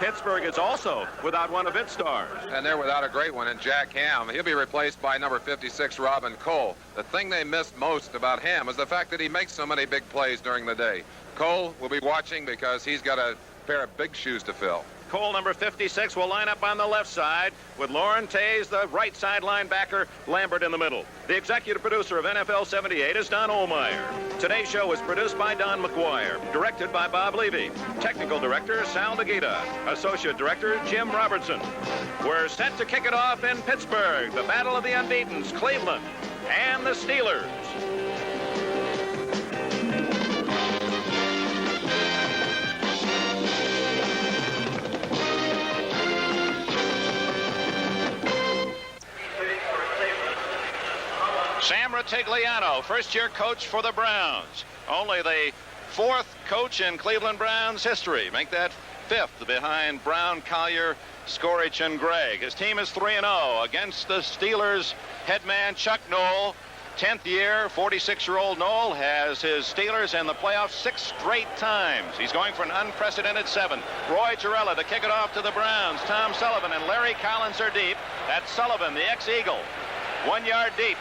Pittsburgh is also without one of its stars. And they're without a great one in Jack Ham. He'll be replaced by number 56, Robin Cole. The thing they missed most about Ham is the fact that he makes so many big plays during the day. Cole will be watching because he's got a pair of big shoes to fill. Cole, number 56, will line up on the left side with Lauren Tays, the right side linebacker, Lambert in the middle. The executive producer of NFL 78 is Don Ohlmeyer. Today's show was produced by Don McGuire, directed by Bob Levy, technical director Sal Nagita, associate director Jim Robertson. We're set to kick it off in Pittsburgh, the battle of the unbeatens, Cleveland, and the Steelers. Sam Rutigliano, first-year coach for the Browns. Only the fourth coach in Cleveland Browns history. Make that fifth behind Brown, Collier, Skorich, and Gregg. His team is 3-0 against the Steelers head man Chuck Noll. 10th year, 46-year-old Noll has his Steelers in the playoffs 6 straight times. He's going for an unprecedented 7. Roy Gerela to kick it off to the Browns. Tom Sullivan and Larry Collins are deep. That's Sullivan, the ex-Eagle. 1 yard deep.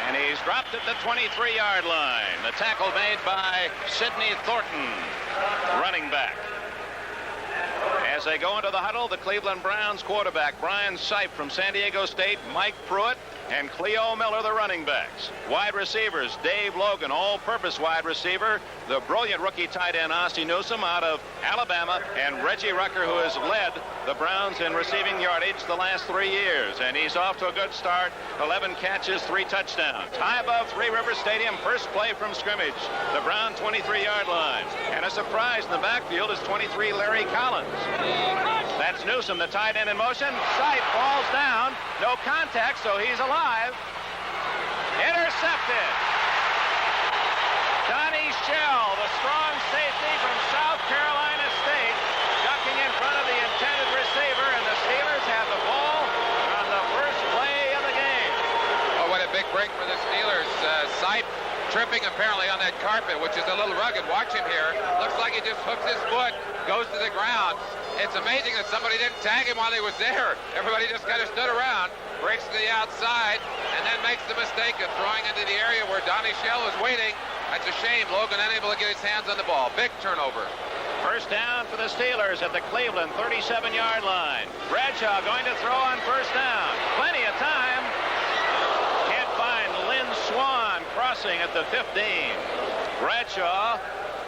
And he's dropped at the 23-yard line. The tackle made by Sidney Thornton, running back. As they go into the huddle, the Cleveland Browns quarterback, Brian Sipe from San Diego State, Mike Pruitt, and Cleo Miller, the running backs. Wide receivers, Dave Logan, all-purpose wide receiver, the brilliant rookie tight end, Ossie Newsome, out of Alabama, and Reggie Rucker, who has led the Browns in receiving yardage the last 3 years. And he's off to a good start, 11 catches, 3 touchdowns. High above Three Rivers Stadium, first play from scrimmage, the Brown 23-yard line. And a surprise in the backfield is 23, Larry Collins. That's Newsome, the tight end in motion. Sipe falls down. No contact, so he's alive. Intercepted. Donnie Shell, the strong safety from South Carolina State, ducking in front of the intended receiver, and the Steelers have the ball on the first play of the game. Oh, what a big break for the Steelers. Sipe tripping apparently on that carpet, which is a little rugged. Watch him here. Looks like he just hooks his foot, goes to the ground. It's amazing that somebody didn't tag him while he was there. Everybody just kind of stood around, breaks to the outside, and then makes the mistake of throwing into the area where Donnie Shell was waiting. That's a shame. Logan unable to get his hands on the ball. Big turnover. First down for the Steelers at the Cleveland 37-yard line. Bradshaw going to throw on first down. Plenty of time. Can't find Lynn Swann crossing at the 15. Bradshaw,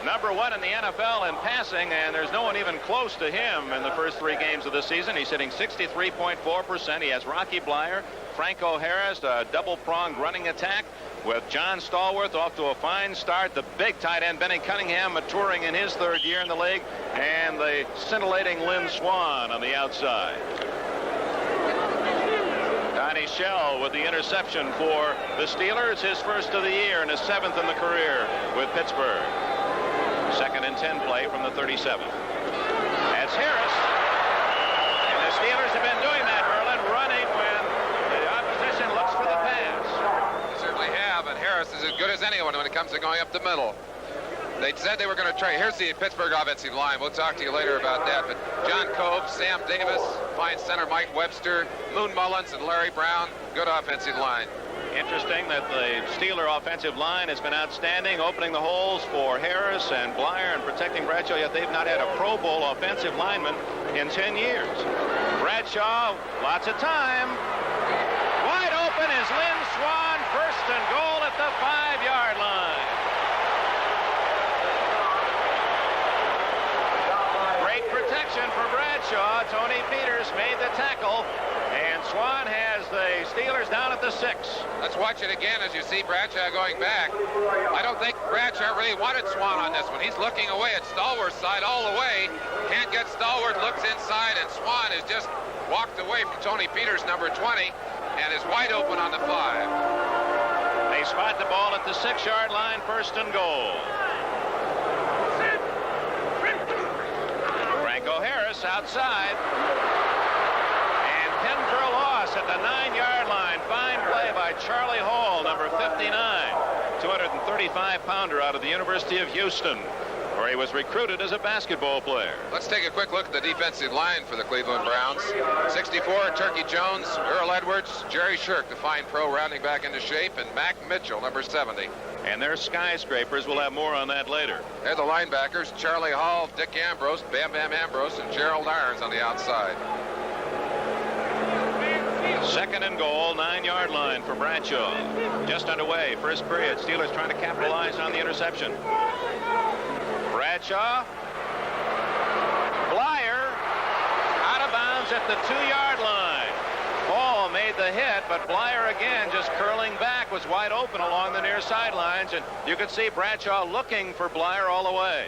number 1 in the NFL in passing, and there's no one even close to him in the first 3 games of the season. He's hitting 63.4%. He has Rocky Bleier, Franco Harris, a double-pronged running attack with John Stallworth off to a fine start. The big tight end, Benny Cunningham, maturing in his 3rd year in the league, and the scintillating Lynn Swann on the outside. Donnie Shell with the interception for the Steelers, his first of the year and his 7th in the career with Pittsburgh. 2nd and 10 play from the 37. That's Harris. And the Steelers have been doing that, Merlin, running when the opposition looks for the pass. They certainly have, and Harris is as good as anyone when it comes to going up the middle. They said they were going to try. Here's the Pittsburgh offensive line. We'll talk to you later about that. But John Cove, Sam Davis, fine center Mike Webster, Moon Mullins, and Larry Brown. Good offensive line. Interesting that the Steeler offensive line has been outstanding, opening the holes for Harris and Bleier and protecting Bradshaw, yet they've not had a Pro Bowl offensive lineman in 10 years. Bradshaw, lots of time. Wide open is Lynn Swann, first and goal at the 5-yard line. Great protection for Bradshaw. Tony Peters made the tackle. And Swann has the Steelers down at the 6. Let's watch it again as you see Bradshaw going back. I don't think Bradshaw really wanted Swann on this one. He's looking away at Stallworth's side all the way. Can't get Stallworth, looks inside, and Swann has just walked away from Tony Peters, number 20, and is wide open on the 5. They spot the ball at the 6-yard line, first and goal. Franco Harris outside. Pinned for a loss at the 9-yard line. Fine play by Charlie Hall, number 59. 235-pounder out of the University of Houston. where he was recruited as a basketball player. Let's take a quick look at the defensive line for the Cleveland Browns. 64, Turkey Jones, Earl Edwards, Jerry Shirk, the fine pro rounding back into shape, and Mac Mitchell, number 70. And they're skyscrapers. We'll have more on that later. They're the linebackers, Charlie Hall, Dick Ambrose, Bam Bam Ambrose, and Gerald Irons on the outside. 2nd and goal, 9-yard line for Bradshaw. Just underway, first period. Steelers trying to capitalize on the interception. Bradshaw. Blyer out of bounds at the 2-yard line. Ball made the hit, but Blyer again just curling back was wide open along the near sidelines, and you could see Bradshaw looking for Blyer all the way.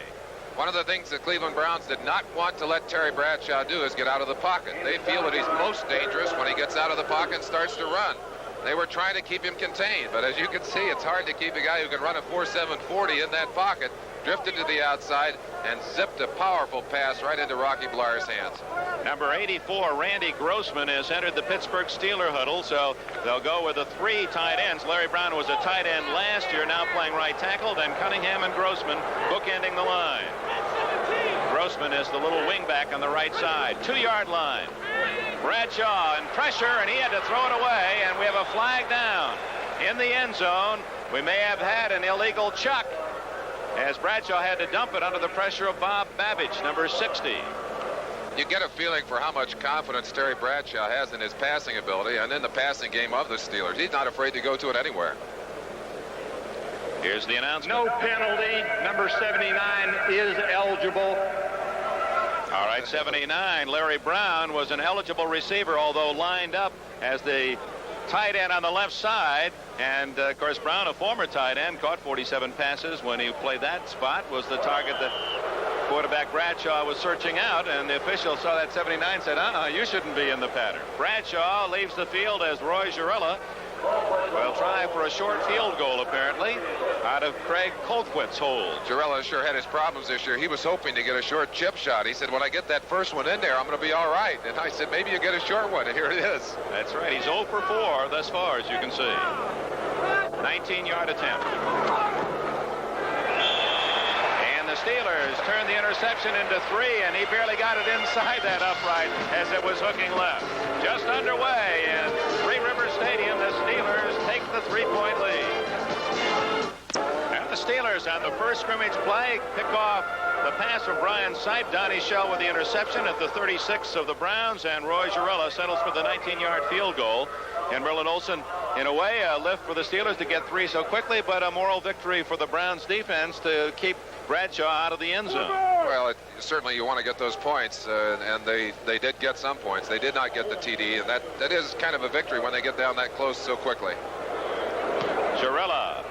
One of the things the Cleveland Browns did not want to let Terry Bradshaw do is get out of the pocket. They feel that he's most dangerous when he gets out of the pocket and starts to run. They were trying to keep him contained, but as you can see, it's hard to keep a guy who can run a 4.7 40 in that pocket. Drifted to the outside and zipped a powerful pass right into Rocky Blyer's hands. Number 84, Randy Grossman, has entered the Pittsburgh Steeler huddle, so they'll go with the 3 tight ends. Larry Brown was a tight end last year, now playing right tackle. Then Cunningham and Grossman bookending the line. Grossman is the little wingback on the right side. 2-yard line. Bradshaw and pressure, and he had to throw it away, and we have a flag down in the end zone. We may have had an illegal chuck, as Bradshaw had to dump it under the pressure of Bob Babbage, number 60. You get a feeling for how much confidence Terry Bradshaw has in his passing ability and in the passing game of the Steelers. He's not afraid to go to it anywhere. Here's the announcement. No penalty. Number 79 is eligible. All right, 79. Larry Brown was an eligible receiver, although lined up as the tight end on the left side. And, of course, Brown, a former tight end, caught 47 passes when he played that spot, was the target that quarterback Bradshaw was searching out, and the official saw that 79, said, you shouldn't be in the pattern. Bradshaw leaves the field as Roy Girella will try for a short field goal, apparently, out of Craig Colquitt's hold. Girella sure had his problems this year. He was hoping to get a short chip shot. He said, when I get that first one in there, I'm going to be all right. And I said, maybe you get a short one, and here it is. That's right. He's 0 for 4 thus far, as you can see. 19-yard attempt. And the Steelers turned the interception into 3, and he barely got it inside that upright as it was hooking left. Just underway in Three Rivers Stadium, the Steelers take the 3-point lead. And the Steelers on the first scrimmage play pick off the pass from Brian Sipe. Donnie Shell with the interception at the 36 of the Browns, and Roy Girella settles for the 19-yard field goal. And Merlin Olsen, in a way, a lift for the Steelers to get 3 so quickly, but a moral victory for the Browns defense to keep Bradshaw out of the end zone. Well, certainly you want to get those points, and they did get some points. They did not get the TD, and that is kind of a victory when they get down that close so quickly. Girella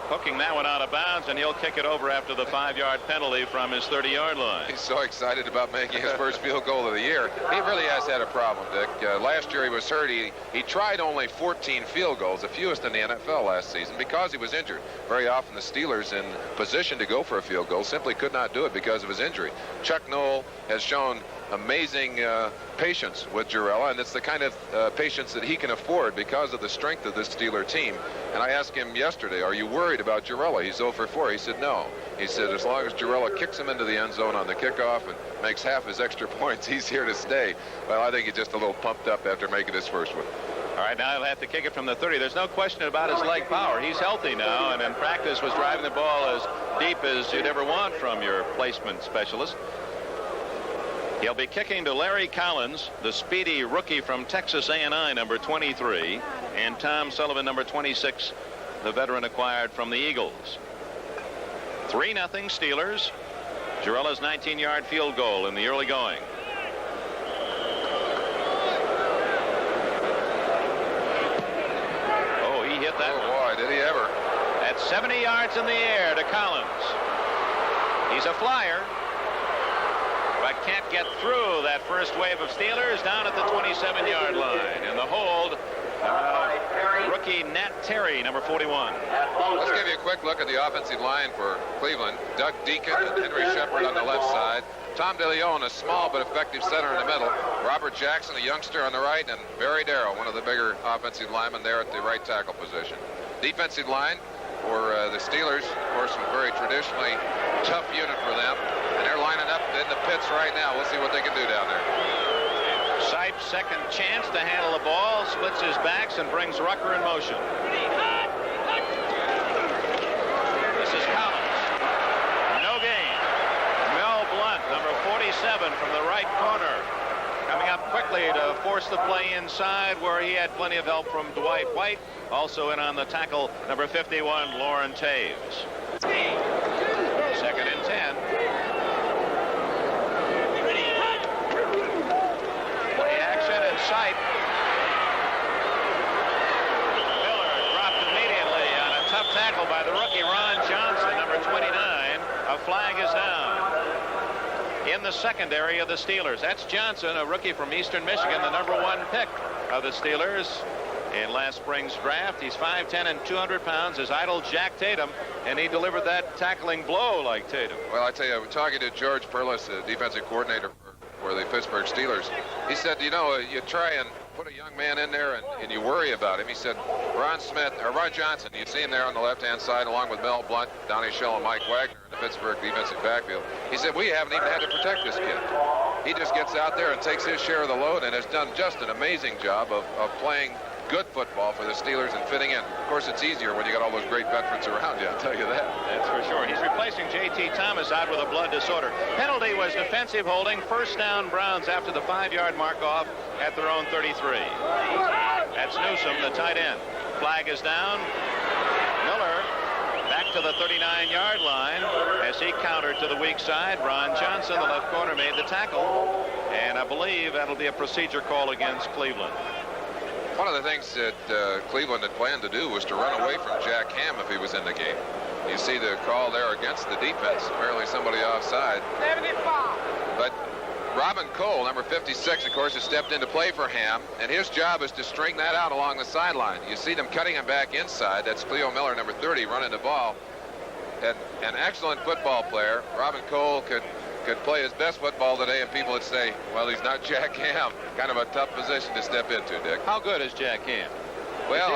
hooking that one out of bounds, and he'll kick it over after the 5-yard penalty from his 30-yard line. He's so excited about making his first field goal of the year. He really has had a problem, Dick. Last year he was hurt. He tried only 14 field goals, the fewest in the NFL last season, because he was injured. Very often the Steelers in position to go for a field goal simply could not do it because of his injury. Chuck Noll has shown amazing patience with Girella, and it's the kind of patience that he can afford because of the strength of this Steeler team. And I asked him yesterday, are you worried about Girella? He's 0 for 4. He said no. He said as long as Girella kicks him into the end zone on the kickoff and makes half his extra points, he's here to stay. Well, I think he's just a little pumped up after making his first one. All right, now he'll have to kick it from the 30. There's no question about his leg power. He's healthy now, and in practice was driving the ball as deep as you'd ever want from your placement specialist. He'll be kicking to Larry Collins, the speedy rookie from Texas A&I, number 23, and Tom Sullivan, number 26, the veteran acquired from the Eagles. 3-0 Steelers. Girella's 19-yard field goal in the early going. Oh, he hit that. Oh, boy, did he ever. At 70 yards in the air to Collins. He's a flyer, but can't get through that first wave of Steelers down at the 27-yard line. And the hold, rookie Nat Terry, number 41. Let's give you a quick look at the offensive line for Cleveland. Doug Deacon and Henry Shepard on the left side. Tom DeLeon, a small but effective center in the middle. Robert Jackson, a youngster on the right, and Barry Darrow, one of the bigger offensive linemen there at the right tackle position. Defensive line, for the Steelers. Of course, a very traditionally tough unit for them. And they're lining up in the pits right now. We'll see what they can do down there. Sipes' second chance to handle the ball, splits his backs and brings Rucker in motion. This is Collins. No gain. Mel Blount, number 47 from the right corner, coming up quickly to force the play inside where he had plenty of help from Dwight White. Also in on the tackle, number 51, Lauren Taves. Second and 10. Sipe. Miller dropped immediately on a tough tackle by the rookie Ron Johnson, number 29. A flag is down in the secondary of the Steelers. That's Johnson, a rookie from Eastern Michigan, the number 1 pick of the Steelers in last spring's draft. He's 5'10" and 200 pounds. His idol Jack Tatum, and he delivered that tackling blow like Tatum. Well, I tell you, we're talking to George Perlis, the defensive coordinator for the Pittsburgh Steelers. He said, you know, you try and put a young man in there and you worry about him. He said, Ron Johnson, you see him there on the left-hand side along with Mel Blount, Donnie Shell, and Mike Wagner in the Pittsburgh defensive backfield. He said, we haven't even had to protect this kid. He just gets out there and takes his share of the load and has done just an amazing job of playing good football for the Steelers and fitting in. Of course, it's easier when you got all those great veterans around you, I'll tell you that. That's for sure. He's replacing J.T. Thomas out with a blood disorder. Penalty was defensive holding. First down, Browns after the 5-yard mark off at their own 33. That's Newsom, the tight end. Flag is down. Miller back to the 39-yard line as he countered to the weak side. Ron Johnson, the left corner, made the tackle. And I believe that'll be a procedure call against Cleveland. One of the things that Cleveland had planned to do was to run away from Jack Ham if he was in the game. You see the call there against the defense. Apparently somebody offside. 75. But Robin Cole, number 56, of course, has stepped into play for Ham, and his job is to string that out along the sideline. You see them cutting him back inside. That's Cleo Miller, number 30, running the ball. And an excellent football player. Robin Cole could play his best football today, and people would say, well, he's not Jack Ham. Kind of a tough position to step into, Dick. How good is Jack Ham? Well,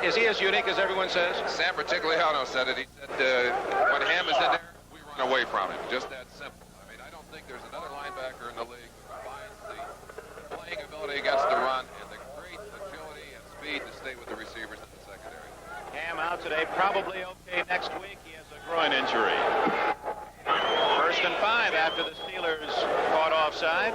is he as unique as everyone says? Sam Bertigliano said it. He said when Ham is in there, we run away from him. Just that simple. I mean, I don't think there's another linebacker in the league who combines the playing ability against the run and the great agility and speed to stay with the receivers in the secondary. Ham out today, probably okay next week. He has a groin injury. First and 5 after the Steelers caught offside.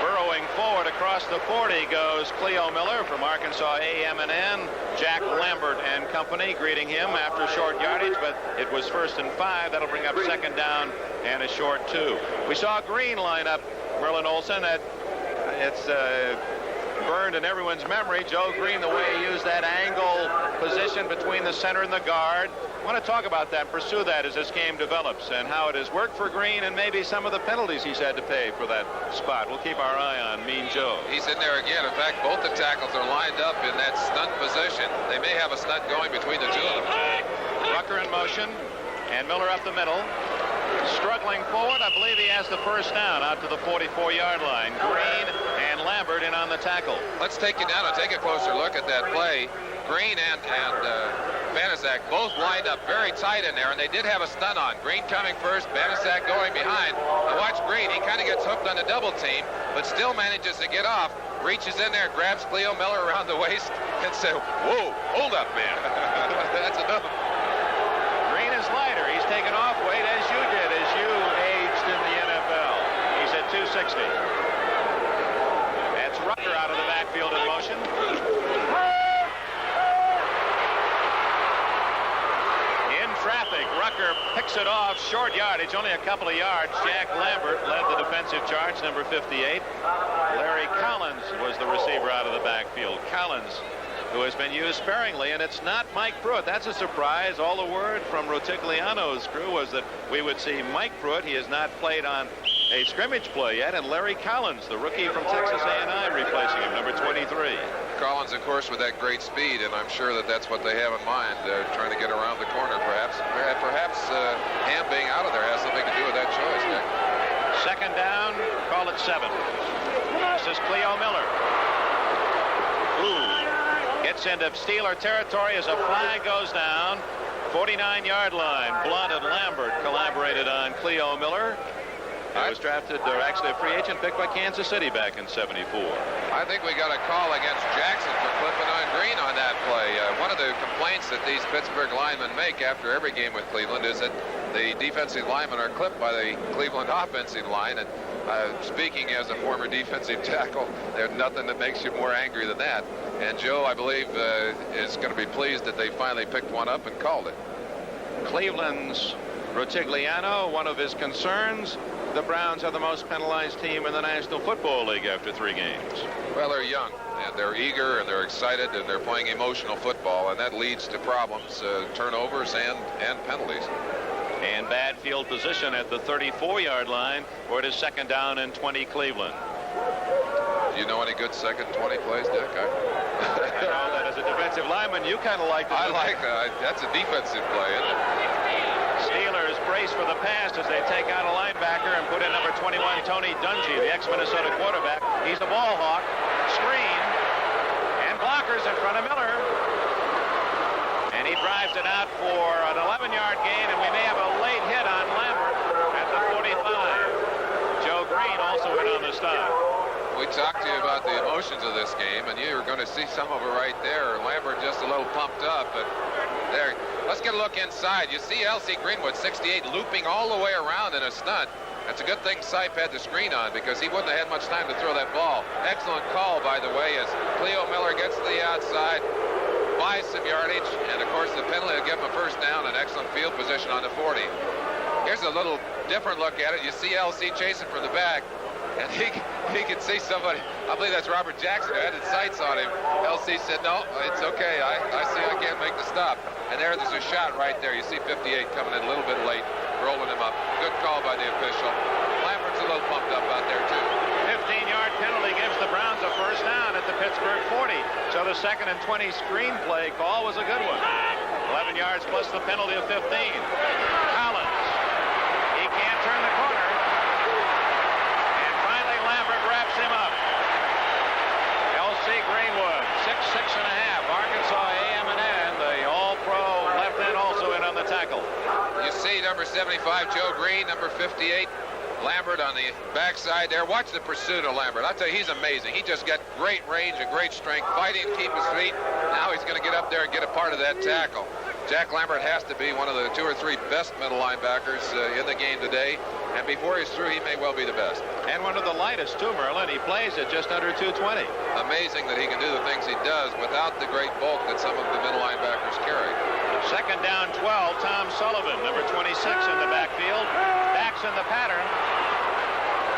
Burrowing forward across the 40 goes Cleo Miller from Arkansas A&M. Jack Lambert and company greeting him after short yardage, but it was first and 5. That'll bring up second down and a short 2. We saw Green line up Merlin Olsen. It's burned in everyone's memory. Joe Green, the way he used that angle position between the center and the guard. I want to talk about that, pursue that as this game develops, and how it has worked for Green and maybe some of the penalties he's had to pay for that spot. We'll keep our eye on Mean Joe. He's in there again. In fact, both the tackles are lined up in that stunt position. They may have a stunt going between the two of them. Rucker in motion, and Miller up the middle. Struggling forward, I believe he has the first down out to the 44-yard line. Green and Lambert in on the tackle. Let's take you down and take a closer look at that play. Green and Banaszak both lined up very tight in there, and they did have a stunt on. Green coming first, Banaszak going behind. Now watch Green. He kind of gets hooked on the double team, but still manages to get off. Reaches in there, grabs Cleo Miller around the waist, and says, "Whoa, hold up, man." That's enough. Green is lighter. He's taken off weight as you did, as you aged in the NFL. He's at 260. That's Rucker out of the backfield in motion. In traffic, Rucker picks it off, short yardage, only a couple of yards. Jack Lambert led the defensive charge, number 58. Larry Collins was the receiver out of the backfield. Collins, who has been used sparingly, and it's not Mike Pruitt. That's a surprise. All the word from Rotigliano's crew was that we would see Mike Pruitt. He has not played on a scrimmage play yet, and Larry Collins, the rookie from Texas A&M, replacing him, number 23. Collins, of course, with that great speed, and I'm sure that that's what they have in mind, trying to get around the corner, perhaps. Perhaps Ham being out of there has something to do with that choice, Nick. Second down, call it 7. This is Cleo Miller. Ooh, Gets into Steeler territory as a flag goes down. 49-yard line. Blunt and Lambert collaborated on Cleo Miller. He was drafted, or actually a free agent picked by Kansas City back in '74. I think we got a call against Jackson for clipping on Green on that play. One of the complaints that these Pittsburgh linemen make after every game with Cleveland is that the defensive linemen are clipped by the Cleveland offensive line. And speaking as a former defensive tackle, there's nothing that makes you more angry than that. And Joe, I believe, is going to be pleased that they finally picked one up and called it. Cleveland's Rotigliano, one of his concerns, the Browns are the most penalized team in the National Football League after 3 games. Well, they're young, and they're eager, and they're excited, and they're playing emotional football, and that leads to problems, turnovers and penalties. And bad field position at the 34-yard line, where it is 2nd down and 20 Cleveland. Do you know any good 2nd 20 plays, Dick? I know that as a defensive lineman, you kind of like that. I like that. That's a defensive play, isn't it? Steelers brace for the pass as they take out a linebacker and put in number 21, Tony Dungy, the ex-Minnesota quarterback. He's the ball hawk. Screen. And blockers in front of Miller. And he drives it out for an 11-yard gain, and we may have a late hit on Lambert at the 45. Joe Green also in on the stop. We talked to you about the emotions of this game, and you were going to see some of it right there. Lambert just a little pumped up, but there. Let's get a look inside. You see L.C. Greenwood, 68, looping all the way around in a stunt. That's a good thing Sipe had the screen on, because he wouldn't have had much time to throw that ball. Excellent call, by the way, as Cleo Miller gets to the outside, buys some yardage, and of course the penalty will give him a first down and excellent field position on the 40. Here's a little different look at it. You see L.C. chasing from the back. And he can see somebody. I believe that's Robert Jackson who had his sights on him. LC said, no, it's okay. I see I can't make the stop. And there's a shot right there. You see 58 coming in a little bit late, rolling him up. Good call by the official. Lambert's a little pumped up out there, too. 15-yard penalty gives the Browns a first down at the Pittsburgh 40. So the 2nd and 20 screenplay call was a good one. 11 yards plus the penalty of 15. Collins. He can't turn the corner. Wraps him up. L.C. Greenwood, 6'6.5". Arkansas A&M, the All-Pro left end also in on the tackle. You see number 75, Joe Green, number 58, Lambert on the backside there. Watch the pursuit of Lambert. I'll tell you, he's amazing. He just got great range and great strength, fighting to keep his feet. Now he's going to get up there and get a part of that tackle. Jack Lambert has to be one of the 2 or 3 best middle linebackers in the game today. And before he's through, he may well be the best. And one of the lightest, too, Merlin. He plays at just under 220. Amazing that he can do the things he does without the great bulk that some of the middle linebackers carry. 2nd down 12, Tom Sullivan, number 26 in the backfield. Backs in the pattern.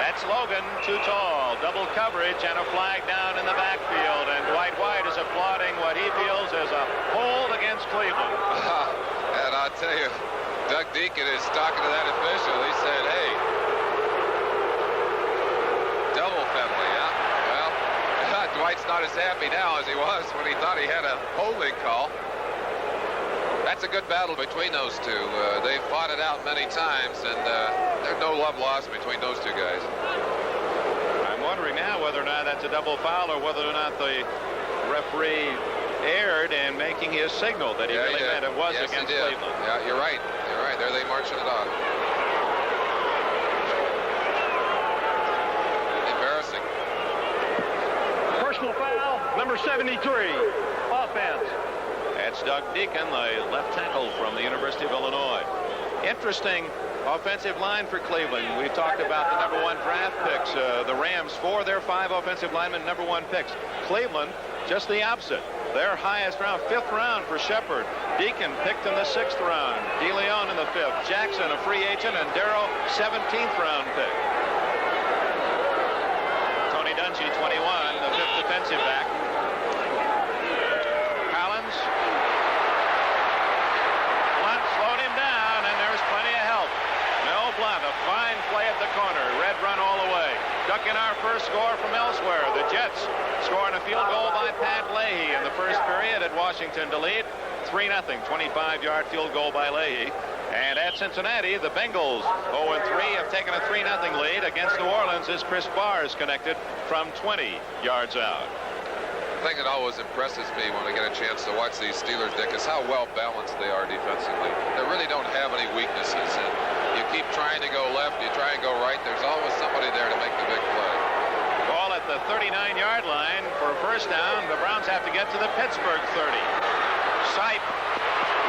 That's Logan, too tall. Double coverage and a flag down in the backfield. And Dwight White is applauding what he feels is a hold against Cleveland. And I'll tell you, Doug Deacon is talking to that official. He said, hey, double penalty, huh? Well, Dwight's not as happy now as he was when he thought he had a holding call. That's a good battle between those two. They've fought it out many times, and there's no love lost between those two guys. I'm wondering now whether or not that's a double foul or whether or not the referee erred in making his signal that he really meant it was against Cleveland. Yeah, you're right. You're right. There they marching it off. Embarrassing. Personal foul, number 73, offense. That's Doug Deacon, the left tackle from the University of Illinois. Interesting offensive line for Cleveland. We've talked about the number 1 draft picks. The Rams, 4 of their 5 offensive linemen, number 1 picks. Cleveland, just the opposite. Their highest round, 5th round for Shepard. Deacon picked in the 6th round. DeLeon in the 5th. Jackson, a free agent, and Darrow, 17th round pick. Tony Dungy, 21, the 5th defensive back. Collins. Blunt slowed him down, and there's plenty of help. Mel Blunt, a fine play at the corner. Red run all the way. Ducking our first score from elsewhere. The Jets scoring a field goal by Pat Leahy in the first period at Washington to lead 3-0. 25-yard field goal by Leahy. And at Cincinnati, the Bengals 0-3 have taken a 3-0 lead against New Orleans as Chris Barr is connected from 20 yards out. thing that always impresses me when I get a chance to watch these Steelers, Dick, is how well balanced they are defensively. They really don't have any weaknesses. And you keep trying to go left, you try and go right, there's always somebody there to make the big play. Ball at the 39-yard line for a first down. The Browns have to get to the Pittsburgh 30. Sipe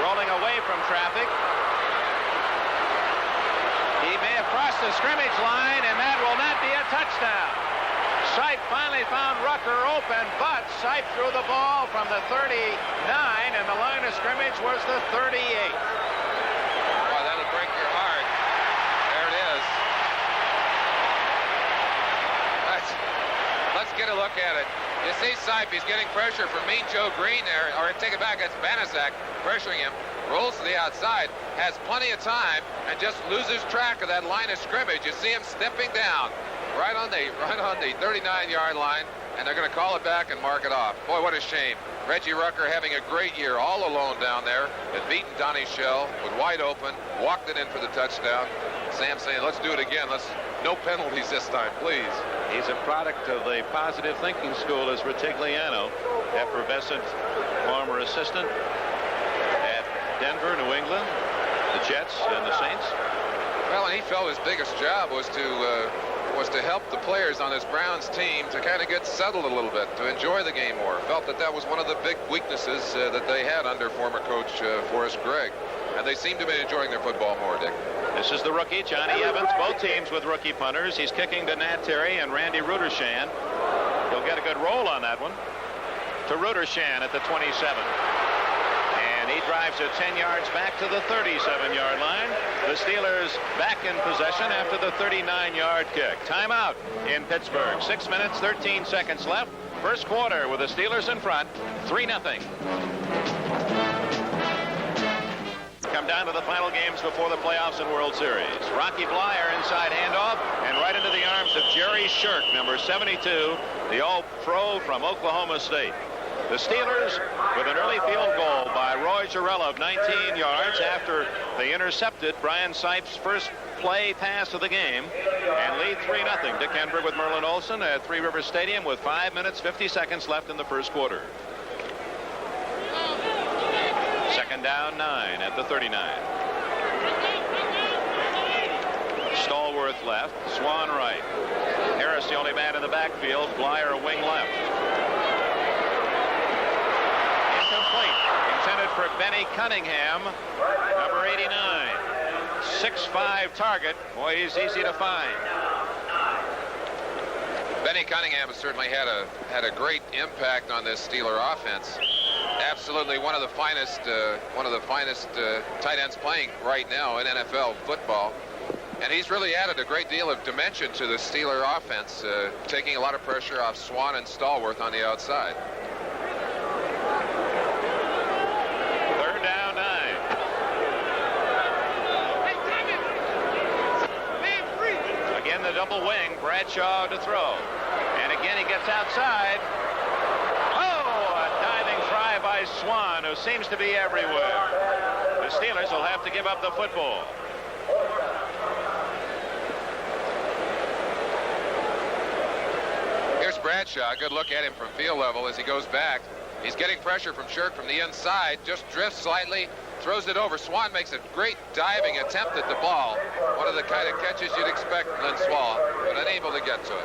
rolling away from traffic. He may have crossed the scrimmage line, and that will not be a touchdown. Sipe finally found Rucker open, but Sipe threw the ball from the 39, and the line of scrimmage was the 38. Wow, that'll break your heart. There it is. Let's get a look at it. You see Sipe, he's getting pressure from Mean Joe Green there, or take it back, that's Banaszak pressuring him. Rolls to the outside, has plenty of time, and just loses track of that line of scrimmage. You see him stepping down right on the 39-yard line, and they're going to call it back and mark it off. Boy, what a shame. Reggie Rucker having a great year all alone down there, had beaten Donnie Shell, was wide open, walked it in for the touchdown. Sam saying, let's do it again. No penalties this time, please. He's a product of the positive thinking school as Ritigliano, effervescent former assistant at Denver, New England, the Jets, and the Saints. Well, and he felt his biggest job was to help the players on his Browns team to kind of get settled a little bit, to enjoy the game more. Felt that was one of the big weaknesses that they had under former coach Forrest Gregg. And they seem to be enjoying their football more, Dick. This is the rookie, Johnny Evans. Both teams with rookie punters. He's kicking to Nat Terry and Randy Rudershan. He'll get a good roll on that one. To Rudershan at the 27. And he drives it 10 yards back to the 37-yard line. The Steelers back in possession after the 39-yard kick. Timeout in Pittsburgh. 6 minutes, 13 seconds left. First quarter with the Steelers in front, 3-0. Come down to the final games before the playoffs and World Series. Rocky Bleier inside handoff and right into the arms of Jerry Shirk, number 72, the All-Pro from Oklahoma State. The Steelers with an early field goal by Roy Gerela of 19 yards after they intercepted Brian Sipe's first play pass of the game and lead 3-0. Dick Enberg with Merlin Olsen at Three Rivers Stadium with 5 minutes 50 seconds left in the first quarter. Second down, 9 at the 39. Stallworth left, Swan right. Harris the only man in the backfield, Bleier wing left. Incomplete. Intended for Benny Cunningham, number 89. 6'5" target. Boy, he's easy to find. Benny Cunningham has certainly had a great impact on this Steeler offense. Absolutely one of the finest tight ends playing right now in NFL football. And he's really added a great deal of dimension to the Steeler offense, taking a lot of pressure off Swan and Stallworth on the outside. Third down, 9. Again, the double wing, Bradshaw to throw. And again, he gets outside. By Swan, who seems to be everywhere. The Steelers will have to give up the football. Here's Bradshaw. Good look at him from field level as he goes back. He's getting pressure from Shirk from the inside. Just drifts slightly, throws it over. Swan makes a great diving attempt at the ball. One of the kind of catches you'd expect from Lynn Swan, but unable to get to it.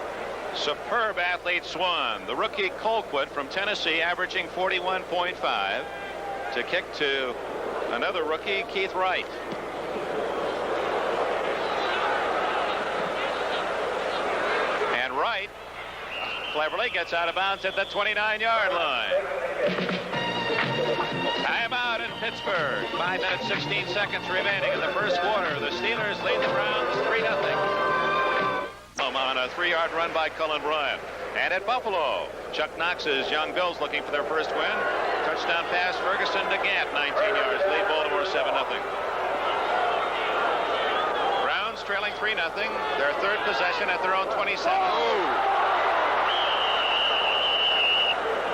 Superb athlete Swan. The rookie Colquitt from Tennessee averaging 41.5 to kick to another rookie, Keith Wright. And Wright cleverly gets out of bounds at the 29-yard line. Timeout in Pittsburgh. 5 minutes, 16 seconds remaining in the first quarter. The Steelers lead the Browns 3-0. On a 3-yard run by Cullen Bryant. And at Buffalo, Chuck Knox's young Bills looking for their first win. Touchdown pass, Ferguson to Gant, 19 yards, lead Baltimore 7-0. Browns trailing 3-0, their third possession at their own 27.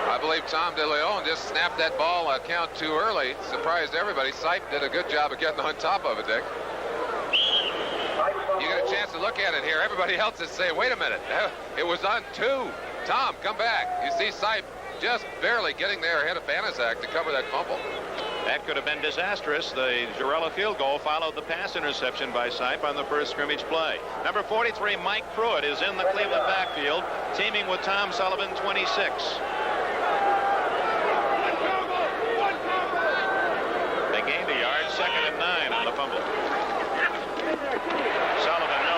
I believe Tom DeLeon just snapped that ball a count too early. Surprised everybody. Sipe did a good job of getting on top of it, Dick. You get a chance to look at it here. Everybody else is saying, wait a minute, it was on 2. Tom, come back. You see Sipe just barely getting there ahead of Banaszak to cover that fumble. That could have been disastrous. The Jarrella field goal followed the pass interception by Sipe on the first scrimmage play. Number 43, Mike Pruitt, is in the Cleveland backfield, teaming with Tom Sullivan, 26. They gained a yard, 2nd and 9 on the fumble. Sullivan, no.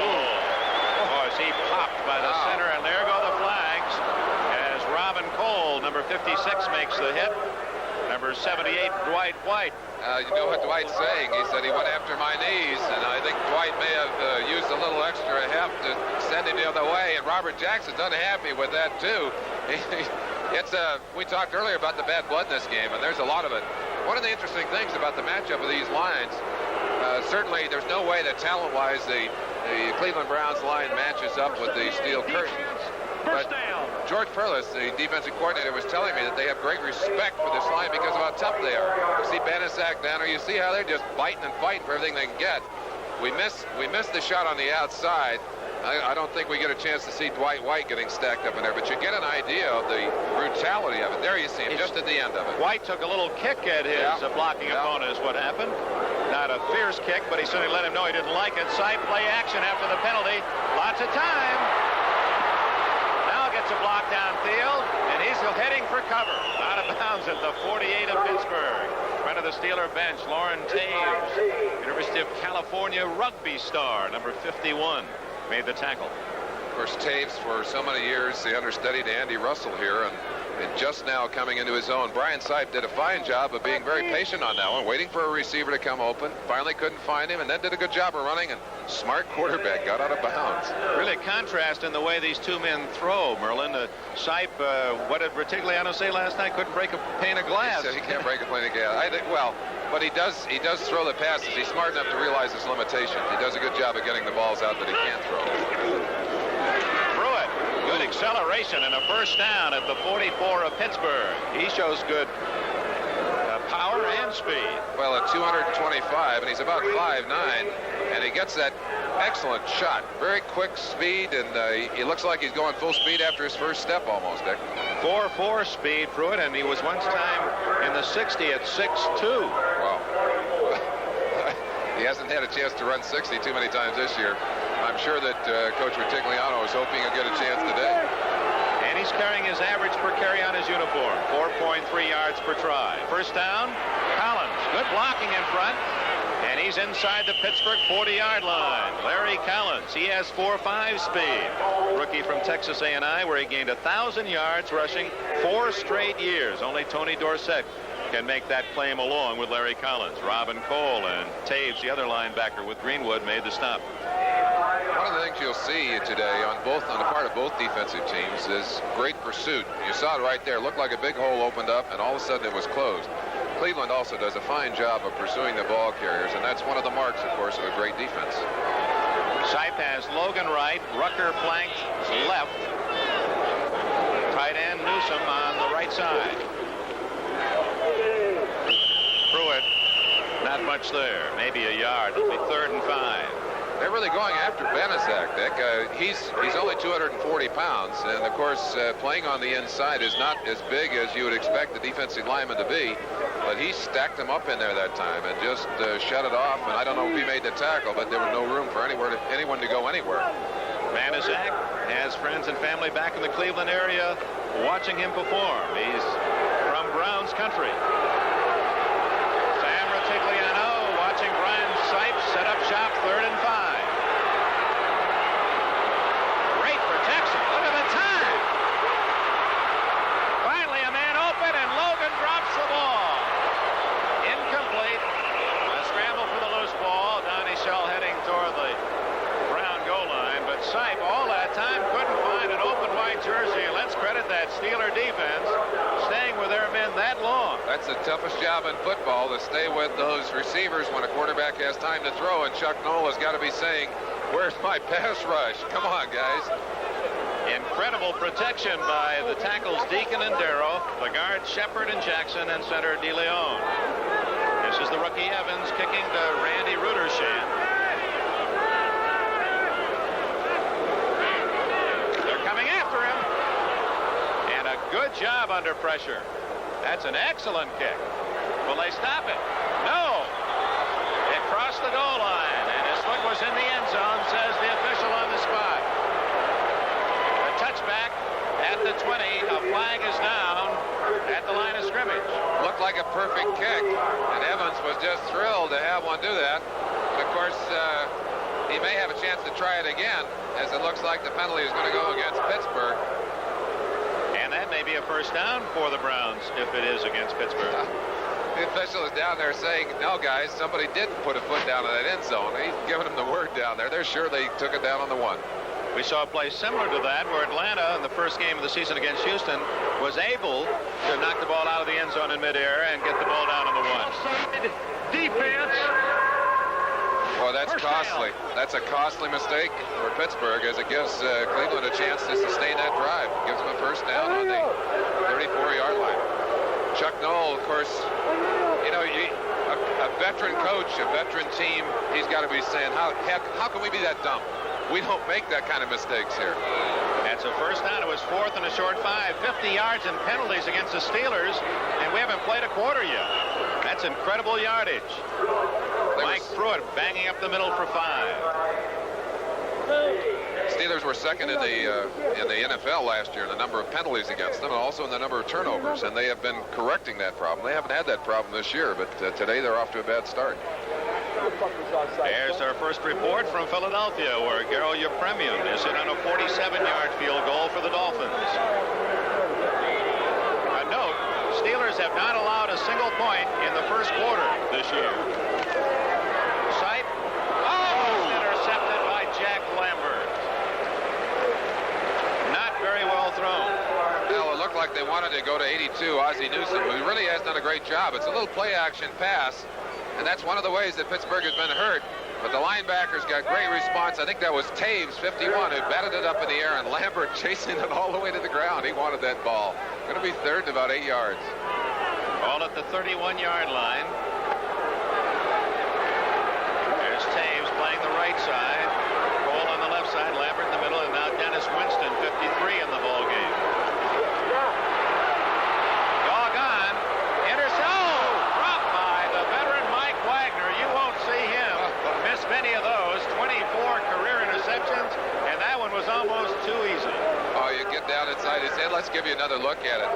Of course, he popped by the center, and there go the flags as Robin Cole, number 56, makes the hit. Number 78, Dwight White. You know what Dwight's saying? He said he went after my knees, and I think Dwight may have used a little extra heft to send him the other way, and Robert Jackson's unhappy with that, too. We talked earlier about the bad blood in this game, and there's a lot of it. One of the interesting things about the matchup of these lines, certainly there's no way that talent-wise the Cleveland Browns line matches up with the Steel Curtains. But George Perlis, the defensive coordinator, was telling me that they have great respect for this line because of how tough they are. You see Banaszak down there, you see how they're just biting and fighting for everything they can get. We missed the shot on the outside. I don't think we get a chance to see Dwight White getting stacked up in there, but you get an idea of the brutality of it. There you see him, just at the end of it. White took a little kick at his blocking opponent is what happened. Not a fierce kick, but he certainly let him know he didn't like it. Sipe play action after the penalty. Lots of time. Gets a block downfield, and he's heading for cover. Out of bounds at the 48 of Pittsburgh. Front of the Steeler bench, Lauren Taves, University of California rugby star, number 51, made the tackle. Of course, Taves, for so many years, the understudy to Andy Russell here, and just now coming into his own. Brian Sipe did a fine job of being very patient on that one, waiting for a receiver to come open. Finally couldn't find him, and then did a good job of running, and smart quarterback, got out of bounds. Really contrast in the way these two men throw, Merlin. Sipe, what did Retigliano say last night? Couldn't break a pane of glass. He said he can't break a pane of glass. I think, well, but he does throw the passes. He's smart enough to realize his limitations. He does a good job of getting the balls out that he can't throw. Good acceleration and a first down at the 44 of Pittsburgh. He shows good power and speed. Well, at 225, and he's about 5'9", and he gets that excellent shot. Very quick speed, and he looks like he's going full speed after his first step almost, Dick. 4.4 speed, Pruitt, and he was once time in the 60 at 6'2". Wow. He hasn't had a chance to run 60 too many times this year. I'm sure that Coach Retigliano is hoping he'll get a chance today. And he's carrying his average per carry on his uniform, 4.3 yards per try. First down, Collins. Good blocking in front. And he's inside the Pittsburgh 40-yard line. Larry Collins. He has 4.5 speed. Rookie from Texas A&I, where he gained 1,000 yards rushing 4 straight years. Only Tony Dorsett can make that claim along with Larry Collins. Robin Cole and Taves, the other linebacker with Greenwood, made the stop. One of the things you'll see today on the part of both defensive teams is great pursuit. You saw it right there. It looked like a big hole opened up, and all of a sudden it was closed. Cleveland also does a fine job of pursuing the ball carriers, and that's one of the marks, of course, of a great defense. Sipe has Logan right, Rucker flanked left, tight end Newsom on the right side. Pruitt, not much there, maybe a yard. It'll be 3rd and 5. They're really going after Banaszak, Dick. He's only 240 pounds, and of course, playing on the inside is not as big as you would expect the defensive lineman to be. But he stacked him up in there that time and just shut it off. And I don't know if he made the tackle, but there was no room for anyone to go anywhere. Banaszak has friends and family back in the Cleveland area watching him perform. He's from Browns country. Sam Retigliano watching Brian Sipe set up shop, 3rd and 5. Great protection. Look at the time. Finally a man open, and Logan drops the ball. Incomplete. A scramble for the loose ball. Donnie Shell heading toward the Brown goal line, but Sipe all that time couldn't find an open white jersey. Let's credit that Steeler defense staying with their men that long. That's the toughest job in football, to stay with those receivers when a quarterback has time to throw, and Chuck Noll has got to be saying, where's my pass rush? Come on, guys. Incredible protection by the tackles Deacon and Darrow, the guards Shepard and Jackson, and center DeLeon. This is the rookie Evans kicking to Randy Rudershan. They're coming after him. And a good Good job under pressure. That's an excellent kick. Will they stop it? No. It crossed the goal line, and his foot was in the end zone, says the official on the spot. A touchback at the 20. A flag is down at the line of scrimmage. Looked like a perfect kick, and Evans was just thrilled to have one do that. But of course, he may have a chance to try it again, as it looks like the penalty is going to go against Pittsburgh. And that may be a first down for the Browns if it is against Pittsburgh. The official is down there saying, no, guys, somebody did put a foot down in that end zone. He's giving them the word down there. They're sure they took it down on the 1. We saw a play similar to that where Atlanta in the first game of the season against Houston was able to knock the ball out of the end zone in midair and get the ball down on the 1. Offside defense. Well, that's costly. That's a costly mistake for Pittsburgh, as it gives Cleveland a chance to sustain that drive. Gives them a first down on the 34-yard line. Chuck Noll, of course, you know, a veteran coach, a veteran team, he's got to be saying, how can we be that dumb? We don't make that kind of mistakes here. That's a first down. It was 4th and a short 5. 50 yards and penalties against the Steelers, and we haven't played a quarter yet. That's incredible yardage. Mike Pruitt banging up the middle for 5. Steelers were second in the NFL last year in the number of penalties against them, and also in the number of turnovers, and they have been correcting that problem. They haven't had that problem this year, but today they're off to a bad start. There's our first report from Philadelphia, where Garo Yepremian is in on a 47-yard field goal for the Dolphins. A note, Steelers have not allowed a single point in the first quarter this year. Sight. Oh! Intercepted by Jack Lambert. Not very well thrown. Well, it looked like they wanted to go to 82, Ozzie Newsome, who really has done a great job. It's a little play-action pass, and that's one of the ways that Pittsburgh has been hurt. But the linebackers got great response. I think that was Taves, 51, who batted it up in the air, and Lambert chasing it all the way to the ground. He wanted that ball. Going to be third and about 8 yards. Ball at the 31-yard line. There's Taves playing the right side. Cole on the left side, Lambert in the middle, and now Dennis Winston, 53 in the ball game. Doggone. Dropped by the veteran Mike Wagner. You won't see him miss many of those. 24 career interceptions, and that one was almost too easy. Oh, you get down inside his head. Let's give you another look at it.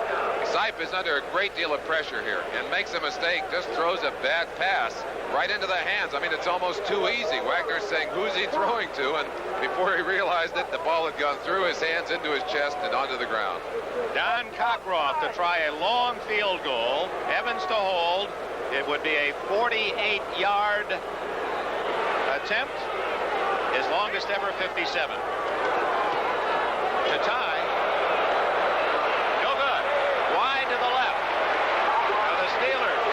Sipe is under a great deal of pressure here and makes a mistake, just throws a bad pass right into the hands. I mean, it's almost too easy. Wagner's saying, who's he throwing to? And before he realized it, the ball had gone through his hands, into his chest, and onto the ground. Don Cockroft to try a long field goal. Evans to hold. It would be a 48-yard attempt. His longest ever, 57. To tie. No good. Wide to the left. Now the Steelers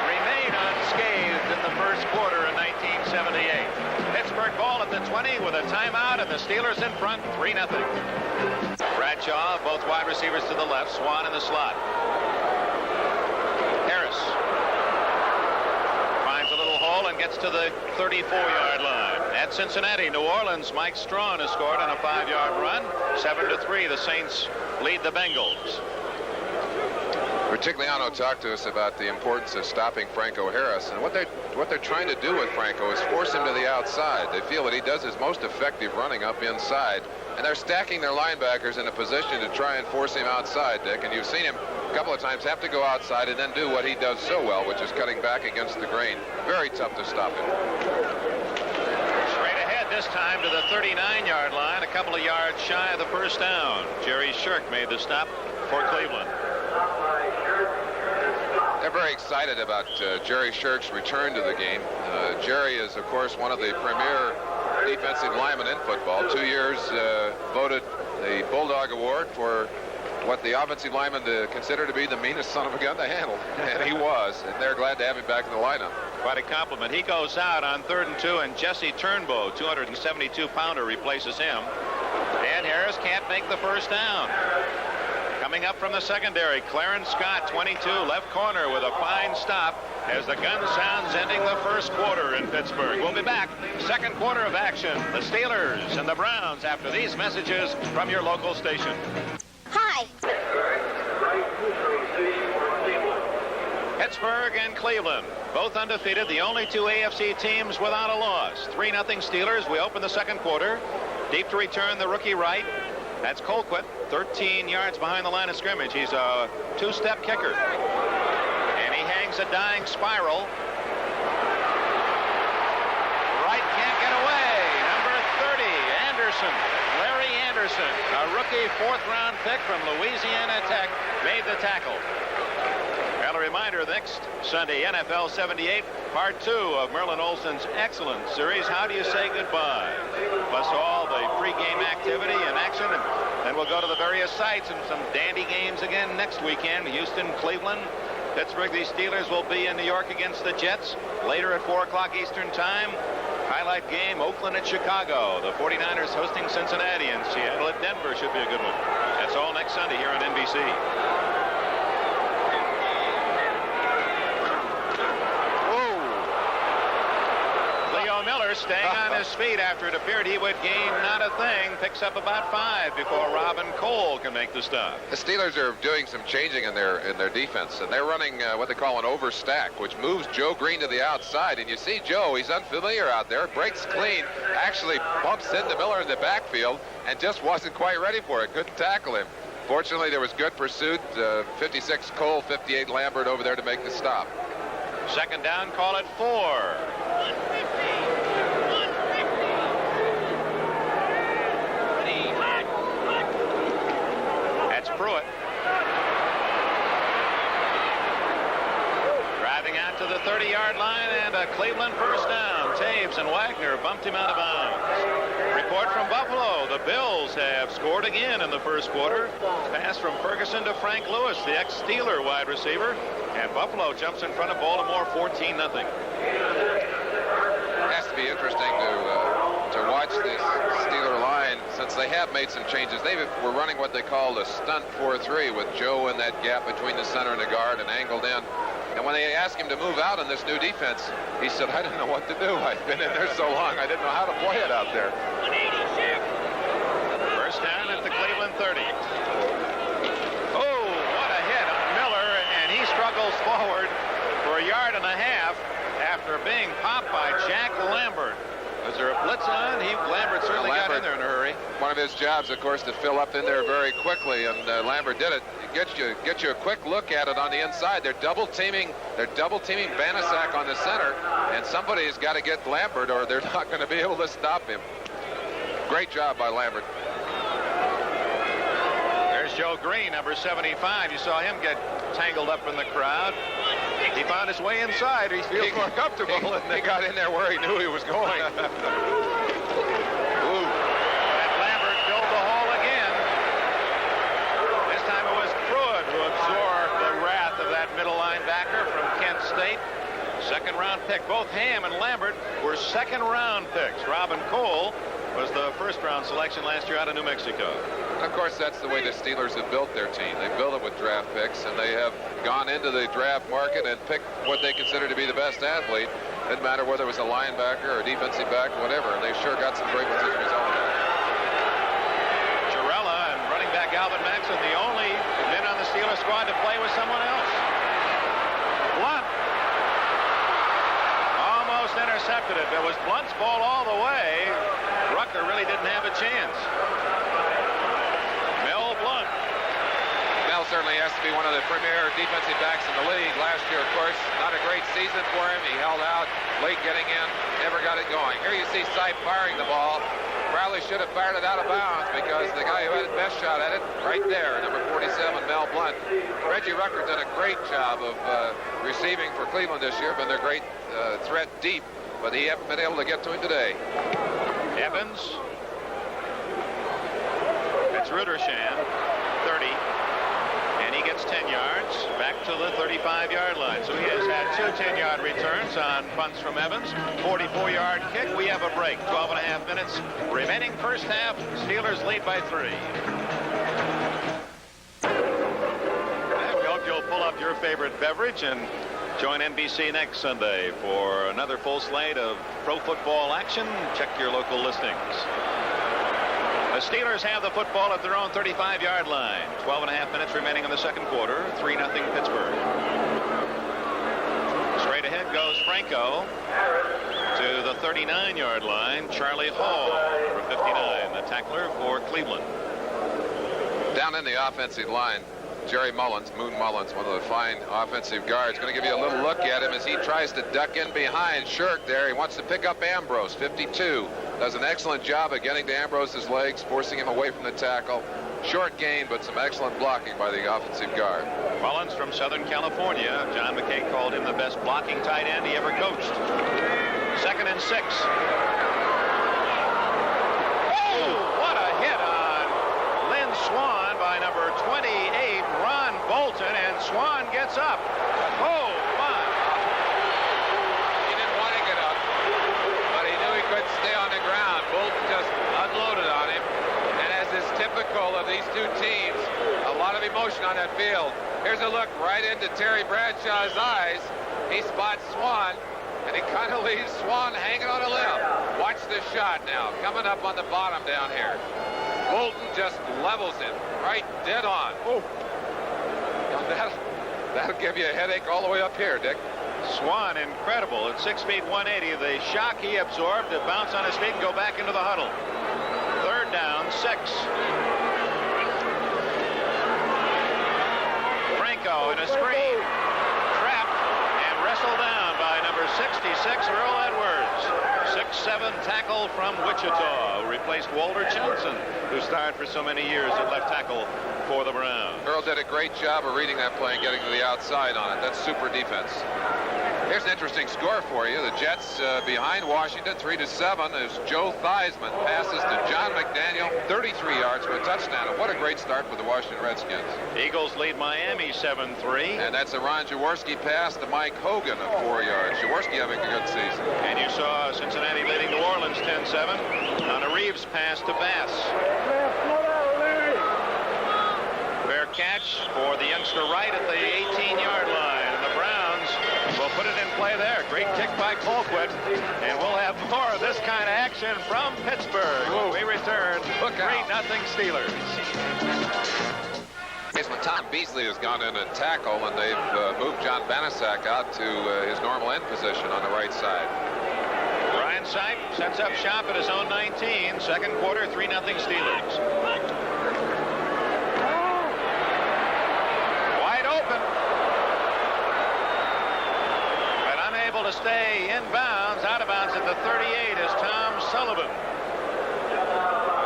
remain unscathed in the first quarter in 1978. Pittsburgh ball at the 20 with a timeout, and the Steelers in front, 3-0. Bradshaw, both wide receivers to the left. Swan in the slot. Harris finds a little hole and gets to the 34-yard line. At Cincinnati, New Orleans, Mike Strawn has scored on a 5-yard run. 7-3, the Saints lead the Bengals. Riccigliano talked to us about the importance of stopping Franco Harris, and what they're trying to do with Franco is force him to the outside. They feel that he does his most effective running up inside, and they're stacking their linebackers in a position to try and force him outside, Dick, and you've seen him a couple of times have to go outside and then do what he does so well, which is cutting back against the grain. Very tough to stop him. Straight ahead this time to the 39-yard line, a couple of yards shy of the first down. Jerry Shirk made the stop for Cleveland. They're very excited about Jerry Shirk's return to the game. Jerry is, of course, one of the premier defensive linemen in football. 2 years voted the Bulldog Award for what the offensive lineman consider to be the meanest son of a gun to handle. And he was, and they're glad to have him back in the lineup. Quite a compliment. He goes out on 3rd and 2, and Jesse Turnbow, 272-pounder, replaces him. And Harris can't make the first down. Coming up from the secondary, Clarence Scott, 22, left corner with a fine stop as the gun sounds ending the first quarter in Pittsburgh. We'll be back. Second quarter of action. The Steelers and the Browns after these messages from your local station. Hi. Pittsburgh and Cleveland, both undefeated, the only two AFC teams without a loss. 3-0 Steelers. We open the second quarter. Deep to return, the rookie right. That's Colquitt, 13 yards behind the line of scrimmage. He's a two-step kicker. And he hangs a dying spiral. Right can't get away. Number 30, Anderson. Larry Anderson, a rookie fourth-round pick from Louisiana Tech, made the tackle. Well, a reminder, next Sunday, NFL 78, part 2 of Merlin Olsen's excellent series, How Do You Say Goodbye? Plus all the pregame activity and action, and then we'll go to the various sites and some dandy games again next weekend. Houston, Cleveland, Pittsburgh. The Steelers will be in New York against the Jets later at 4 o'clock Eastern Time. Highlight game, Oakland at Chicago. The 49ers hosting Cincinnati, and Seattle at Denver should be a good one. That's all next Sunday here on NBC. Staying on his feet after it appeared he would gain not a thing, picks up about 5 before Robin Cole can make the stop. The Steelers are doing some changing in their defense, and they're running what they call an overstack, which moves Joe Green to the outside. And you see Joe, he's unfamiliar out there, breaks clean, actually bumps into Miller in the backfield, and just wasn't quite ready for it. Couldn't tackle him. Fortunately, there was good pursuit. 56 Cole, 58 Lambert over there to make the stop. Second down, call it 4. Pruitt. Driving out to the 30-yard line, and a Cleveland first down. Taves and Wagner bumped him out of bounds. Report from Buffalo. The Bills have scored again in the first quarter. Pass from Ferguson to Frank Lewis, the ex-Steeler wide receiver. And Buffalo jumps in front of Baltimore 14-0. It has to be interesting to watch this Steeler line, since they have made some changes. They were running what they called a stunt 4-3 with Joe in that gap between the center and the guard and angled in. And when they asked him to move out in this new defense, he said, I didn't know what to do. I've been in there so long, I didn't know how to play it out there. First down at the Cleveland 30. Oh, what a hit on Miller, and he struggles forward for 1.5 yards after being popped by Jack Lambert. Was there a blitz on? Lambert certainly got in there in a hurry. One of his jobs, of course, to fill up in there very quickly, and Lambert did it. Get you a quick look at it on the inside. They're double teaming Banaszak on the center, and somebody's got to get Lambert, or they're not going to be able to stop him. Great job by Lambert. There's Joe Green, number 75. You saw him get tangled up in the crowd. He found his way inside. He feels more comfortable. He got in there where he knew he was going. And Lambert filled the hole again. This time it was Pruitt who absorbed the wrath of that middle linebacker from Kent State. Second-round pick. Both Ham and Lambert were second-round picks. Robin Cole was the first-round selection last year out of New Mexico. Of course, that's the way the Steelers have built their team. They built it with draft picks, and they have gone into the draft market and picked what they consider to be the best athlete. Didn't matter whether it was a linebacker or a defensive back, whatever, and they sure got some great ones as a result of that. Chiarella and running back Alvin Maxson, the only men on the Steelers squad to play with someone else. Blunt almost intercepted it. It was Blunt's ball all the way. Rucker really didn't have a chance. Certainly has to be one of the premier defensive backs in the league. Last year, of course, not a great season for him. He held out, late getting in, never got it going. Here you see Sipe firing the ball. Probably should have fired it out of bounds, because the guy who had the best shot at it, right there, number 47, Mel Blount. Reggie Rucker done a great job of receiving for Cleveland this year. Been their great threat deep, but he hasn't been able to get to him today. Evans. It's Rudersham, 30. And he gets 10 yards back to the 35-yard line. So he has had 2 10-yard returns on punts from Evans. 44-yard kick. We have a break. 12.5 minutes remaining first half. Steelers lead by 3. And we hope you'll pull up your favorite beverage and join NBC next Sunday for another full slate of pro football action. Check your local listings. The Steelers have the football at their own 35-yard line. 12.5 minutes remaining in the second quarter. 3-0 Pittsburgh. Franco to the 39-yard line. Charlie Hall, number 59, the tackler for Cleveland. Down in the offensive line, Jerry Mullins, Moon Mullins, one of the fine offensive guards, going to give you a little look at him as he tries to duck in behind Shirk there. He wants to pick up Ambrose, 52. Does an excellent job of getting to Ambrose's legs, forcing him away from the tackle. Short gain, but some excellent blocking by the offensive guard. Mullins from Southern California. John McKay called him the best blocking tight end he ever coached. 2nd and 6. Oh, what a hit on Lynn Swann by number 28, Ron Bolton, and Swann gets up. Oh, my. He didn't want to get up, but he knew he couldn't stay on the ground. Bolton just unloaded on him. And as is typical of these two teams, a lot of emotion on that field. Here's a look right into Terry Bradshaw's eyes. He spots Swann, and he kind of leaves Swann hanging on a limb. Watch this shot now, coming up on the bottom down here. Bolton just levels him right dead on. Oh, that'll give you a headache all the way up here, Dick. Swann, incredible. At 6 feet 180, the shock he absorbed to bounce on his feet and go back into the huddle. 3rd down, 6. Franco in a screen. Trapped and wrestled down by number 66, Earl Edwards. 6'7" tackle from Wichita, who replaced Walter Johnson, who starred for so many years at left tackle for the Browns. Earl did a great job of reading that play and getting to the outside on it. That's super defense. Here's an interesting score for you. The Jets behind Washington 3-7 as Joe Theismann passes to John McDaniel, 33 yards for a touchdown. And what a great start for the Washington Redskins. Eagles lead Miami 7-3. And that's a Ron Jaworski pass to Mike Hogan of 4 yards. Jaworski having a good season. And you saw Cincinnati leading New Orleans 10-7 on a Reeves pass to Bass. Fair catch for the youngster right at the 18-yard line. And the Browns will put it in play there. Great kick by Colquitt. And we'll have more of this kind of action from Pittsburgh when we return. 3-0 Steelers. When Tom Beasley has gone in and tackle, and they've moved John Banaszak out to his normal end position on the right side. Brian Sipe sets up shop at his own 19. Second quarter, 3-0 Steelers. Wide open. But unable to stay in bounds. Out of bounds at the 38 is Tom Sullivan.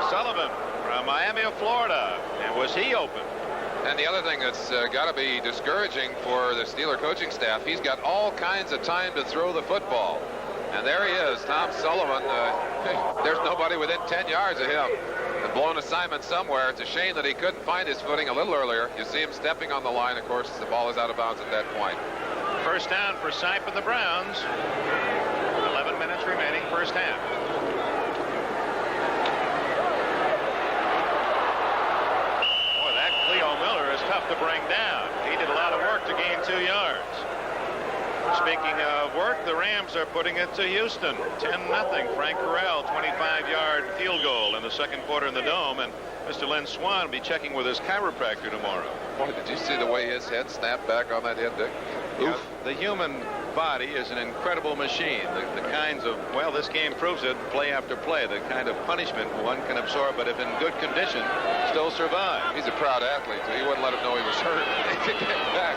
Sullivan from Miami of Florida. And was he open? And the other thing that's got to be discouraging for the Steeler coaching staff, he's got all kinds of time to throw the football. And there he is, Tom Sullivan. There's nobody within 10 yards of him. A blown assignment somewhere. It's a shame that he couldn't find his footing a little earlier. You see him stepping on the line. Of course, the ball is out of bounds at that point. First down for Sipe and the Browns. 11 minutes remaining, first half. Tough to bring down. He did a lot of work to gain 2 yards. Speaking of work, the Rams are putting it to Houston. 10-0. Frank Corral, 25-yard field goal in the second quarter in the Dome. And Mr. Lynn Swann will be checking with his chiropractor tomorrow. Boy, did you see the way his head snapped back on that hit, Dick? Yeah, the human body is an incredible machine. The kinds of, well, this game proves it, play after play, the kind of punishment one can absorb, but if in good condition, still survive. He's a proud athlete, so he wouldn't let him know he was hurt. He could get back.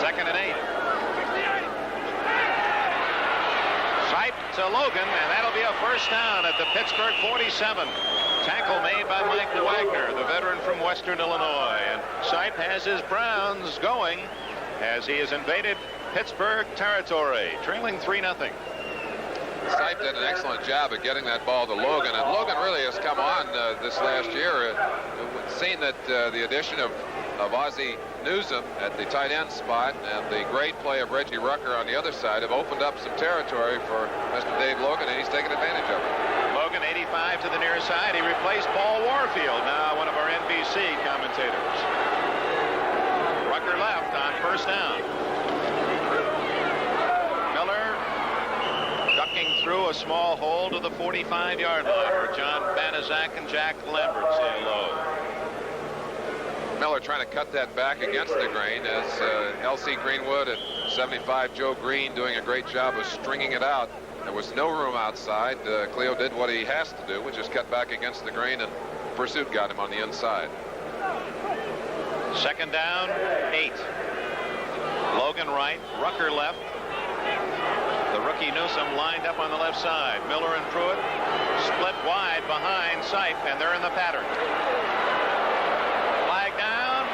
2nd and 8. Sipe to Logan, and that'll be a first down at the Pittsburgh 47. Tackle made by Mike Wagner, the veteran from Western Illinois. And Sipe has his Browns going as he has invaded Pittsburgh territory, trailing 3-0. Sipe did an excellent job of getting that ball to Logan, and Logan really has come on this last year. Seen that the addition of Ozzie Newsome at the tight end spot and the great play of Reggie Rucker on the other side have opened up some territory for Mr. Dave Logan, and he's taken advantage of it. Logan, 85 to the near side. He replaced Paul Warfield, now one of our NBC commentators. Rucker left on first down. Miller ducking through a small hole to the 45-yard line where John Banaszak and Jack Lambert say hello. Miller trying to cut that back against the grain as L.C. Greenwood and 75, Joe Green, doing a great job of stringing it out. There was no room outside. Cleo did what he has to do, which is cut back against the grain, and pursuit got him on the inside. Second down, 8. Logan right, Rucker left. The rookie Newsom lined up on the left side. Miller and Pruitt split wide behind Sipe, and they're in the pattern. Flag down.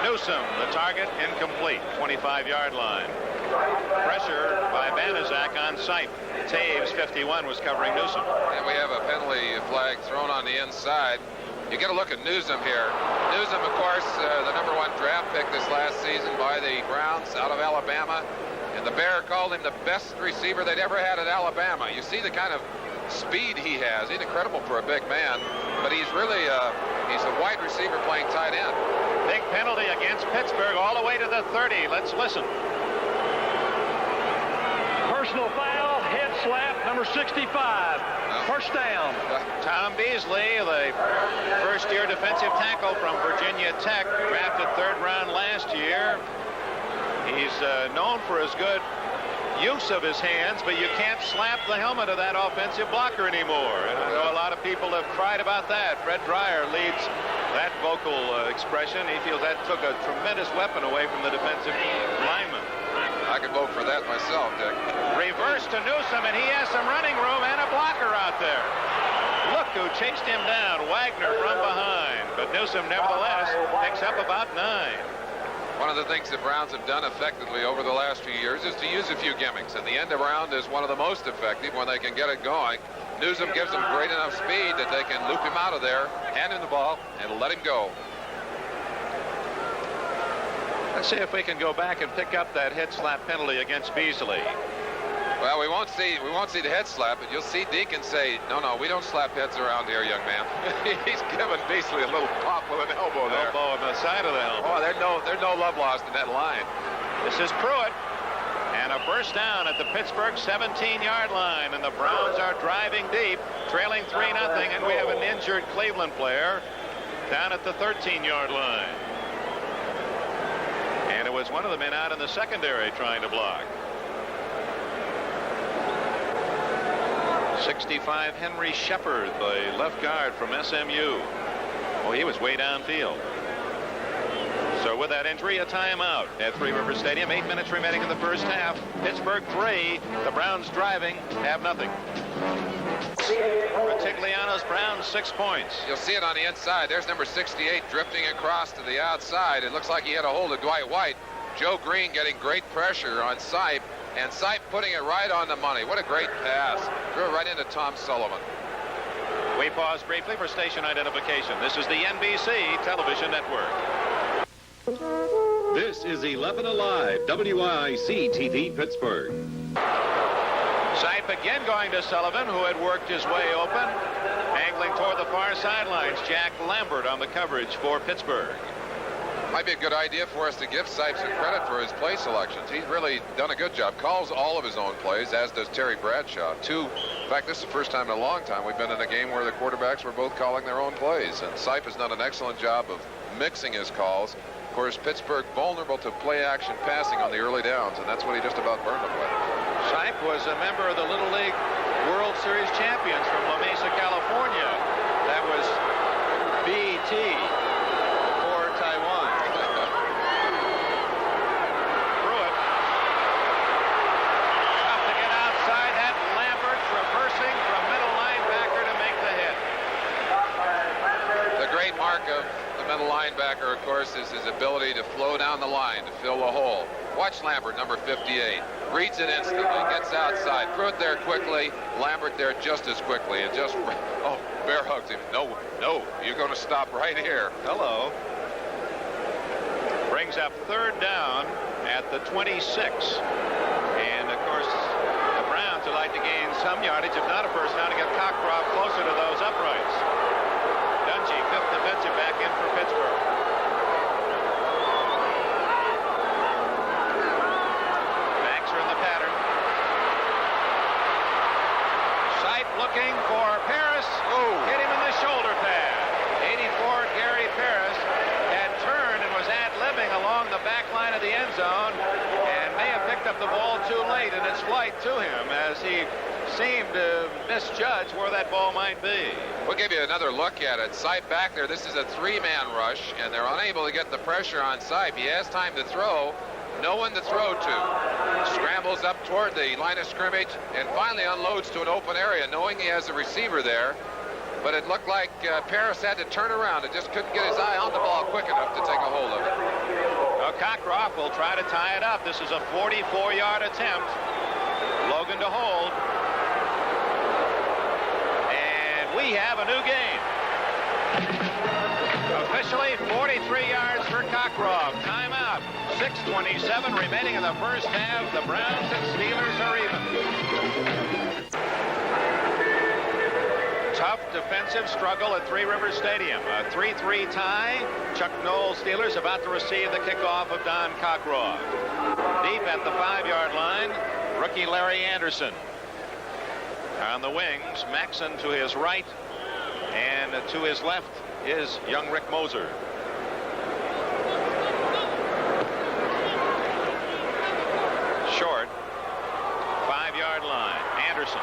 Newsom, the target, incomplete. 25-yard line. Pressure by Banaszak on Sipe. Taves, 51, was covering Newsom. And we have a penalty flag thrown on the inside. You get a look at Newsom here. Newsom, of course, the #1 draft pick this last season by the Browns out of Alabama. And the Bear called him the best receiver they'd ever had at Alabama. You see the kind of speed he has. He's incredible for a big man. But he's really he's a wide receiver playing tight end. Big penalty against Pittsburgh all the way to the 30. Let's listen. Personal foul, head slap, number 65. First down. Tom Beasley, the first-year defensive tackle from Virginia Tech, drafted 3rd round last year. He's known for his good use of his hands, but you can't slap the helmet of that offensive blocker anymore. And I know a lot of people have cried about that. Fred Dreyer leads that vocal expression. He feels that took a tremendous weapon away from the defensive lineman. I could vote for that myself, Dick. Reverse to Newsom, and he has some running room and a blocker out there. Look who chased him down, Wagner from behind. But Newsom, nevertheless, picks up about 9. One of the things the Browns have done effectively over the last few years is to use a few gimmicks, and the end around is one of the most effective when they can get it going. Newsom gives them great enough speed that they can loop him out of there, hand him the ball, and let him go. Let's see if we can go back and pick up that head slap penalty against Beasley. Well, we won't see the head slap, but you'll see Deacon say, no, we don't slap heads around here, young man. He's giving Beasley a little pop with an elbow there. Elbow on the side of the helmet. Oh, there's no love lost in that line. This is Pruitt, and a first down at the Pittsburgh 17-yard line, and the Browns are driving deep, trailing 3-0, and we have an injured Cleveland player down at the 13-yard line. And it was one of the men out in the secondary trying to block. 65, Henry Shepard, the left guard from SMU. Oh, he was way downfield. So with that injury, a timeout at Three Rivers Stadium. 8 minutes remaining in the first half. Pittsburgh 3, the Browns driving, have nothing. Retigliano's Browns 6 points. You'll see it on the inside. There's number 68 drifting across to the outside. It looks like he had a hold of Dwight White. Joe Green getting great pressure on Sipe, and Sipe putting it right on the money. What a great pass. Threw it right into Tom Sullivan. We pause briefly for station identification. This is the NBC Television Network. This is 11 Alive, WIC TV Pittsburgh. Sipe again going to Sullivan, who had worked his way open. Angling toward the far sidelines, Jack Lambert on the coverage for Pittsburgh. Might be a good idea for us to give Sipe some credit for his play selections. He's really done a good job. Calls all of his own plays, as does Terry Bradshaw. In fact, this is the first time in a long time we've been in a game where the quarterbacks were both calling their own plays. And Sipe has done an excellent job of mixing his calls. Of course, Pittsburgh vulnerable to play-action passing on the early downs, and that's what he just about burned them with. Sipe was a member of the Little League World Series champions from La Mesa, California. That was BT for Taiwan. Pruitt. Tough to get outside that. Lambert reversing from middle linebacker to make the hit. The great mark of the middle linebacker, of course, is his ability to flow down the line to fill the hole. Watch Lambert, number 58. Reads it instantly, gets outside. Pruitt there quickly, Lambert there just as quickly, and just, bear hugs him. No, you're going to stop right here. Hello. Brings up third down at the 26. And, of course, the Browns would like to gain some yardage, if not a first down, to get Cockcroft closer to those uprights. Dungy, fifth defensive back in for Pittsburgh. Backs are in the pattern. Sipe looking for Paris. Hit him in the shoulder pad. 84, Gary Paris had turned and was ad-libbing along the back line of the end zone and may have picked to him as he seemed to misjudge where that ball might be. We'll give you another look at it. Sipe back there. This is a three-man rush, and they're unable to get the pressure on Sipe. He has time to throw. No one to throw to. Scrambles up toward the line of scrimmage and finally unloads to an open area, knowing he has a receiver there. But it looked like Paris had to turn around and just couldn't get his eye on the ball quick enough to take a hold of it. Well, Cockcroft will try to tie it up. This is a 44-yard attempt. Logan to hold. And we have a new game. Officially 43 yards for Cockcroft. Timeout. 6:27 remaining in the first half. The Browns and Steelers are even. Tough defensive struggle at Three Rivers Stadium. A 3-3 tie. Chuck Noll Steelers about to receive the kickoff of Don Cockcroft. Deep at the 5-yard line, rookie Larry Anderson. On the wings, Maxson to his right, and to his left is young Rick Moser. Short, 5-yard line. Anderson.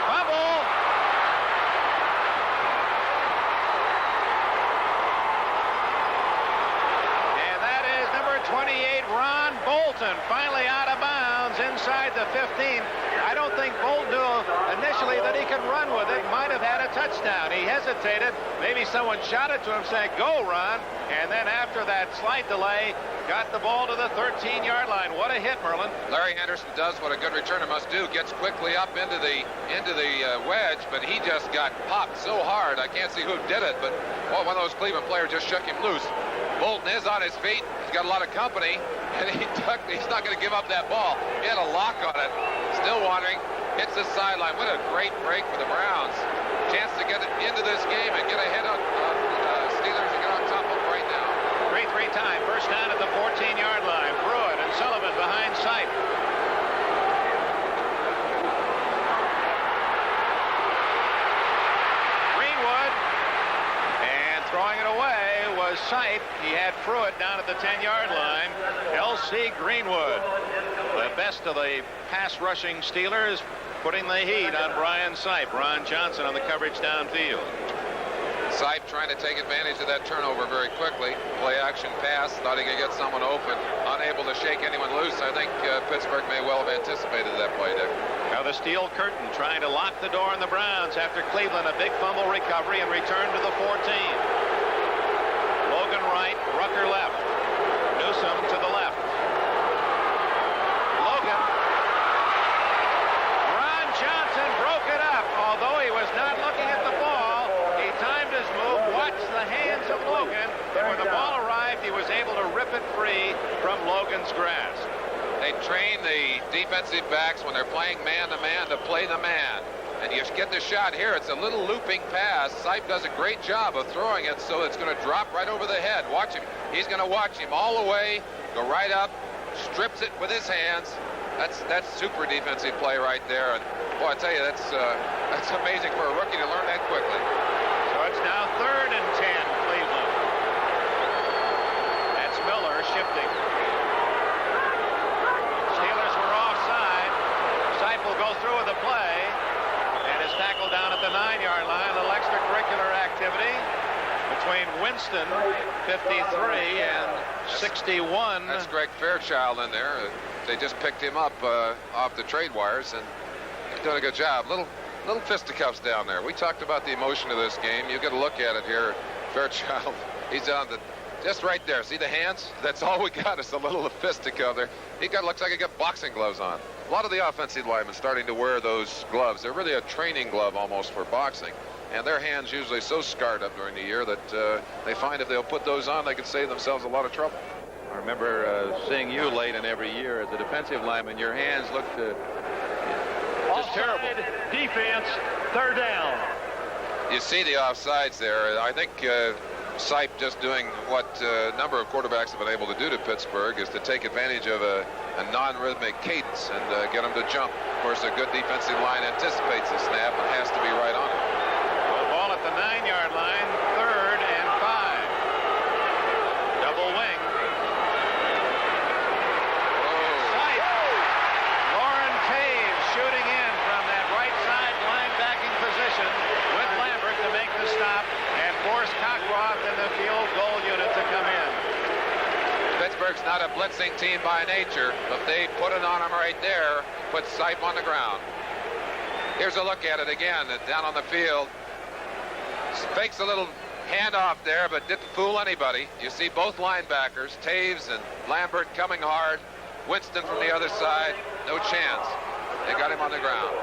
Fumble. And that is number 28, Ron Bolton, finally out of bounds inside the 15. I don't think Bolton knew initially that he could run with it. Might have had a touchdown. He hesitated. Maybe someone shot it to him saying, "Go, Ron." And then after that slight delay, got the ball to the 13-yard line. What a hit, Merlin. Larry Anderson does what a good returner must do. Gets quickly up into the wedge, but he just got popped so hard. I can't see who did it, but one of those Cleveland players just shook him loose. Bolton is on his feet. He's got a lot of company, and he's not going to give up that ball. He had a lock on it. Still wandering. Hits the sideline. What a great break for the Browns. Chance to get into this game and get ahead on Steelers and get on top of them right now. 3-3 time. First down at the 14-yard line. Pruitt and Sullivan behind Sipe. Greenwood. And throwing it away was Sipe. He had Pruitt down at the 10-yard line. L.C. Greenwood, the best of the pass-rushing Steelers, putting the heat on Brian Sipe. Ron Johnson on the coverage downfield. Sipe trying to take advantage of that turnover very quickly. Play action pass, thought he could get someone open. Unable to shake anyone loose. I think Pittsburgh may well have anticipated that play, Dick. Now the steel curtain trying to lock the door on the Browns after Cleveland, a big fumble recovery and return to the 14. Logan right, Rucker left. Newsome to the left. Logan. Ron Johnson broke it up. Although he was not looking at the ball, he timed his move, watched the hands of Logan, and when the ball arrived, he was able to rip it free from Logan's grasp. They train the defensive backs when they're playing man-to-man to play the man. And you get the shot here. It's a little looping pass. Sipe does a great job of throwing it so it's going to drop right over the head. Watch him. He's going to watch him all the way, go right up, strips it with his hands. That's super defensive play right there. And boy, I tell you, that's amazing for a rookie to learn that quickly. So it's now 3rd and 10, Cleveland. That's Miller shifting. Steelers were offside. Sipe will go through with the play. And is tackled down at the 9-yard line. A little extracurricular activity between Winston, 53, and 61. That's Greg Fairchild in there. They just picked him up off the trade wires, and he's done a good job. Little fisticuffs down there. We talked about the emotion of this game. You get a look at it here. Fairchild, he's on the just right there. See the hands? That's all we got is a little fisticuff there. Looks like he got boxing gloves on. A lot of the offensive linemen starting to wear those gloves. They're really a training glove almost for boxing. And their hands usually so scarred up during the year that they find if they'll put those on, they can save themselves a lot of trouble. I remember seeing you late in every year as a defensive lineman. Your hands looked just terrible. Defense, 3rd down. You see the offsides there. I think Sipe just doing what a number of quarterbacks have been able to do to Pittsburgh is to take advantage of a non-rhythmic cadence and get them to jump. Of course, a good defensive line anticipates the snap and has to be right on it. Well, ball at the 9-yard line, 3rd and 5. Double wing. Sipe Pittsburgh's not a blitzing team by nature, but they put it on him right there, put Sipe on the ground. Here's a look at it again, down on the field. Fakes a little handoff there, but didn't fool anybody. You see both linebackers, Taves and Lambert, coming hard. Winston from the other side, no chance. They got him on the ground.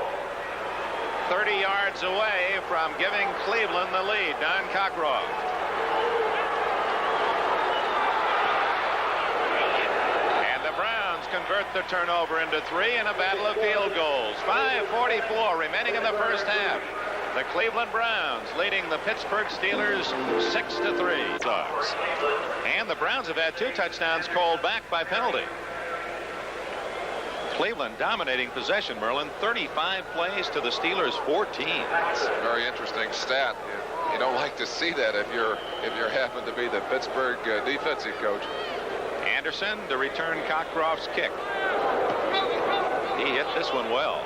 30 yards away from giving Cleveland the lead. Don Cockcroft. And the Browns convert the turnover into 3 in a battle of field goals. 5:44 remaining in the first half. The Cleveland Browns leading the Pittsburgh Steelers 6-3. And the Browns have had 2 touchdowns called back by penalty. Cleveland dominating possession, Merlin. 35 plays to the Steelers 14. It's a very interesting stat. You don't like to see that if you're happen to be the Pittsburgh defensive coach. Anderson to return Cockcroft's kick. He hit this one well.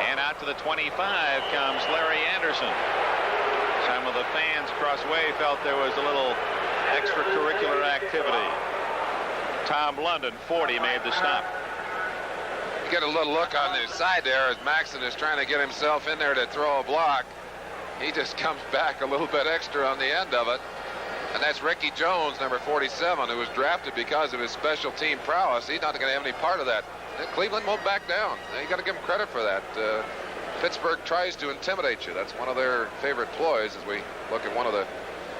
And out to the 25 comes Larry Anderson. Some of the fans across way felt there was a little extracurricular activity. Tom London, 40, made the stop. Get a little look on the side there as Maxson is trying to get himself in there to throw a block. He just comes back a little bit extra on the end of it. And that's Ricky Jones, number 47, who was drafted because of his special team prowess. He's not going to have any part of that. Cleveland won't back down. You got to give him credit for that. Pittsburgh tries to intimidate you. That's one of their favorite ploys as we look at one of the...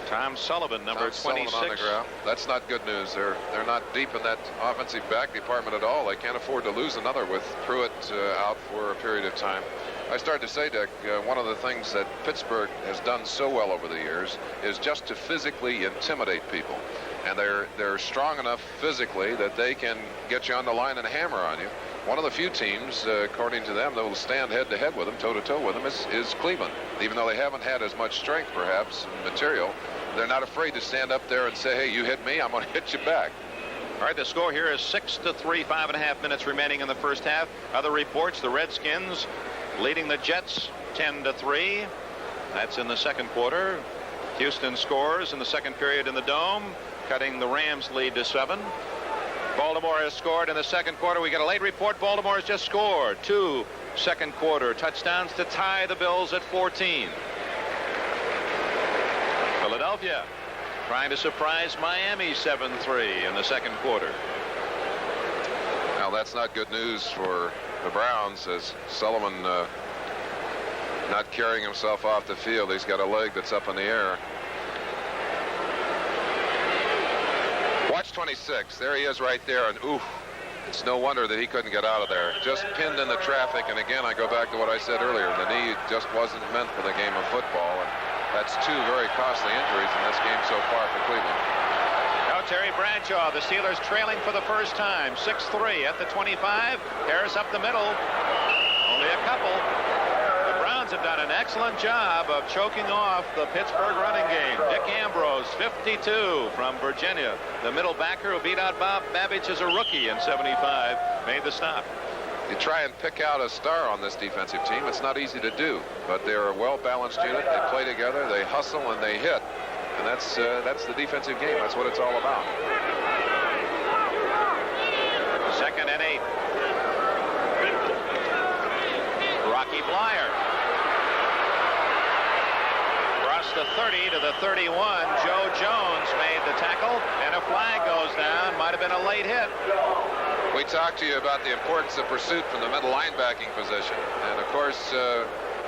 Tom Sullivan, number 26. On the ground. That's not good news. They're not deep in that offensive back department at all. They can't afford to lose another with Pruitt out for a period of time. I started to say, Dick, one of the things that Pittsburgh has done so well over the years is just to physically intimidate people. And they're strong enough physically that they can get you on the line and hammer on you. One of the few teams, according to them, that will stand head-to-head with them, toe-to-toe with them, is Cleveland. Even though they haven't had as much strength, perhaps, material, they're not afraid to stand up there and say, hey, you hit me, I'm going to hit you back. All right, the score here is 6-3, 5.5 minutes remaining in the first half. Other reports, the Redskins leading the Jets 10-3. That's in the second quarter. Houston scores in the second period in the Dome, cutting the Rams' lead to 7. Baltimore has scored in the second quarter. We get a late report. Baltimore has just scored 2 second quarter touchdowns to tie the Bills at 14. Philadelphia trying to surprise Miami 7-3 in the second quarter. Now that's not good news for the Browns, as Sullivan not carrying himself off the field. He's got a leg that's up in the air. Watch 26. There he is right there, and oof, it's no wonder that he couldn't get out of there. Just pinned in the traffic, and again, I go back to what I said earlier. The knee just wasn't meant for the game of football, and that's 2 very costly injuries in this game so far for Cleveland. Now Terry Bradshaw, the Steelers trailing for the first time, 6-3 at the 25. Harris up the middle. Only a couple. The Browns have done an excellent job of choking off the Pittsburgh running game. Dick Ambrose, 52 from Virginia. The middle backer who beat out Bob Babbage as a rookie in 75, made the stop. You try and pick out a star on this defensive team. It's not easy to do, but they're a well-balanced unit. They play together, they hustle, and they hit. And that's the defensive game. That's what it's all about. 2nd and 8. Rocky Bleier. Across the 30 to the 31. Joe Jones made the tackle, and a flag goes down. Might have been a late hit. We talked to you about the importance of pursuit from the middle linebacking position. And, of course,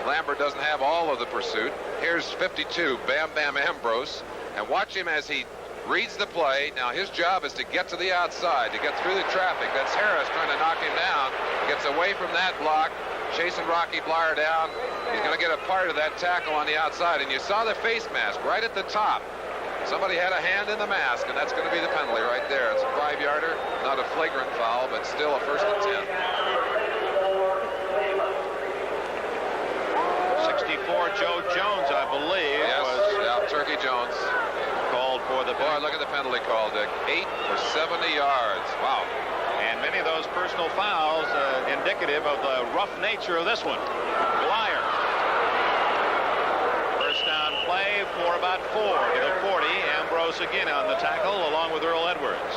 Lambert doesn't have all of the pursuit. Here's 52, Bam Bam Ambrose. And watch him as he reads the play. Now, his job is to get to the outside, to get through the traffic. That's Harris trying to knock him down. Gets away from that block, chasing Rocky Bleier down. He's going to get a part of that tackle on the outside. And you saw the face mask right at the top. Somebody had a hand in the mask, and that's going to be the penalty right there. It's a 5-yarder, not a flagrant foul, but still a 1st and 10. 64, Joe Jones, I believe, was Turkey Jones. Called for the... Boy, look at the penalty call, Dick. 8 for 70 yards. Wow. And many of those personal fouls indicative of the rough nature of this one. Bleier. for about 4 to the 40. Ambrose again on the tackle, along with Earl Edwards.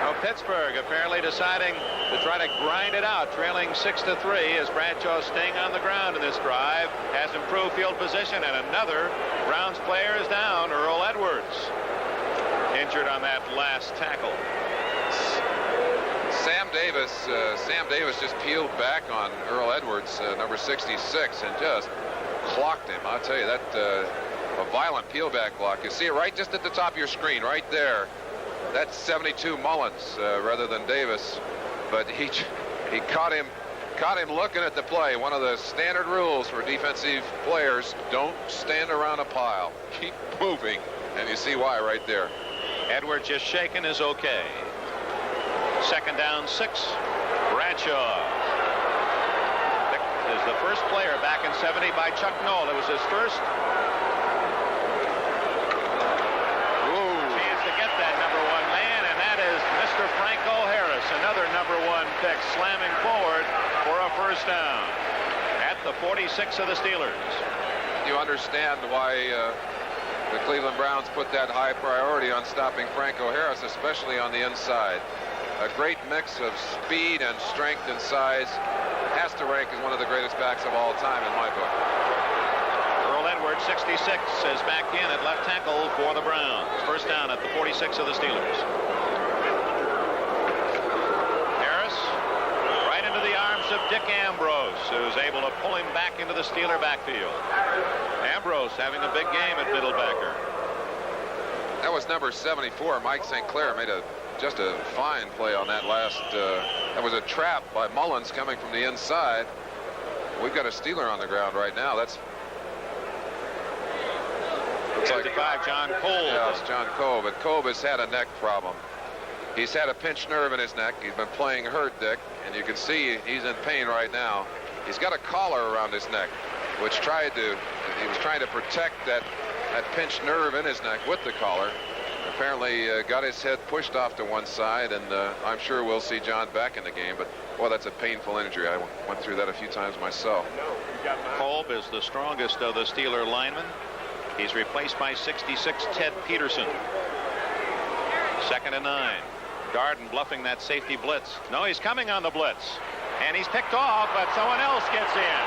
Now Pittsburgh apparently deciding to try to grind it out, trailing 6-3 as Bradshaw staying on the ground in this drive, has improved field position, and another Browns player is down, Earl Edwards, injured on that last tackle. Sam Davis just peeled back on Earl Edwards, number 66, and just clocked him. I'll tell you, that a violent peel back block. You see it right just at the top of your screen, right there. That's 72 Mullins rather than Davis, but he caught him looking at the play. One of the standard rules for defensive players: don't stand around a pile. Keep moving, and you see why right there. Edwards just shaken is okay. Second down, 6. Bradshaw is the first player back in 70 by Chuck Noll. It was his first chance to get that number 1 man, and that is Mr. Franco Harris, another number 1 pick, slamming forward for a first down at the 46 of the Steelers. You understand why the Cleveland Browns put that high priority on stopping Franco Harris, especially on the inside. A great mix of speed and strength and size. Has to rank as one of the greatest backs of all time in my book. Earl Edwards, 66, is back in at left tackle for the Browns. First down at the 46 of the Steelers. Harris right into the arms of Dick Ambrose, who's able to pull him back into the Steeler backfield. Ambrose having a big game at middlebacker. That was number 74. Mike St. Clair made just a fine play on that last. That was a trap by Mullins coming from the inside. We've got a Steeler on the ground right now. That's 55, John Kolb. Yeah, it's John Kolb. But Kolb has had a neck problem. He's had a pinched nerve in his neck. He's been playing hurt, Dick, and you can see he's in pain right now. He's got a collar around his neck, which he was trying to protect that pinched nerve in his neck with the collar. Apparently got his head pushed off to one side, and I'm sure we'll see John back in the game, but boy, that's a painful injury. I went through that a few times myself. Kolb is the strongest of the Steeler linemen. He's replaced by 66 Ted Peterson. 2nd and 9. Darden bluffing that safety blitz. No, he's coming on the blitz, and he's picked off, but someone else gets in.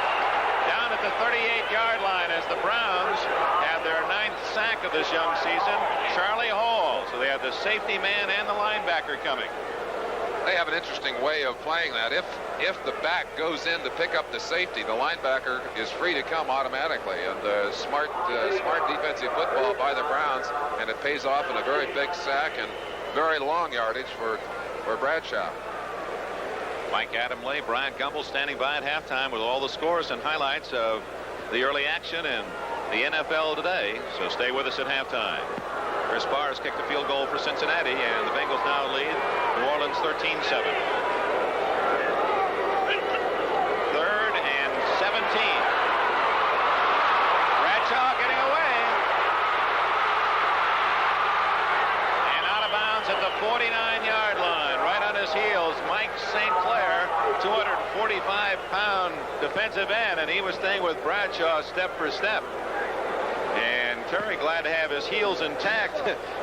Down at the 38-yard line as the Browns have their 9th sack of this young season, Charlie Hall. So they have the safety man and the linebacker coming. They have an interesting way of playing that. If the back goes in to pick up the safety, the linebacker is free to come automatically. And smart defensive football by the Browns, and it pays off in a very big sack and very long yardage for Bradshaw. Mike Adamle, Brian Gumbel standing by at halftime with all the scores and highlights of the early action in the NFL today. So stay with us at halftime. Chris Barr has kicked a field goal for Cincinnati, and the Bengals now lead New Orleans 13-7. 3rd and 17. Bradshaw getting away. And out of bounds at the 49-yard line. Right on his heels, Mike St. Clair, 245-pound defensive end, and he was staying with Bradshaw step for step. And Terry glad to have his heels intact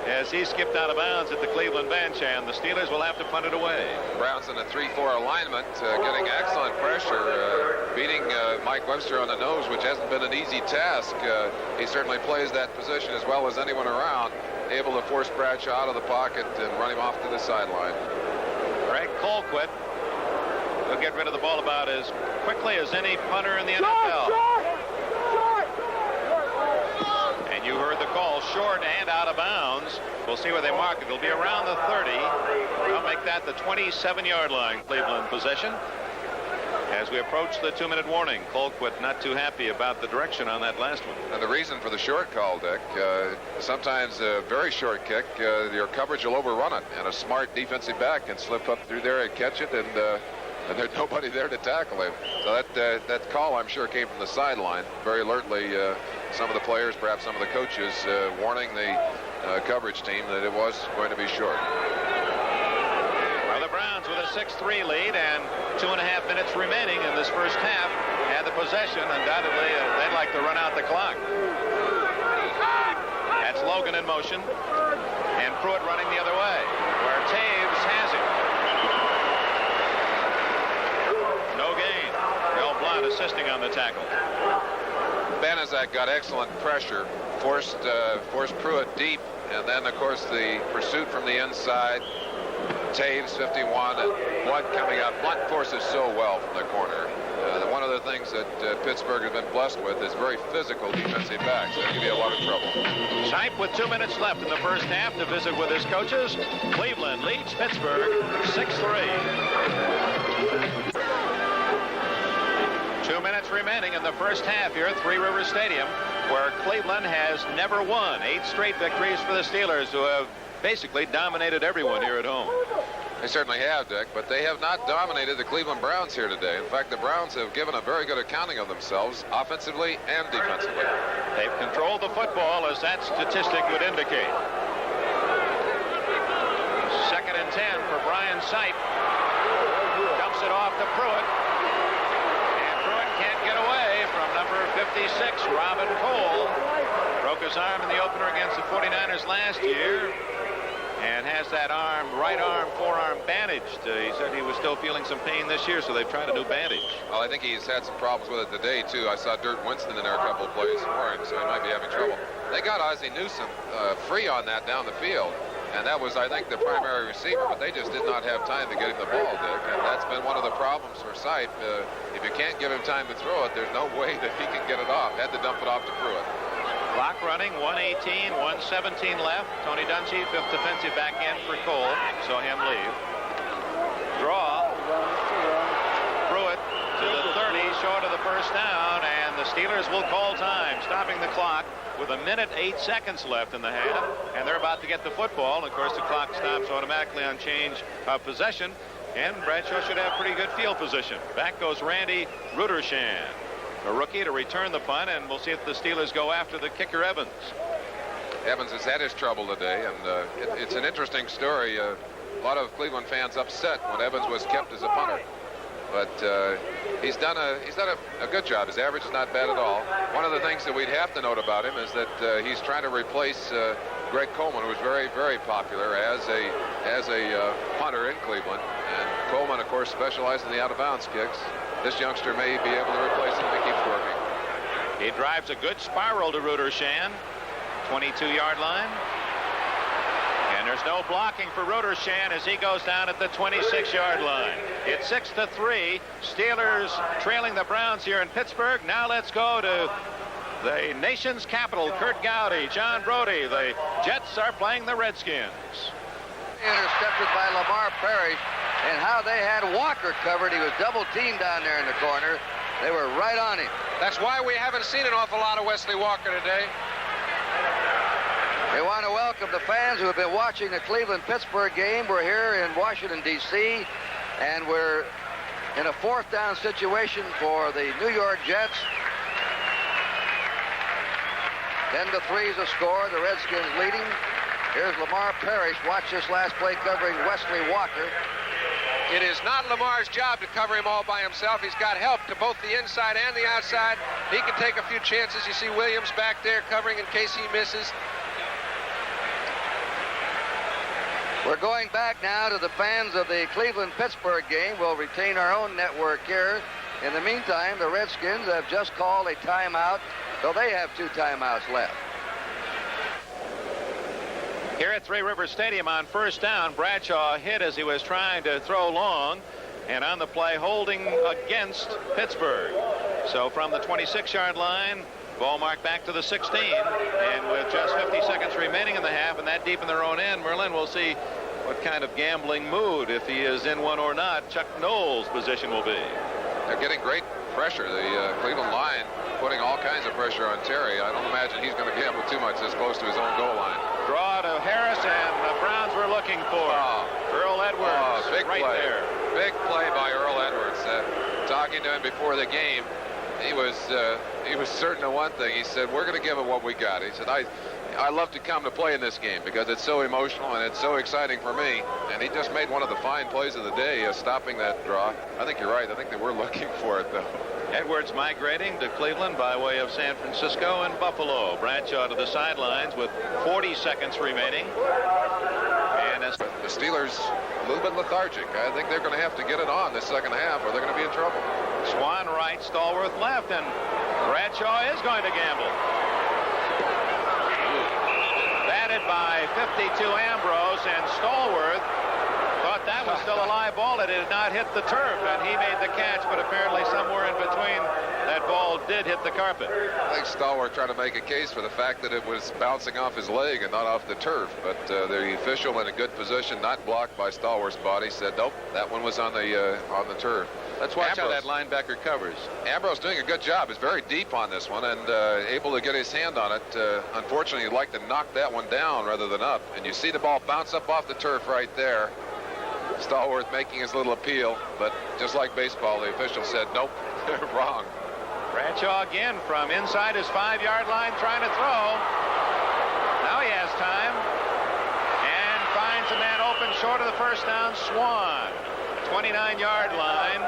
as he skipped out of bounds at the Cleveland bench, and the Steelers will have to punt it away. Browns in a 3-4 alignment, getting excellent pressure, beating Mike Webster on the nose, which hasn't been an easy task. He certainly plays that position as well as anyone around, able to force Bradshaw out of the pocket and run him off to the sideline. Greg Colquitt will get rid of the ball about as quickly as any punter in the NFL. And you heard the call, short and out of bounds. We'll see where they mark it. It'll be around the 30. I'll make that the 27-yard line, Cleveland possession. As we approach the 2-minute warning, Colquitt not too happy about the direction on that last one. And the reason for the short call, Dick, sometimes a very short kick, your coverage will overrun it, and a smart defensive back can slip up through there and catch it, and there's nobody there to tackle him. So that call, I'm sure, came from the sideline. Very alertly, some of the players, perhaps some of the coaches, warning the coverage team that it was going to be short. Well, the Browns with a 6-3 lead, and 2.5 minutes remaining in this first half. Had the possession. Undoubtedly, they'd like to run out the clock. That's Logan in motion, and Pruitt running the other way, where Taves has it. No gain. Bill Blount assisting on the tackle. Banaszak got excellent pressure, forced Pruitt deep, and then, of course, the pursuit from the inside. Taves, 51, and Blunt coming up. Blunt forces so well from the corner. One of the things that Pittsburgh has been blessed with is very physical defensive backs. They give you a lot of trouble. Sipe with 2 minutes left in the first half to visit with his coaches. Cleveland leads Pittsburgh 6-3. 2 minutes remaining in the first half here at Three Rivers Stadium, where Cleveland has never won. 8 straight victories for the Steelers, who have basically dominated everyone here at home. They certainly have, Dick, but they have not dominated the Cleveland Browns here today. In fact, the Browns have given a very good accounting of themselves, offensively and defensively. They've controlled the football, as that statistic would indicate. 2nd and 10 for Brian Sipe. Dumps it off to Pruitt. And Pruitt can't get away from number 56, Robin Cole. Broke his arm in the opener against the 49ers last year, and has that right arm, forearm bandaged. He said he was still feeling some pain this year, so they've tried a new bandage. Well, I think he's had some problems with it today, too. I saw Dirt Winston in there a couple of plays for him, so he might be having trouble. They got Ozzie Newsome free on that down the field, and that was, I think, the primary receiver, but they just did not have time to get him the ball, Dick, and that's been one of the problems for Sipe. If you can't give him time to throw it, there's no way that he can get it off. Had to dump it off to Pruitt. Clock running, 1:18, 1:17 left. Tony Dungy, 5th defensive back in for Cole. Saw him leave. Draw. Pruitt to the 30, short of the first down, and the Steelers will call time, stopping the clock with 1 minute 8 seconds left in the half, and they're about to get the football. And of course, the clock stops automatically on change of possession, and Bradshaw should have pretty good field position. Back goes Randy Rudershan, a rookie, to return the punt, and we'll see if the Steelers go after the kicker Evans. Evans has had his trouble today, and it's an interesting story. A lot of Cleveland fans upset when Evans was kept as a punter, but he's done a good job. His average is not bad at all. One of the things that we'd have to note about him is that he's trying to replace Greg Coleman, who was very, very popular as a punter in Cleveland, and Coleman, of course, specialized in the out-of-bounds kicks. This youngster may be able to replace him if he keeps working. He drives a good spiral to Rudershan, 22-yard line. And there's no blocking for Rudershan as he goes down at the 26-yard line. It's 6-3. Steelers trailing the Browns here in Pittsburgh. Now let's go to the nation's capital. Kurt Gowdy, John Brody. The Jets are playing the Redskins. Intercepted by Lamar Parrish, and how they had Walker covered. He was double teamed down there in the corner. They were right on him. That's why we haven't seen an awful lot of Wesley Walker today. We want to welcome the fans who have been watching the Cleveland-Pittsburgh game. We're here in Washington, D.C., and we're in a 4th down situation for the New York Jets. 10-3 is the score. The Redskins leading. Here's Lamar Parrish. Watch this last play covering Wesley Walker. It is not Lamar's job to cover him all by himself. He's got help to both the inside and the outside. He can take a few chances. You see Williams back there covering in case he misses. We're going back now to the fans of the Cleveland-Pittsburgh game. We'll retain our own network here. In the meantime, the Redskins have just called a timeout, so they have 2 timeouts left. Here at Three Rivers Stadium on first down, Bradshaw hit as he was trying to throw long, and on the play holding against Pittsburgh. So from the 26-yard line, ball marked back to the 16, and with just 50 seconds remaining in the half and that deep in their own end, Merlin will see what kind of gambling mood, if he is in one or not, Chuck Knowles' position will be. They're getting great pressure. The Cleveland line putting all kinds of pressure on Terry. I don't imagine he's going to gamble too much this close to his own goal line. Draw to Harris, and the Browns were looking for Earl Edwards. Big right play there. Big play by Earl Edwards. Talking to him before the game, he was certain of one thing. He said, we're going to give it what we got. He said, I love to come to play in this game because it's so emotional and it's so exciting for me. And he just made one of the fine plays of the day, stopping that draw. I think you're right. I think they were looking for it, though. Edwards migrating to Cleveland by way of San Francisco and Buffalo. Bradshaw to the sidelines with 40 seconds remaining. And as the Steelers a little bit lethargic. I think they're going to have to get it on this second half or they're going to be in trouble. Swan right, Stallworth left, and Bradshaw is going to gamble. Batted by 52 Ambrose, and Stallworth thought that was still a live ball. It did not hit the turf, and he made the catch, but apparently somewhere in between that ball did hit the carpet. I think Stallworth tried to make a case for the fact that it was bouncing off his leg and not off the turf, but the official in a good position, not blocked by Stallworth's body, said nope, that one was on the turf. Let's watch Ambrose. how that linebacker covers. Ambrose doing a good job. He's very deep on this one and able to get his hand on it. Unfortunately, he'd like to knock that one down rather than up. And you see the ball bounce up off the turf right there. Stallworth making his little appeal, but just like baseball, the official said, nope, wrong. Bradshaw again from inside his 5-yard line trying to throw. Now he has time and finds a man open short of the first down. Swan. 29-yard line.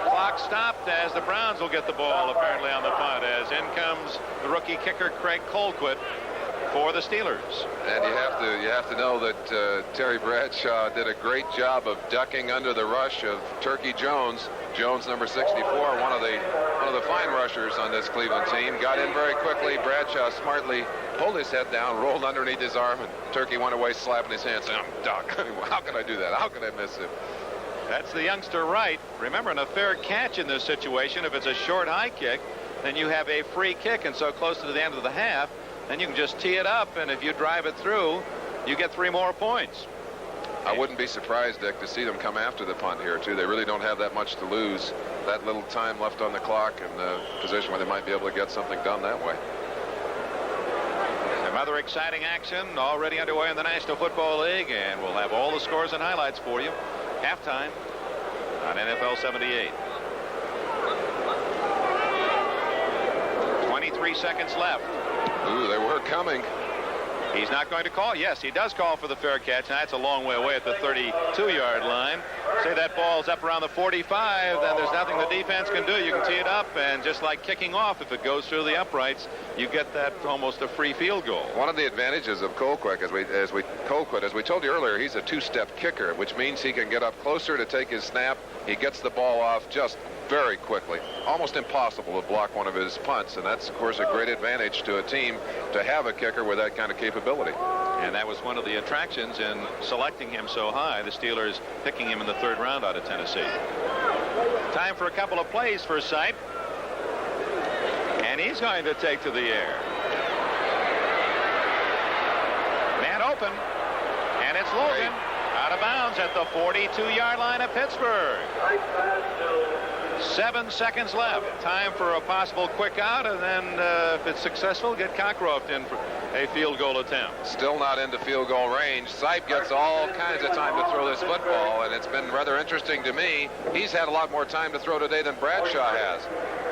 Clock stopped as the Browns will get the ball apparently on the punt as in comes the rookie kicker Craig Colquitt for the Steelers. And you have to know that Terry Bradshaw did a great job of ducking under the rush of Turkey Jones. Jones, number 64, one of the fine rushers on this Cleveland team. Got in very quickly. Bradshaw smartly pulled his head down, rolled underneath his arm, and Turkey went away slapping his hands. Saying, Doc, how can I do that? How can I miss him? That's the youngster Wright. Remember, in a fair catch in this situation, if it's a short high kick, then you have a free kick, and so close to the end of the half, then you can just tee it up, and if you drive it through, you get 3 more points. I wouldn't be surprised, Dick, to see them come after the punt here, too. They really don't have that much to lose. That little time left on the clock and the position where they might be able to get something done that way. Some other exciting action already underway in the National Football League, and we'll have all the scores and highlights for you. Halftime on NFL 78. 23 seconds left. Ooh, they were coming. He's not going to call. Yes, he does call for the fair catch. Now, that's a long way away at the 32-yard line. Say that ball's up around the 45, then there's nothing the defense can do. You can tee it up, and just like kicking off, if it goes through the uprights, you get that almost a free field goal. One of the advantages of Colquitt, as we told you earlier, he's a 2-step kicker, which means he can get up closer to take his snap. He gets the ball off just very quickly. Almost impossible to block one of his punts, and that's, of course, a great advantage to a team to have a kicker with that kind of capability. And that was one of the attractions in selecting him so high, the Steelers picking him in the 3rd round out of Tennessee. Time for a couple of plays for Sipe. And he's going to take to the air. Man open. And it's Logan out of bounds at the 42-yard line of Pittsburgh. 7 seconds left. Time for a possible quick out, and then if it's successful, get Cockcroft in for a field goal attempt. Still not into field goal range. Sipe gets all kinds of time to throw this football, and it's been rather interesting to me. He's had a lot more time to throw today than Bradshaw has.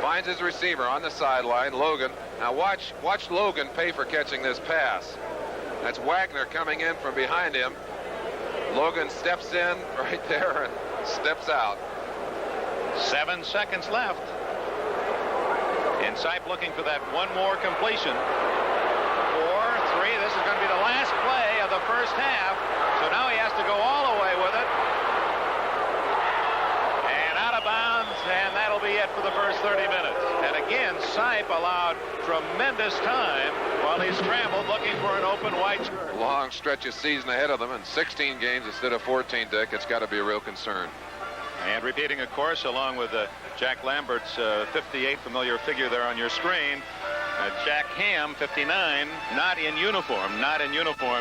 Finds his receiver on the sideline, Logan. Now watch Logan pay for catching this pass. That's Wagner coming in from behind him. Logan steps in right there and steps out. 7 seconds left. And Sipe looking for that one more completion. 4-3. This is going to be the last play of the first half. So now he has to go all the way with it. And out of bounds, and that'll be it for the first 30 minutes. And again, Sipe allowed tremendous time while he scrambled looking for an open white shirt. Long stretch of season ahead of them, and 16 games instead of 14, Dick. It's got to be a real concern. And repeating, of course, along with Jack Lambert's 58 familiar figure there on your screen, Jack Ham, 59, not in uniform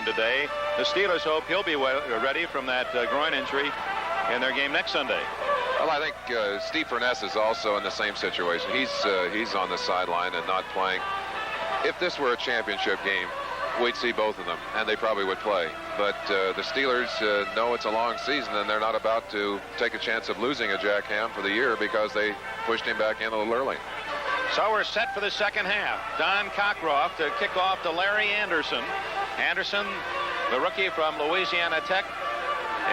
today. The Steelers hope he'll be ready from that groin injury in their game next Sunday. Well, I think Steve Furness is also in the same situation. He's on the sideline and not playing. If this were a championship game, we'd see both of them, and they probably would play. But the Steelers know it's a long season, and they're not about to take a chance of losing a Jack Ham for the year because they pushed him back in a little early. So we're set for the second half. Don Cockcroft to kick off to Larry Anderson. Anderson, the rookie from Louisiana Tech.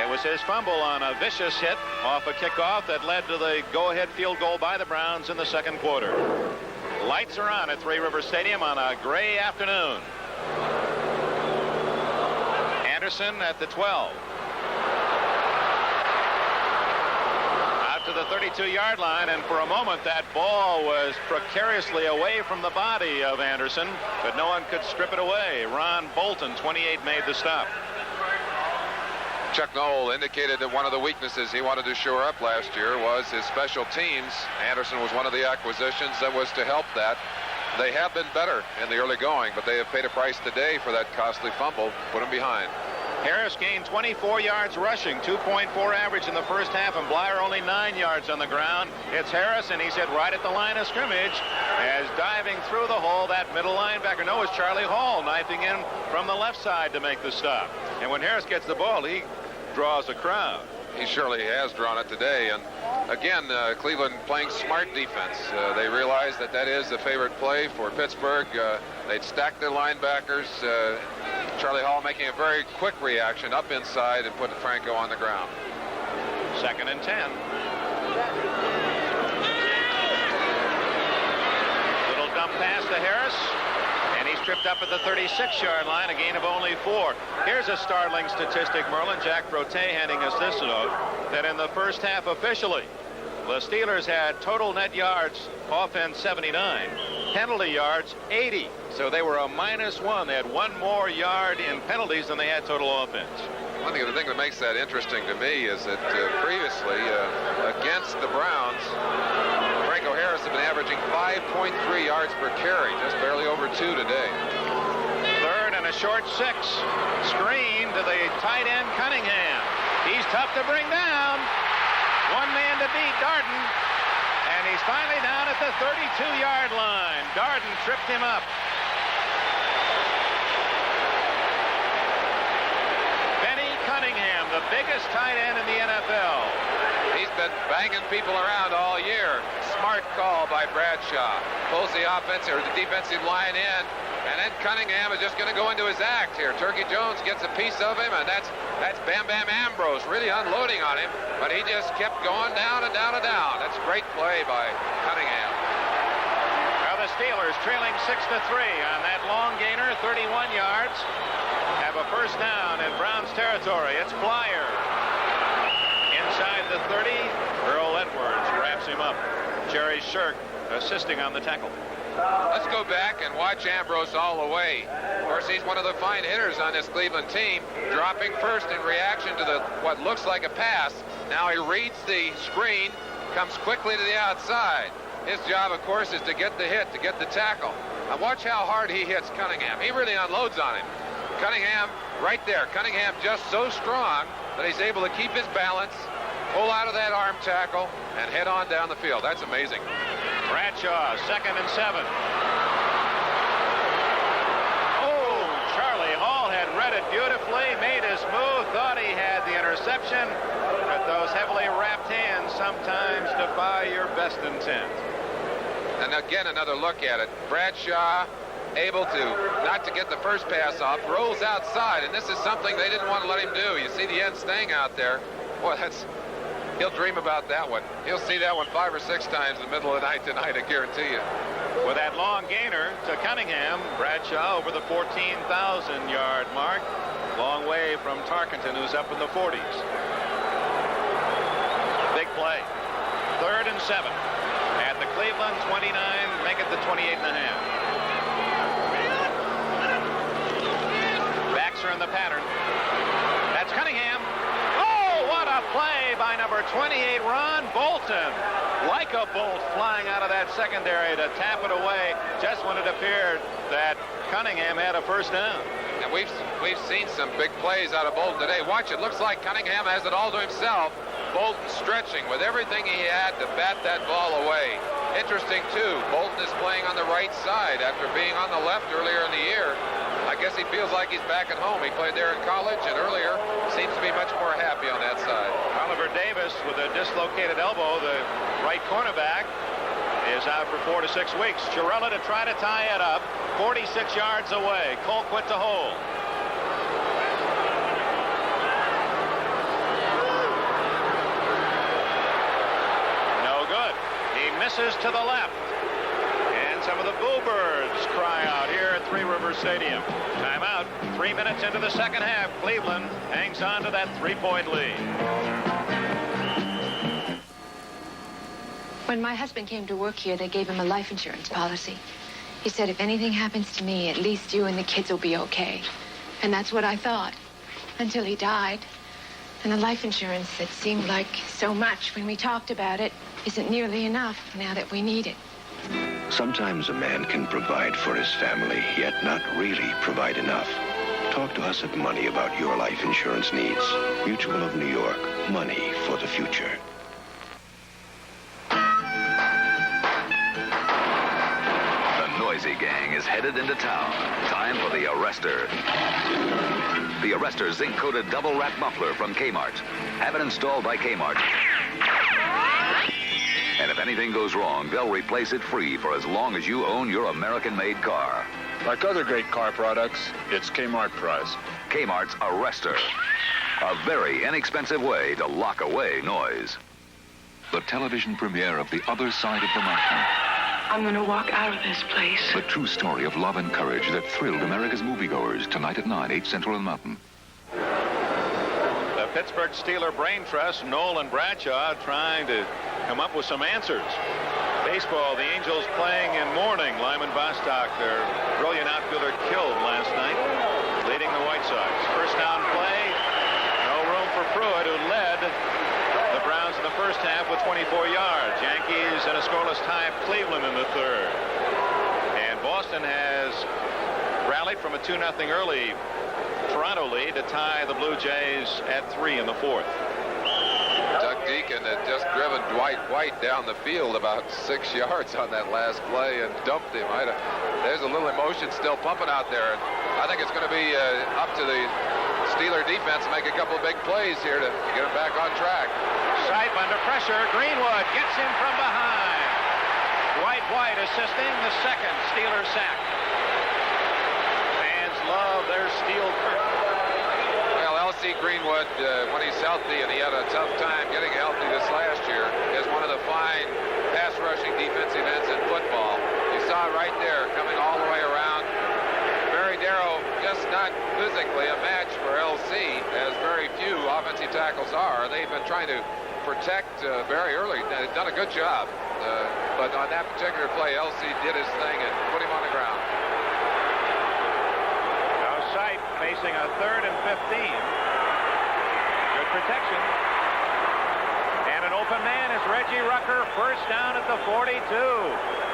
It was his fumble on a vicious hit off a kickoff that led to the go-ahead field goal by the Browns in the second quarter. Lights are on at Three Rivers Stadium on a gray afternoon. Anderson at the 12. Out to the 32-yard line, and for a moment that ball was precariously away from the body of Anderson, but no one could strip it away. Ron Bolton, 28, made the stop. Chuck Noll indicated that one of the weaknesses he wanted to shore up last year was his special teams. Anderson was one of the acquisitions that was to help that. They have been better in the early going, but they have paid a price today for that costly fumble, put him behind. Harris gained 24 yards rushing, 2.4 average in the first half, and Blyer only 9 yards on the ground. It's Harris, and he's hit right at the line of scrimmage as diving through the hole, that middle linebacker. No, it's Charlie Hall knifing in from the left side to make the stop. And when Harris gets the ball, he draws a crowd. He surely has drawn it today. And again, Cleveland playing smart defense. They realize that that is the favorite play for Pittsburgh. They'd stacked their linebackers. Charlie Hall making a very quick reaction up inside and put Franco on the ground. 2nd and 10. Little dump pass to Harris. And he's tripped up at the 36-yard line, a gain of only 4. Here's a startling statistic, Merlin. Jack Brote handing us this note, that in the first half officially, the Steelers had total net yards, offense 79, penalty yards 80. So they were a -1. They had 1 more yard in penalties than they had total offense. One thing, the thing that makes that interesting to me is that previously against the Browns, Franco Harris had been averaging 5.3 yards per carry, just barely over 2 today. 3rd and a short 6. Screen to the tight end Cunningham. He's tough to bring down. One man to beat, Darden. And he's finally down at the 32-yard line. Darden tripped him up. Benny Cunningham, the biggest tight end in the NFL. He's been banging people around all year. Smart call by Bradshaw. Pulls the offensive or the defensive line in, and then Cunningham is just going to go into his act here. Turkey Jones gets a piece of him, and that's Bam Bam Ambrose really unloading on him, but he just kept going down and down and down. That's a great play by Cunningham. Now the Steelers trailing 6-3 on that long gainer, 31 yards, have a first down in Browns territory. It's Blyer. Inside the 30, Earl Edwards wraps him up. Jerry Shirk assisting on the tackle. Let's go back and watch Ambrose all the way. Of course, he's one of the fine hitters on this Cleveland team, dropping first in reaction to what looks like a pass. Now he reads the screen, comes quickly to the outside. His job, of course, is to get the hit, to get the tackle. Now watch how hard he hits Cunningham. He really unloads on him. Cunningham right there. Cunningham just so strong that he's able to keep his balance, pull out of that arm tackle, and head on down the field. That's amazing. Bradshaw, 2nd and 7. Oh, Charlie Hall had read it beautifully, made his move, thought he had the interception, but those heavily wrapped hands sometimes defy your best intent. And again, another look at it. Bradshaw able to not to get the first pass off, rolls outside, and this is something they didn't want to let him do. You see the end staying out there. Boy, he'll dream about that one. He'll see that one 5 or 6 times in the middle of the night tonight, I guarantee you. With that long gainer to Cunningham, Bradshaw over the 14,000-yard mark. Long way from Tarkenton, who's up in the 40s. Big play. 3rd and 7. At the Cleveland 29, make it the 28.5. Backs are in the pattern. That's Cunningham. What a play by number 28, Ron Bolton. Like a bolt flying out of that secondary to tap it away just when it appeared that Cunningham had a first down. And we've seen some big plays out of Bolton today. Watch it. Looks like Cunningham has it all to himself. Bolton stretching with everything he had to bat that ball away. Interesting, too. Bolton is playing on the right side after being on the left earlier in the year. I guess he feels like he's back at home. He played there in college, and earlier seems to be much more happy on that side. Oliver Davis with a dislocated elbow, the right cornerback, is out for 4 to 6 weeks. Chiarella to try to tie it up. 46 yards away. Colquitt to hold. No good. He misses to the left. And some of the Bluebirds cry out here at Three Rivers Stadium. Timeout. 3 minutes into the second half. Cleveland hangs on to that 3-point lead. When my husband came to work here, they gave him a life insurance policy. He said, if anything happens to me, at least you and the kids will be okay. And that's what I thought, until he died. And the life insurance that seemed like so much when we talked about it isn't nearly enough now that we need it. Sometimes a man can provide for his family, yet not really provide enough. Talk to us at Money about your life insurance needs. Mutual of New York. Money for the future. Noisy gang is headed into town. Time for the Arrestor. The Arrestor zinc-coated double-wrap muffler from Kmart. Have it installed by Kmart. And if anything goes wrong, they'll replace it free for as long as you own your American-made car. Like other great car products, it's Kmart price. Kmart's Arrestor. A very inexpensive way to lock away noise. The television premiere of The Other Side of the Mountain. I'm going to walk out of this place. The true story of love and courage that thrilled America's moviegoers tonight at 9, 8 Central and Mountain. The Pittsburgh Steeler brain trust, Noel and Bradshaw, trying to come up with some answers. Baseball, the Angels playing in mourning. Lyman Bostock, their brilliant outfielder, killed last night, leading the White Sox. First down play, no room for Pruitt, who led the Browns in the first half with 24 yards. Yankees in a scoreless tie of Cleveland in the third. And Boston has rallied from a 2-0 early Toronto lead to tie the Blue Jays at 3 in the fourth. Doug Deacon had just driven Dwight White down the field about 6 yards on that last play and dumped him. There's a little emotion still pumping out there. And I think it's going to be up to the Steeler defense to make a couple of big plays here to get him back on track. Sipe under pressure. Greenwood gets him from behind. Dwight White assisting the second Steeler sack. Fans love their steel curtain. Well, L.C. Greenwood, when he's healthy, and he had a tough time getting healthy this last year, is one of the fine pass-rushing defensive ends in football. You saw it right there, coming all the way around. Barry Darrow just not physically a match for L.C., as very few offensive tackles are. They've been trying to protect very early. They've done a good job. But on that particular play, L.C. did his thing and put him on the ground. Now Sipe facing a 3rd and 15. Good protection. And an open man is Reggie Rucker. First down at the 42.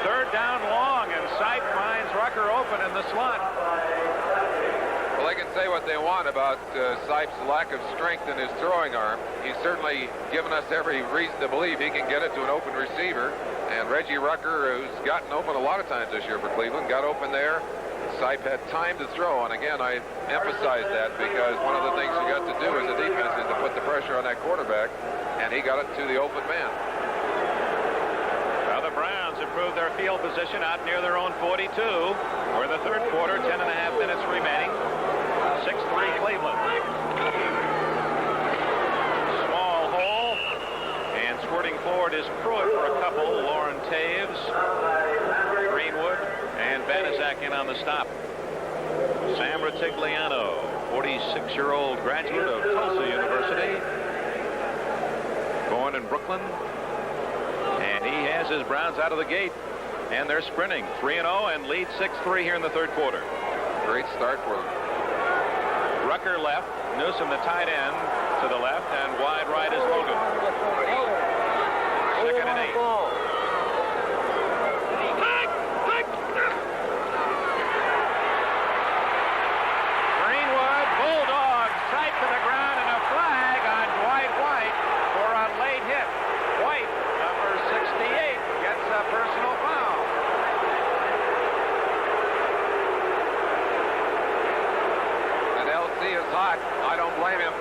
3rd down long, and Sipe finds Rucker open in the slot. Well, they can say what they want about Sipe's lack of strength in his throwing arm. He's certainly given us every reason to believe he can get it to an open receiver. And Reggie Rucker, who's gotten open a lot of times this year for Cleveland, got open there. Sipe had time to throw, and again, I emphasize that because one of the things you got to do as a defense is to put the pressure on that quarterback, and he got it to the open man. Well, the Browns improved their field position out near their own 42. We're in the third quarter, 10.5 minutes remaining. 6-3 Cleveland. Small hole, and squirting forward is Pruitt for a couple. Lauren Taves, Greenwood, and Banaszak in on the stop. Sam Ratigliano, 46-year-old graduate of Tulsa University, born in Brooklyn. And he has his Browns out of the gate, and they're sprinting 3-0 and lead 6-3 here in the third quarter. Great start for them. Rucker left, Newsom the tight end to the left, and wide right is Logan. 2nd and 8. Greenwood, Bulldog, Sipe to the ground, and a flag on Dwight White for a late hit. White, number 68, gets a personal foul. And LC is hot. I don't blame him.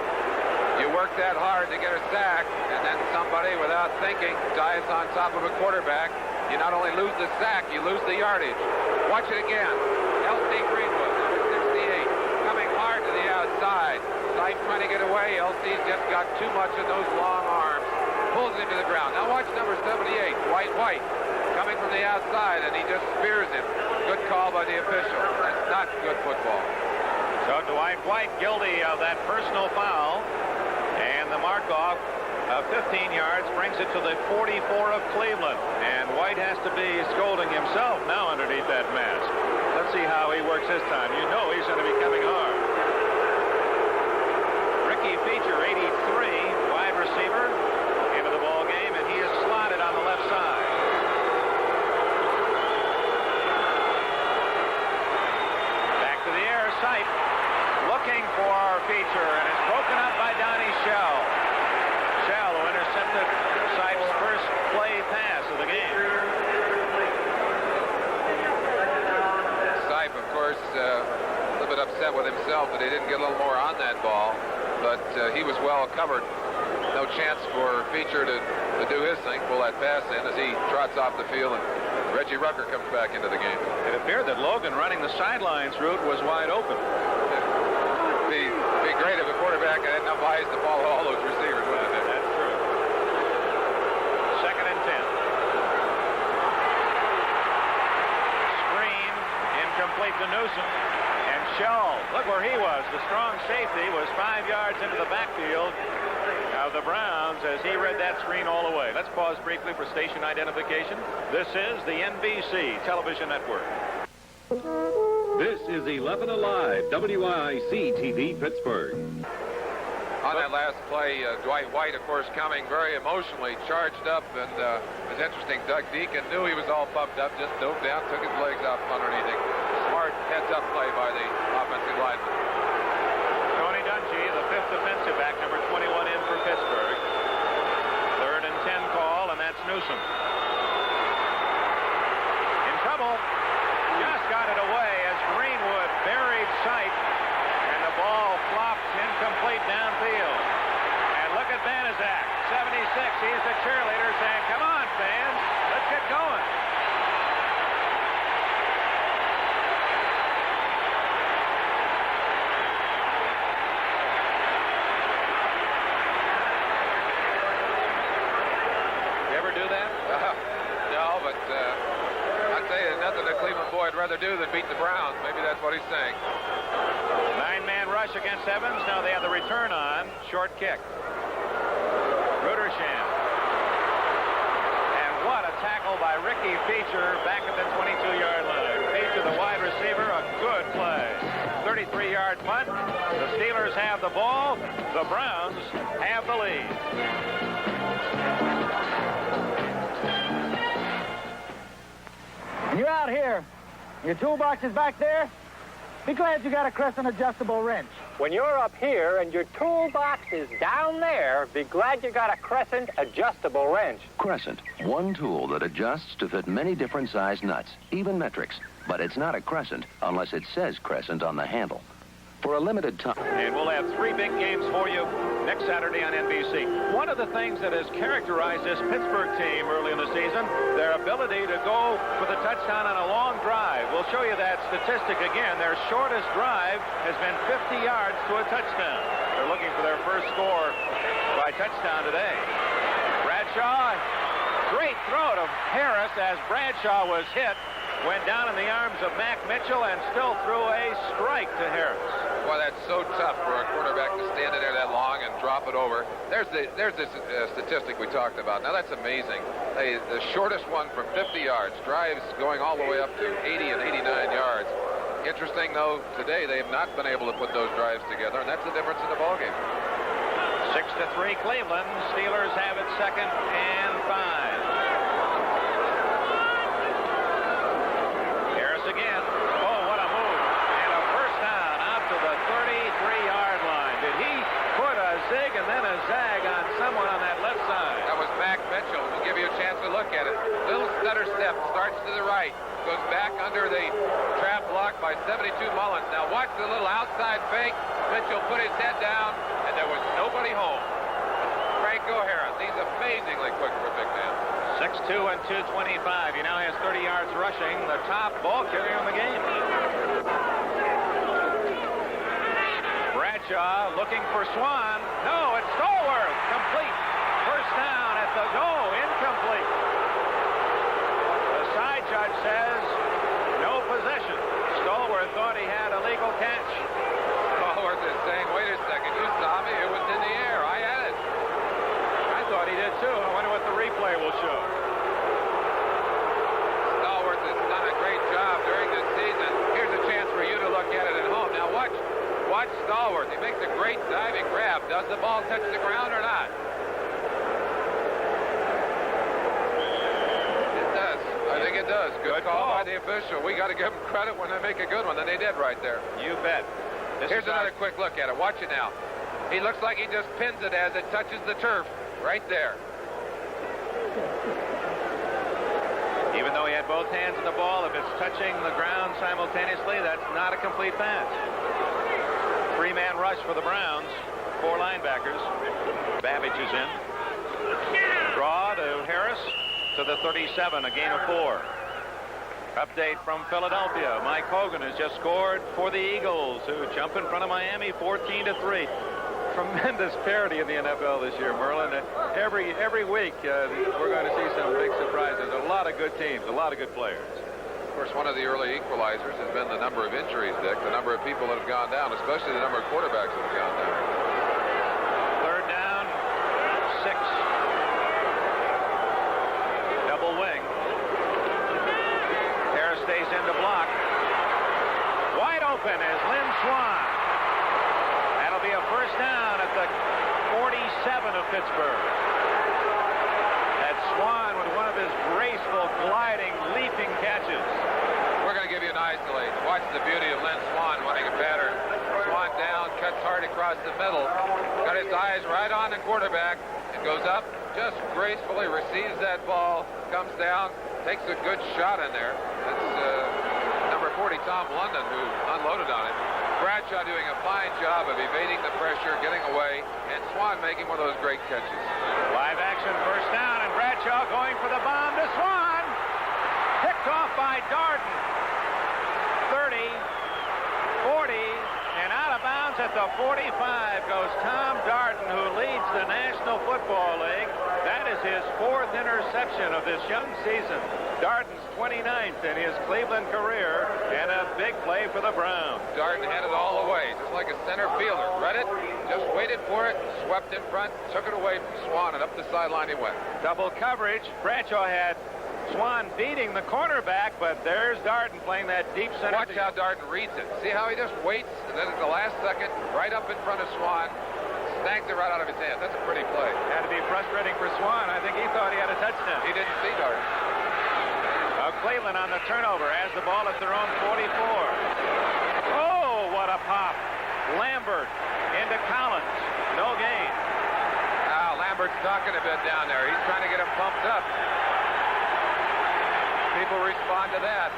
You work that hard to get a sack, and then somebody, without thinking, dives on top of a quarterback you not only lose the sack, you lose the yardage. Watch it again. L.C. Greenwood, number 68, coming hard to the outside. Sipe trying to get away. L.C.'s just got too much of those long arms. Pulls him to the ground. Now watch number 78, Dwight White, coming from the outside, and he just spears him. Good call by the official. That's not good football. So Dwight White guilty of that personal foul, and the mark-off of 15 yards brings it to the 44 of Cleveland. And White has to be scolding himself now underneath that mask. Let's see how he works this time. You know he's going to be coming hard. Ricky Feature, 83, wide receiver, into the ball game, and he is slotted on the left side. Back to the air, Sipe looking for Feature, and it's broken up by Donnie Shell. Shell, who intercepted Sipe's first play pass of the game. Sipe, of course, a little bit upset with himself that he didn't get a little more on that ball, but he was well covered. No chance for Feature to do his thing, pull that pass in as he trots off the field, and Reggie Rucker comes back into the game. It appeared that Logan running the sidelines route was wide open. Be great if a quarterback had enough eyes to follow all those receivers, wouldn't it? That's true. 2nd and 10. Screen incomplete to Newsom. And Shell, look where he was. The strong safety was 5 yards into the backfield of the Browns as he read that screen all the way. Let's pause briefly for station identification. This is the NBC television network. This is 11 Alive, WIC TV Pittsburgh. On that last play, Dwight White, of course, coming very emotionally charged up, and it was interesting. Doug Deacon knew he was all pumped up, just dove down, took his legs out from underneath him. Smart heads-up play by the offensive lineman. Tony Dungy, the 5th defensive back, number 21 in for Pittsburgh. 3rd and 10 call, and that's Newsom. In trouble. Just got it away as Greenwood buried Sipe, and the ball flopped incomplete downfield. And look at Banaszak, 76. He's the cheerleader saying, come on, fans, let's get going. You ever do that? No, but I'd say there's nothing a Cleveland boy would rather do than beat the Browns. Maybe that's what he's saying. 9-man rush against Evans. Now they have the return on. Short kick. Rudersham. And what a tackle by Ricky Feature back at the 22-yard line. Feature, the wide receiver, a good play. 33-yard punt. The Steelers have the ball. The Browns have the lead. You're out here. Your toolbox is back there. Be glad you got a Crescent adjustable wrench. When you're up here and your toolbox is down there, be glad you got a Crescent adjustable wrench. Crescent, one tool that adjusts to fit many different size nuts, even metrics. But it's not a Crescent unless it says Crescent on the handle. For a limited time. And we'll have 3 big games for you next Saturday on NBC. One of the things that has characterized this Pittsburgh team early in the season, their ability to go for the touchdown on a long drive. We'll show you that statistic again. Their shortest drive has been 50 yards to a touchdown. They're looking for their first score by touchdown today. Bradshaw, great throw to Harris as Bradshaw was hit. Went down in the arms of Mac Mitchell and still threw a strike to Harris. Boy, that's so tough for a quarterback to stand in there that long and drop it over. There's the statistic we talked about. Now, that's amazing. The shortest one from 50 yards, drives going all the way up to 80 and 89 yards. Interesting, though, today they have not been able to put those drives together, and that's the difference in the ballgame. 6-3 Cleveland. Steelers have it 2nd and 5. Again. Oh, what a move. And a first down out to the 33-yard line. Did he put a zig and then a zag on someone on that left side? That was Mac Mitchell. We'll give you a chance to look at it. Little stutter step, starts to the right, goes back under the trap block by 72 Mullins. Now watch the little outside fake. Mitchell put his head down, and there was nobody home. Frank O'Hara, he's amazingly quick for a big man. 6'2" and 225. He now has 30 yards rushing, the top ball carrier in the game. Bradshaw looking for Swan. No, it's Stallworth. Complete. First down at the incomplete. The side judge says no possession. Stallworth thought he had a legal catch. Stallworth is saying, wait a second, you saw me. It was in the air. I had it. I thought he did too. I wonder what the replay will show. Stallworth has done a great job during this season. Here's a chance for you to look at it at home. Now watch Stallworth. He makes a great diving grab. Does the ball touch the ground or not? It does. I think it does. Good call by the official. We got to give them credit when they make a good one, and they did right there. You bet. Here's another quick look at it. Watch it now. He looks like he just pins it as it touches the turf. Right there. Even though he had both hands on the ball, if it's touching the ground simultaneously, that's not a complete pass. Three-man rush for the Browns. 4 linebackers. Babbage is in. Draw to Harris to the 37, a gain of 4. Update from Philadelphia. Mike Hogan has just scored for the Eagles, who jump in front of Miami 14-3. Tremendous parity in the NFL this year, Merlin. Every week we're going to see some big surprises. A lot of good teams, a lot of good players. Of course, one of the early equalizers has been the number of injuries, Dick, the number of people that have gone down, especially the number of quarterbacks that have gone down. Third down, 6. Double wing. Harris stays in to block. Wide open is Lynn Swan. That'll be a first down at the 47 of Pittsburgh. That's Swan with one of his graceful, gliding, leaping catches. We're going to give you an isolate. Watch the beauty of Lynn Swan running a pattern. Swan down, cuts hard across the middle. Got his eyes right on the quarterback and goes up, just gracefully receives that ball, comes down, takes a good shot in there. That's number 40, Tom London, who unloaded on it. Bradshaw doing a fine job of evading the pressure, getting away, and Swan making one of those great catches. Live action first down, and Bradshaw going for the bomb to Swan. Picked off by Darden. 30, 40, and out of bounds at the 45 goes Tom Darden, who leads the National Football League. That is his 4th interception of this young season. Darden's 29th in his Cleveland career, and a big play for the Browns. Darden had it all the way, just like a center fielder. Read it, just waited for it, swept in front, took it away from Swan, and up the sideline he went. Double coverage. Bradshaw had Swan beating the cornerback, but there's Darden playing that deep center. Watch how Darden reads it. See how he just waits, and then at the last second, right up in front of Swan, snags it right out of his hand. That's a pretty play. Had to be frustrating for Swan. I think he thought he had a touchdown. He didn't see Darden. Cleveland on the turnover has the ball at their own 44. Oh, what a pop. Lambert into Collins. No gain. Now, Lambert's talking a bit down there. He's trying to get him pumped up. People respond to that.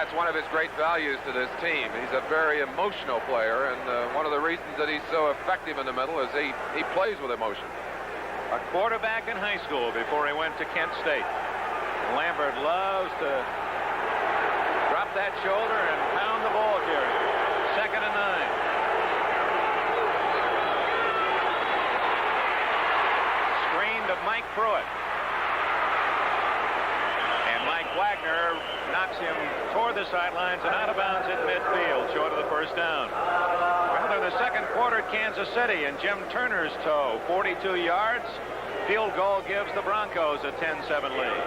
That's one of his great values to this team. He's a very emotional player, and one of the reasons that he's so effective in the middle is he plays with emotion. A quarterback in high school before he went to Kent State. Lambert loves to drop that shoulder and pound the ball carrier. 2nd and 9. Screen to Mike Pruitt. And Mike Wagner knocks him toward the sidelines and out of bounds at midfield, short of the first down. Well, in the second quarter, Kansas City and Jim Turner's toe, 42 yards. Field goal gives the Broncos a 10-7 lead.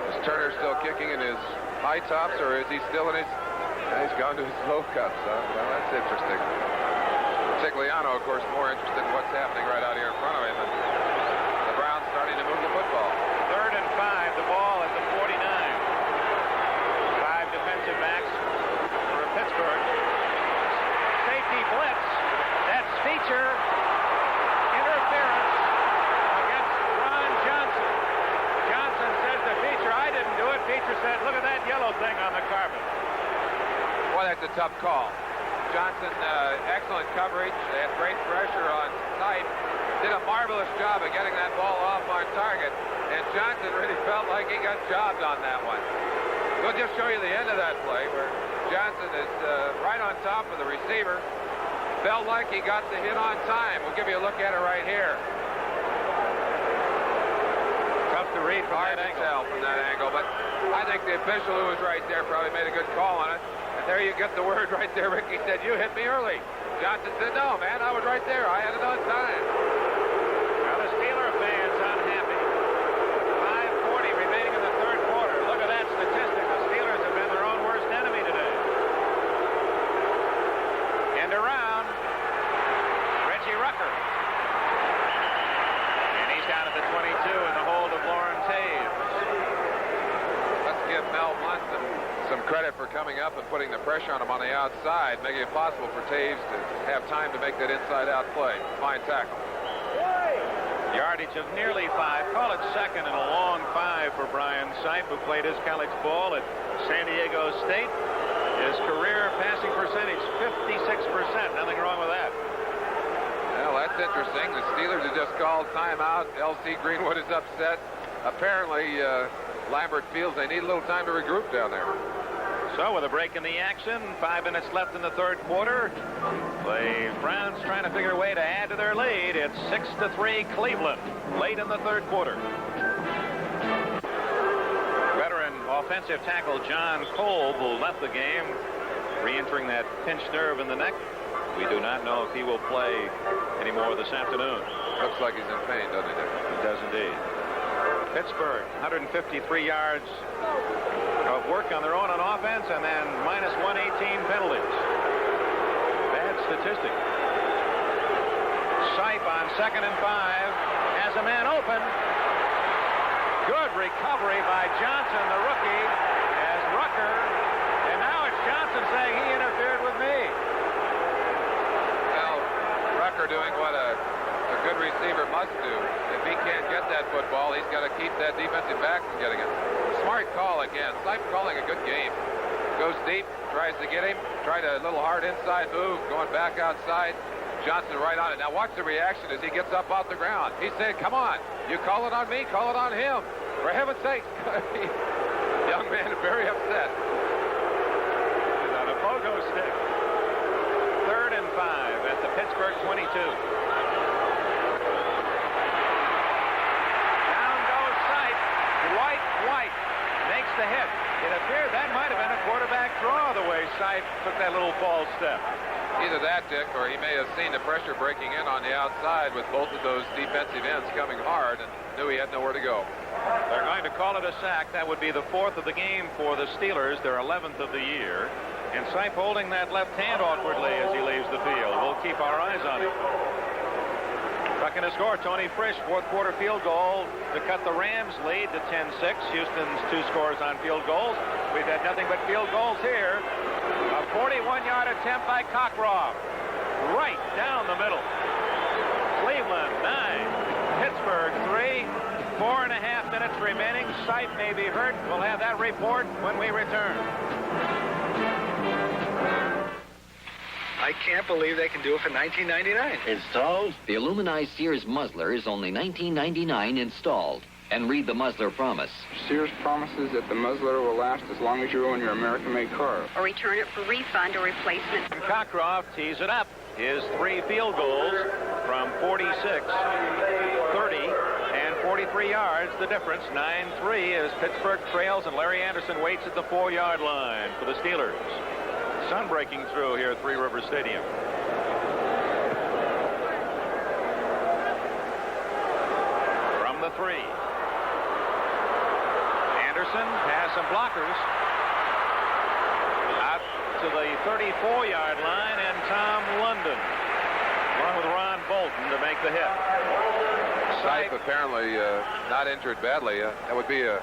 Is Turner still kicking in his high tops, or is he still in his... He's gone to his low cups, huh? Well, that's interesting. Tigliano, of course, more interested in what's happening right out here in front of him. And the Browns starting to move the football. 3rd and 5, the ball at the 49. 5 defensive backs for Pittsburgh. Safety blitz. That's feature interference against Ron Johnson. Johnson says to Feature, I didn't do it. Feature said, look at that yellow thing on the carpet. Boy, that's a tough call. Johnson, excellent coverage. They had great pressure on Sipe. did a marvelous job of getting that ball off on target, and Johnson really felt like he got jobbed on that one. We'll just show you the end of that play where Johnson is right on top of the receiver. Felt like he got the hit on time. We'll give you a look at it right here. Tough to read from that angle. From that angle, but I think the official who was right there probably made a good call on it. And there you get the word right there. Ricky said, "You hit me early." Johnson said, "No, man, I was right there. I had it on time." Now the Steeler fans unhappy. 5:40 remaining in the third quarter. Look at that statistic. The Steelers have been their own worst enemy today. And around, Reggie Rucker. And he's down at the 22 in the hold of Lauren Taves. Let's give Mel Blunt some credit for coming up and putting the pressure on him on the outside, making it possible for Taves to have time to make that inside-out play. Fine tackle. Yardage of nearly 5. Call it second and a long 5 for Brian Sipe, who played his college ball at San Diego State. His career passing percentage, 56%. Nothing wrong with that. Well, that's interesting. The Steelers have just called timeout. L.C. Greenwood is upset. Apparently, Lambert feels they need a little time to regroup down there. So with a break in the action, 5 minutes left in the third quarter, the Browns trying to figure a way to add to their lead. It's 6-3 Cleveland late in the third quarter. Veteran offensive tackle John Kolb, who left the game, re-entering that pinched nerve in the neck. We do not know if he will play anymore this afternoon. Looks like he's in pain, doesn't he, Dick? He does indeed. Pittsburgh, 153 yards of work on their own on offense, and then minus 118 penalties. Bad statistic. Sipe on 2nd and 5 has a man open. Good recovery by Johnson, the rookie, as Rucker, and now it's Johnson saying he interfered with me. Well, Rucker doing what a good receiver must do. If he can't get that football, he's got to keep that defensive back from getting it. Smart call again. Sipe calling a good game. Goes deep, tries to get him, tried a little hard inside move, going back outside. Johnson right on it. Now watch the reaction as he gets up off the ground. He's saying, "Come on, you call it on me, call it on him. For heaven's sake." Young man very upset. He's on a pogo stick. 3rd and 5 at the Pittsburgh 22. White makes the hit. It appeared that might have been a quarterback draw the way Sipe took that little false step. Either that, Dick, or he may have seen the pressure breaking in on the outside with both of those defensive ends coming hard and knew he had nowhere to go. They're going to call it a sack. That would be the 4th of the game for the Steelers, their 11th of the year. And Sipe holding that left hand awkwardly as he leaves the field. We'll keep our eyes on him. Bucking to score, Tony Frisch, 4th quarter field goal to cut the Rams lead to 10-6. Houston's 2 scores on field goals. We've had nothing but field goals here. A 41-yard attempt by Cockroft. Right down the middle. Cleveland 9, Pittsburgh 3. 4.5 minutes remaining. Sipe may be hurt. We'll have that report when we return. I can't believe they can do it for $19.99. Installed? The Illumini Sears muzzler is only $19.99 installed. And read the muzzler promise. Sears promises that the muzzler will last as long as you own your American-made car. Or return it for refund or replacement. Cockroft tees it up. His 3 field goals from 46, 30, and 43 yards. The difference, 9-3, as Pittsburgh trails and Larry Anderson waits at the 4-yard line for the Steelers. Sun breaking through here at Three Rivers Stadium. From the 3. Anderson has some blockers. Out to the 34-yard line, and Tom London, along with Ron Bolton, to make the hit. Sipe apparently not injured badly. That would be a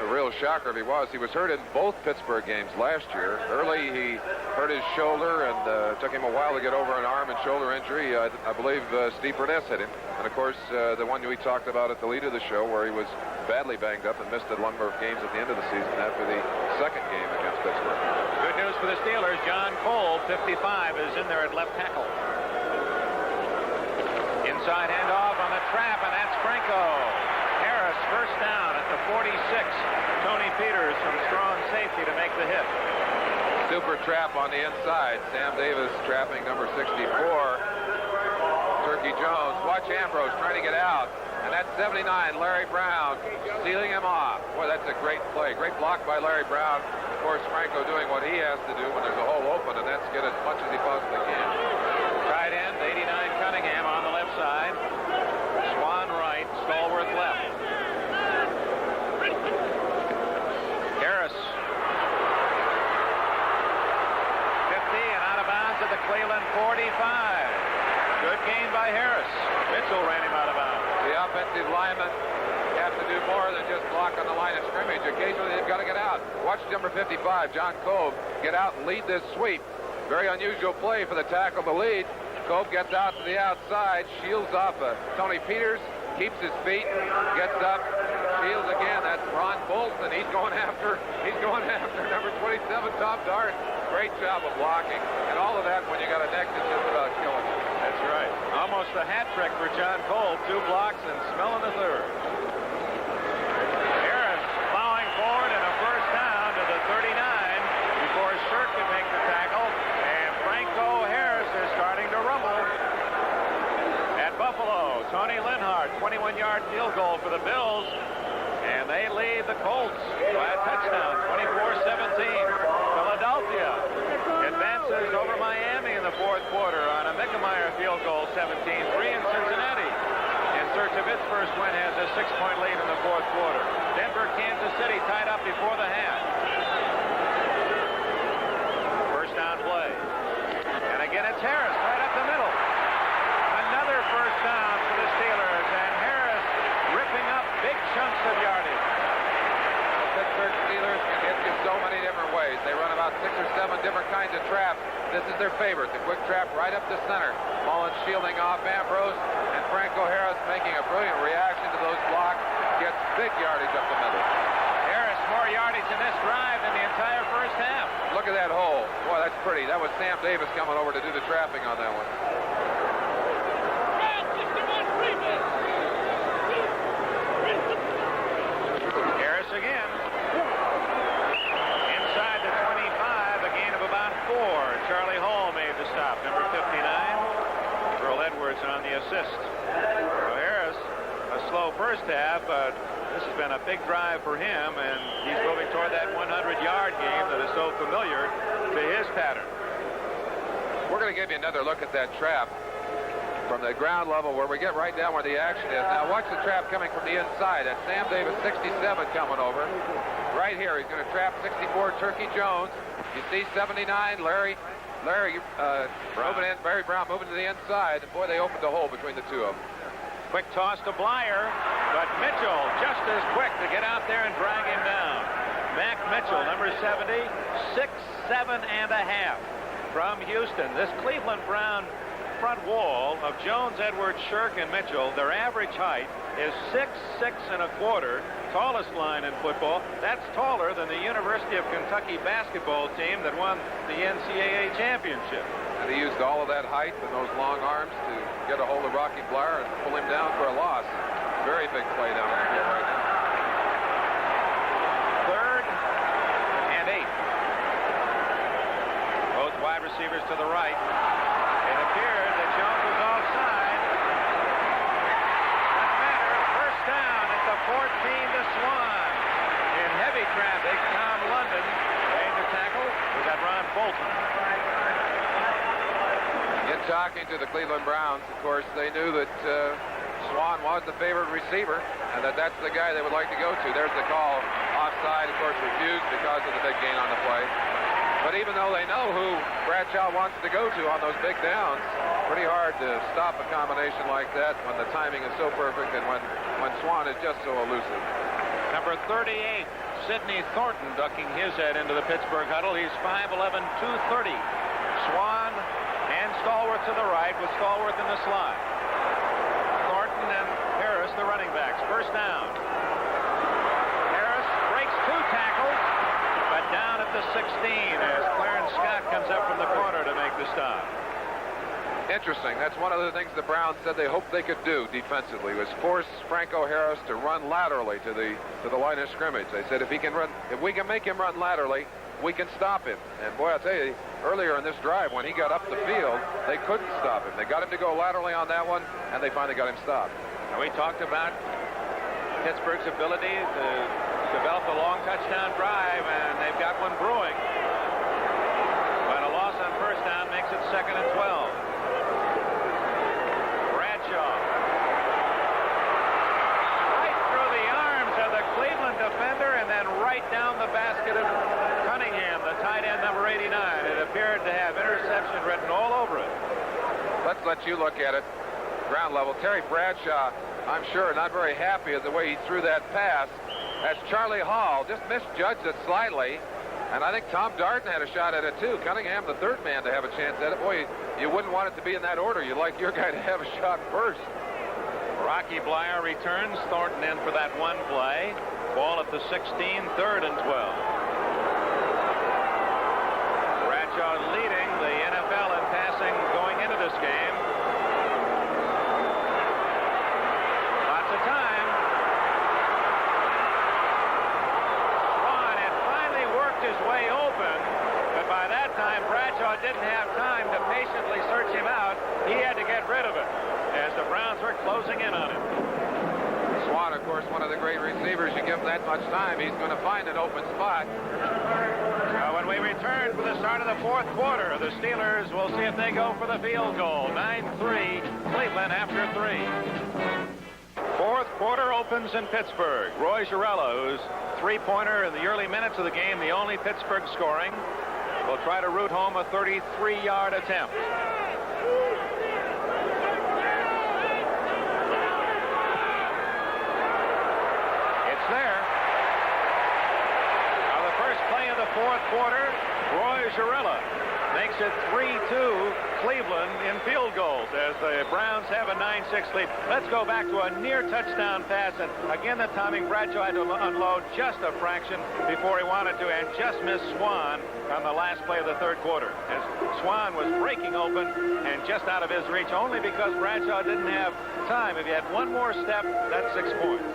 real shocker if he was. He was hurt in both Pittsburgh games last year. Early, he hurt his shoulder, and took him a while to get over an arm and shoulder injury. I believe Steve Burness hit him. And, of course, the one we talked about at the lead of the show, where he was badly banged up and missed a number of games at the end of the season after the second game against Pittsburgh. Good news for the Steelers. John Kolb, 55, is in there at left tackle. Inside handoff on the trap, and that's Franco. Harris first down at the 46. Tony Peters from strong safety to make the hit. Super trap on the inside. Sam Davis trapping number 64. Turkey Jones. Watch Ambrose trying to get out. And that's 79, Larry Brown, sealing him off. Boy, that's a great play. Great block by Larry Brown. Of course, Franco doing what he has to do when there's a hole open, and that's get as much as he possibly can. Tight end, 89, Cunningham on the left side. Swan right, Stallworth left. Harris. 50 and out of bounds at the Cleveland 45. Good gain by Harris. Mitchell ran him out of bounds. The offensive linemen have to do more than just block on the line of scrimmage. Occasionally, they've got to get out. Watch number 55, John Cove, get out and lead this sweep. Very unusual play for the tackle to lead. Cove gets out to the outside, shields off Tony Peters, keeps his feet, gets up, shields again. That's Ron Bolton. He's going after number 27, Tom Dart. Great job of blocking. And all of that when you got a neck that's just about killing you. That's right. Almost a hat trick for John Cole. 2 blocks and smelling the third. Harris plowing forward and a first down to the 39 before Shirk can make the tackle. And Franco Harris is starting to rumble. At Buffalo, Tony Linhart, 21-yard field goal for the Bills. And they lead the Colts by a touchdown, 24-17. Philadelphia advances over Miami in the fourth quarter on a Mickemeyer field goal, 17-3. And Cincinnati, in search of its first win, has a 6-point lead in the fourth quarter. Denver, Kansas City tied up before the half. First down play. And again, it's Harris right up the middle. Another first down for the Steelers, and Harris ripping up big chunks of yardage. The Pittsburgh Steelers can hit you so many different ways. They run about 6 or 7 different kinds of traps. This is their favorite, the quick trap right up the center. Mullins shielding off Ambrose, and Franco Harris making a brilliant reaction to those blocks. Gets big yardage up the middle. Harris more yardage in this drive than the entire first half. Look at that hole. Boy, that's pretty. That was Sam Davis coming over to do the trapping on that one. Harris again. Inside the 25, a gain of about 4. Charlie Hall made the stop, number 59. Earl Edwards on the assist. So Harris, a slow first half, but this has been a big drive for him, and he's moving toward that 100-yard game that is so familiar to his pattern. We're going to give you another look at that trap from the ground level where we get right down where the action is. Now watch the trap coming from the inside. That's Sam Davis, 67, coming over. Right here, he's going to trap 64, Turkey Jones. You see 79, Larry moving in, Barry Brown moving to the inside. And boy, they opened a hole between the two of them. Quick toss to Blyer, but Mitchell just as quick to get out there and drag him down. Mac Mitchell, number 70, 6'7 and a half from Houston. This Cleveland Brown front wall of Jones, Edwards, Shirk, and Mitchell, their average height is 6'6 and a quarter. Tallest line in football. That's taller than the University of Kentucky basketball team that won the NCAA championship. And he used all of that height and those long arms to get a hold of Rocky Blyer and pull him down for a loss. Very big play down there right now. 3rd and 8. Both wide receivers to the right. It appeared that Jones was offside. Doesn't matter. First down at the 14 to Swan. In heavy traffic, Tom London made the tackle. Was that Ron Bolton? In talking to the Cleveland Browns, of course, they knew that Swan was the favorite receiver and that's the guy they would like to go to. There's the call. Offside, of course, refused because of the big gain on the play. But even though they know who Bradshaw wants to go to on those big downs, pretty hard to stop a combination like that when the timing is so perfect and when Swan is just so elusive. Number 38, Sidney Thornton, ducking his head into the Pittsburgh huddle. He's 5'11", 230. Swan and Stallworth to the right with Stallworth in the slot. Thornton and Harris, the running backs. First down. Harris breaks 2 tackles, but down at the 16 as Clarence Scott comes up from the corner to make the stop. interesting. That's one of the things the Browns said they hoped they could do defensively, was force Franco Harris to run laterally to the line of scrimmage. They said if we can make him run laterally, we can stop him. And boy, I'll tell you, earlier in this drive, when he got up the field, they couldn't stop him. They got him to go laterally on that one, and they finally got him stopped. Now, we talked about Pittsburgh's ability to develop a long touchdown drive, and they've got one brewing. But a loss on first down makes it 2nd and 12. Bradshaw. Right through the arms of the Cleveland defender, and then right down the basket of Cunningham, the tight end, number 89. It appeared to have interception written all over it. Let's let you look at it. Ground level. Terry Bradshaw, I'm sure, not very happy at the way he threw that pass. As Charlie Hall just misjudged it slightly. And I think Tom Darden had a shot at it, too. Cunningham, the third man, to have a chance at it. Boy, you wouldn't want it to be in that order. You'd like your guy to have a shot first. Rocky Blyer returns. Thornton in for that one play. Ball at the 16, 3rd and 12. Bradshaw leading the NFL in passing going into this game. Lots of time. Swan had finally worked his way open, but by that time Bradshaw didn't have time to patiently search him out. He had to get rid of it as the Browns were closing in on him. Swan, of course, one of the great receivers. You give him that much time, he's going to find an open spot. Now, when we return for the start of the 4th quarter, the Steelers will see if they go for the field goal. 9-3, Cleveland after 3. 4th quarter opens in Pittsburgh. Roy Gerela, whose three-pointer in the early minutes of the game, the only Pittsburgh scoring, will try to root home a 33-yard attempt. There. Now the first play of the 4th quarter, Roy Gerela makes it 3-2 Cleveland in field goals as the Browns have a 9-6 lead. Let's go back to a near touchdown pass, and again the timing. Bradshaw had to unload just a fraction before he wanted to, and just missed Swan on the last play of the 3rd quarter as Swan was breaking open and just out of his reach, only because Bradshaw didn't have time. If he had one more step, that's 6 points.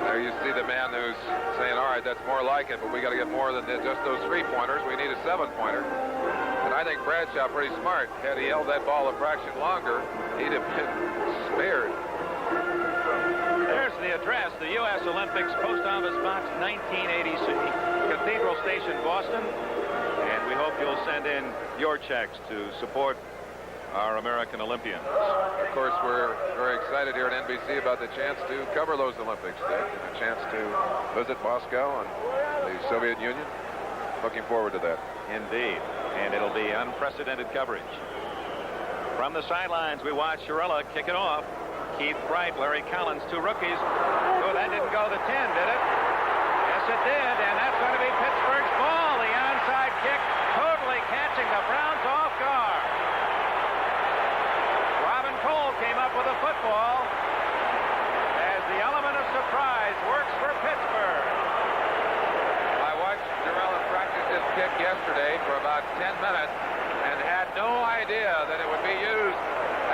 There you see the man who's saying, all right, that's more like it, but we got to get more than just those 3-pointers. We need a 7-pointer. And I think Bradshaw pretty smart. Had he held that ball a fraction longer, he'd have been spared. There's the address, the U.S. Olympics, Post Office Box 1986, Cathedral Station, Boston. And we hope you'll send in your checks to support our American Olympians. Of course, we're very excited here at NBC about the chance to cover those Olympics, Dick, and a chance to visit Moscow and the Soviet Union. Looking forward to that. Indeed, and it'll be unprecedented coverage. From the sidelines, we watch Gerela kick it off. Keith Wright, Larry Collins, 2 rookies. Oh, that didn't go the 10, did it? Yes, it did, and that's going to be Pittsburgh's ball. The onside kick totally catching the Browns off guard. Cole came up with a football as the element of surprise works for Pittsburgh. I watched Gerela practice this kick yesterday for about 10 minutes and had no idea that it would be used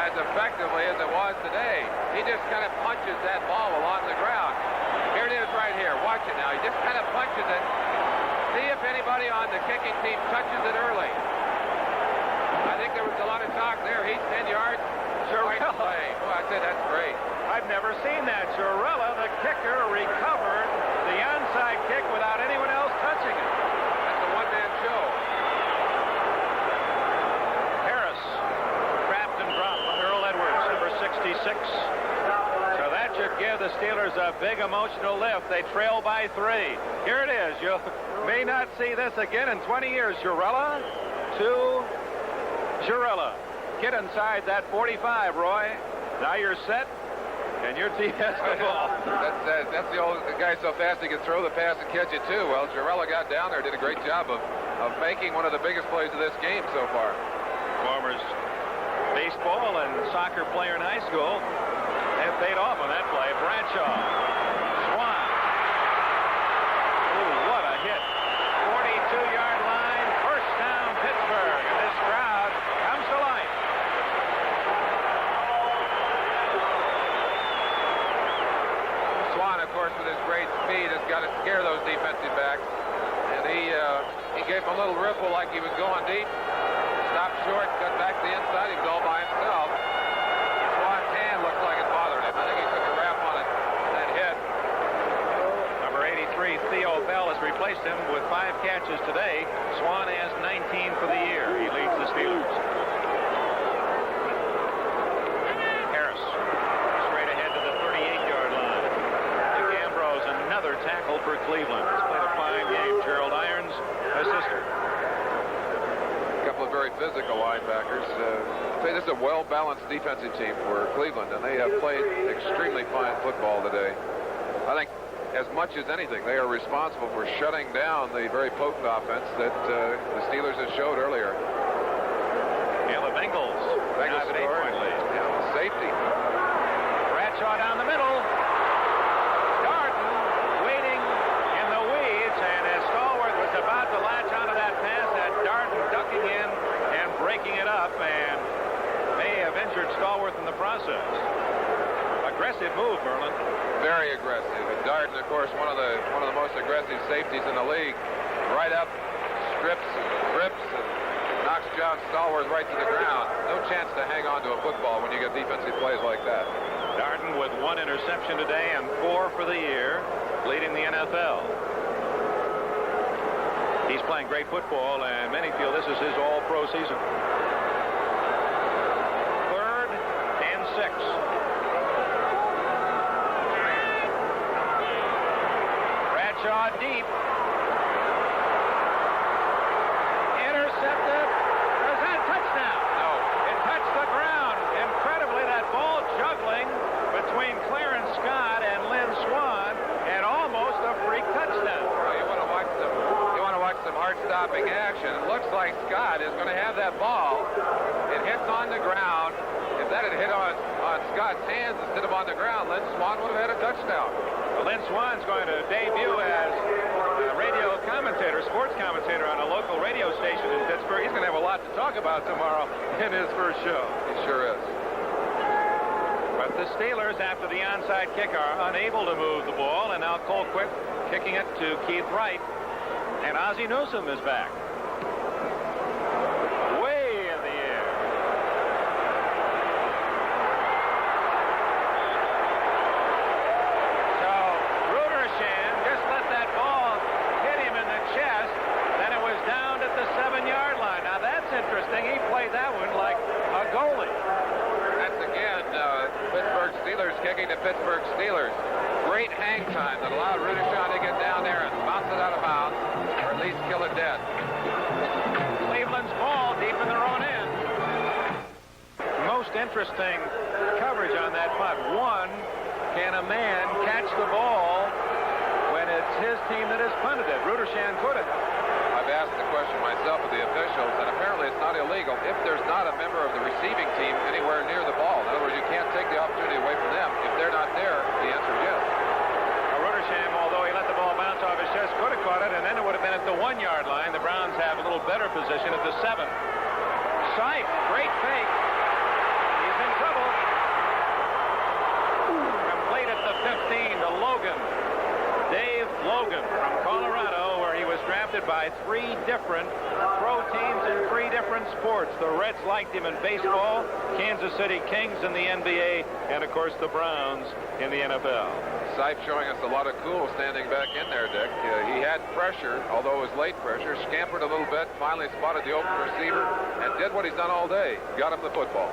as effectively as it was today. He just kind of punches that ball along the ground. Here it is right here. Watch it now. He just kind of punches it. See if anybody on the kicking team touches it early. I think there was a lot of talk there. He's 10 yards. Gerela. Oh, I said that's great. I've never seen that. Gerela, the kicker, recovered the onside kick without anyone else touching it. That's a one-man show. Harris trapped and dropped by Earl Edwards, number 66. So that should give the Steelers a big emotional lift. They trail by 3. Here it is. You may not see this again in 20 years. Gerela to Gerela. Get inside that 45, Roy. Now you're set, and your team has the ball. That's the old guy so fast he can throw the pass and catch it, too. Well, Gerela got down there, did a great job of making one of the biggest plays of this game so far. Former baseball and soccer player in high school have paid off on that play. Bradshaw. Swan. Ooh, what a hit. 42-yard line. First down, Pittsburgh. And this crowd comes to life. got to scare those defensive backs. And he gave him a little ripple like he was going deep. Stopped short, got back to the inside. He was all by himself. Swan's hand looked like it bothered him. I think he took a rap on it, that hit. Number 83, Theo Bell, has replaced him with 5 catches today. Swan has 19 for the year. He leads the Steelers. Harris straight ahead to the 38-yard line. Dick Ambrose, another tackle for Cleveland. He's played a fine game. Gerald Irons, assistant. A couple of very physical linebackers. This is a well-balanced defensive team for Cleveland, and they have played extremely fine football today. I think as much as anything, they are responsible for shutting down the very potent offense that the Steelers had showed earlier. Yeah, the Bengals have an 8-point lead. Yeah, safety. Bradshaw down the middle. Darden waiting in the weeds, and as Stallworth was about to latch onto that pass, that Darden ducking in and breaking it up, and may have injured Stallworth in the process. Aggressive move, Merlin. Very aggressive. And Darden, of course, one of the most aggressive safeties in the league. Right up, strips and rips and knocks John Stallworth right to the ground. No chance to hang on to a football when you get defensive plays like that. Darden with 1 interception today and 4 for the year, leading the NFL. He's playing great football, and many feel this is his all-pro season. 3rd and 6. Bradshaw deep. Intercepted. Is that a touchdown? No. It touched the ground. Incredibly, that ball juggling between Clarence Scott and Lynn Swan, and almost a freak touchdown. Well, you want to watch some heart-stopping action. It looks like Scott is going to have that ball. It hits on the ground. If that had hit on Scott's hands instead of on the ground, Lynn Swan would have had a touchdown. Well, Lynn Swan's going to debut as a radio commentator, sports commentator on a local radio station in Pittsburgh. He's going to have a lot to talk about tomorrow in his first show. He sure is. But the Steelers, after the onside kick, are unable to move the ball, and now Colquitt kicking it to Keith Wright, and Ozzie Newsome is back. Way in the air. So Rudershan just let that ball hit him in the chest, then it was down at the 7-yard line. Now that's interesting. He played that one like a goalie. That's again Pittsburgh Steelers kicking to Pittsburgh Steelers. Great hang time that allowed Rudershan to get down there and bounce it out of bounds, or at least kill it dead. Cleveland's ball deep in their own end. Most interesting coverage on that punt. 1, can a man catch the ball when it's his team that has punted it? Rudershan couldn't. I've asked the question myself of the officials, and apparently it's not illegal if there's not a member of the receiving team anywhere near the ball. In other words, you can't take the opportunity away from them. If they're not there, the answer is yes. Now, Rudershan, although he let the ball bounce off his chest, could have caught it, and then it would have been at the 1-yard line. The Browns have a little better position at the 7. Sipe, great fake. He's in trouble. Complete at the 15 to Logan. Dave Logan from Colorado, where he was drafted by 3 different pro teams in 3 different sports. The Reds liked him in baseball, Kansas City Kings in the NBA, and of course the Browns in the NFL. Sipe showing us a lot of cool standing back in there, Dick. He had pressure, although it was late pressure, scampered a little bit, finally spotted the open receiver, and did what he's done all day. Got him the football.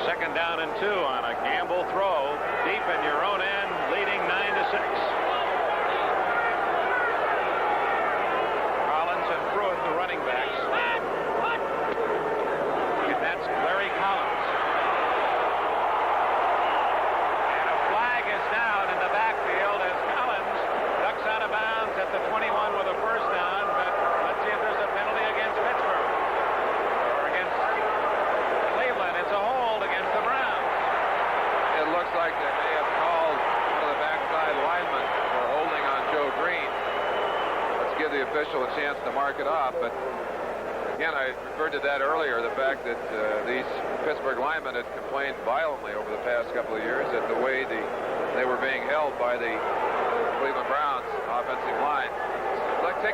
2nd down and 2 on a gamble throw, deep in your own end, leading 9-6. Running backs. And that's Larry Collins. And a flag is down in the backfield as Collins ducks out of bounds at the 21 with a first down, but let's see if there's a penalty against Pittsburgh. Or against Cleveland. It's a hold against the Browns. It looks like they may have called one of the backside linemen for holding on Joe Green. Give the official a chance to mark it off, but again, I referred to that earlier, the fact that these Pittsburgh linemen had complained violently over the past couple of years at the way they were being held by the Cleveland Browns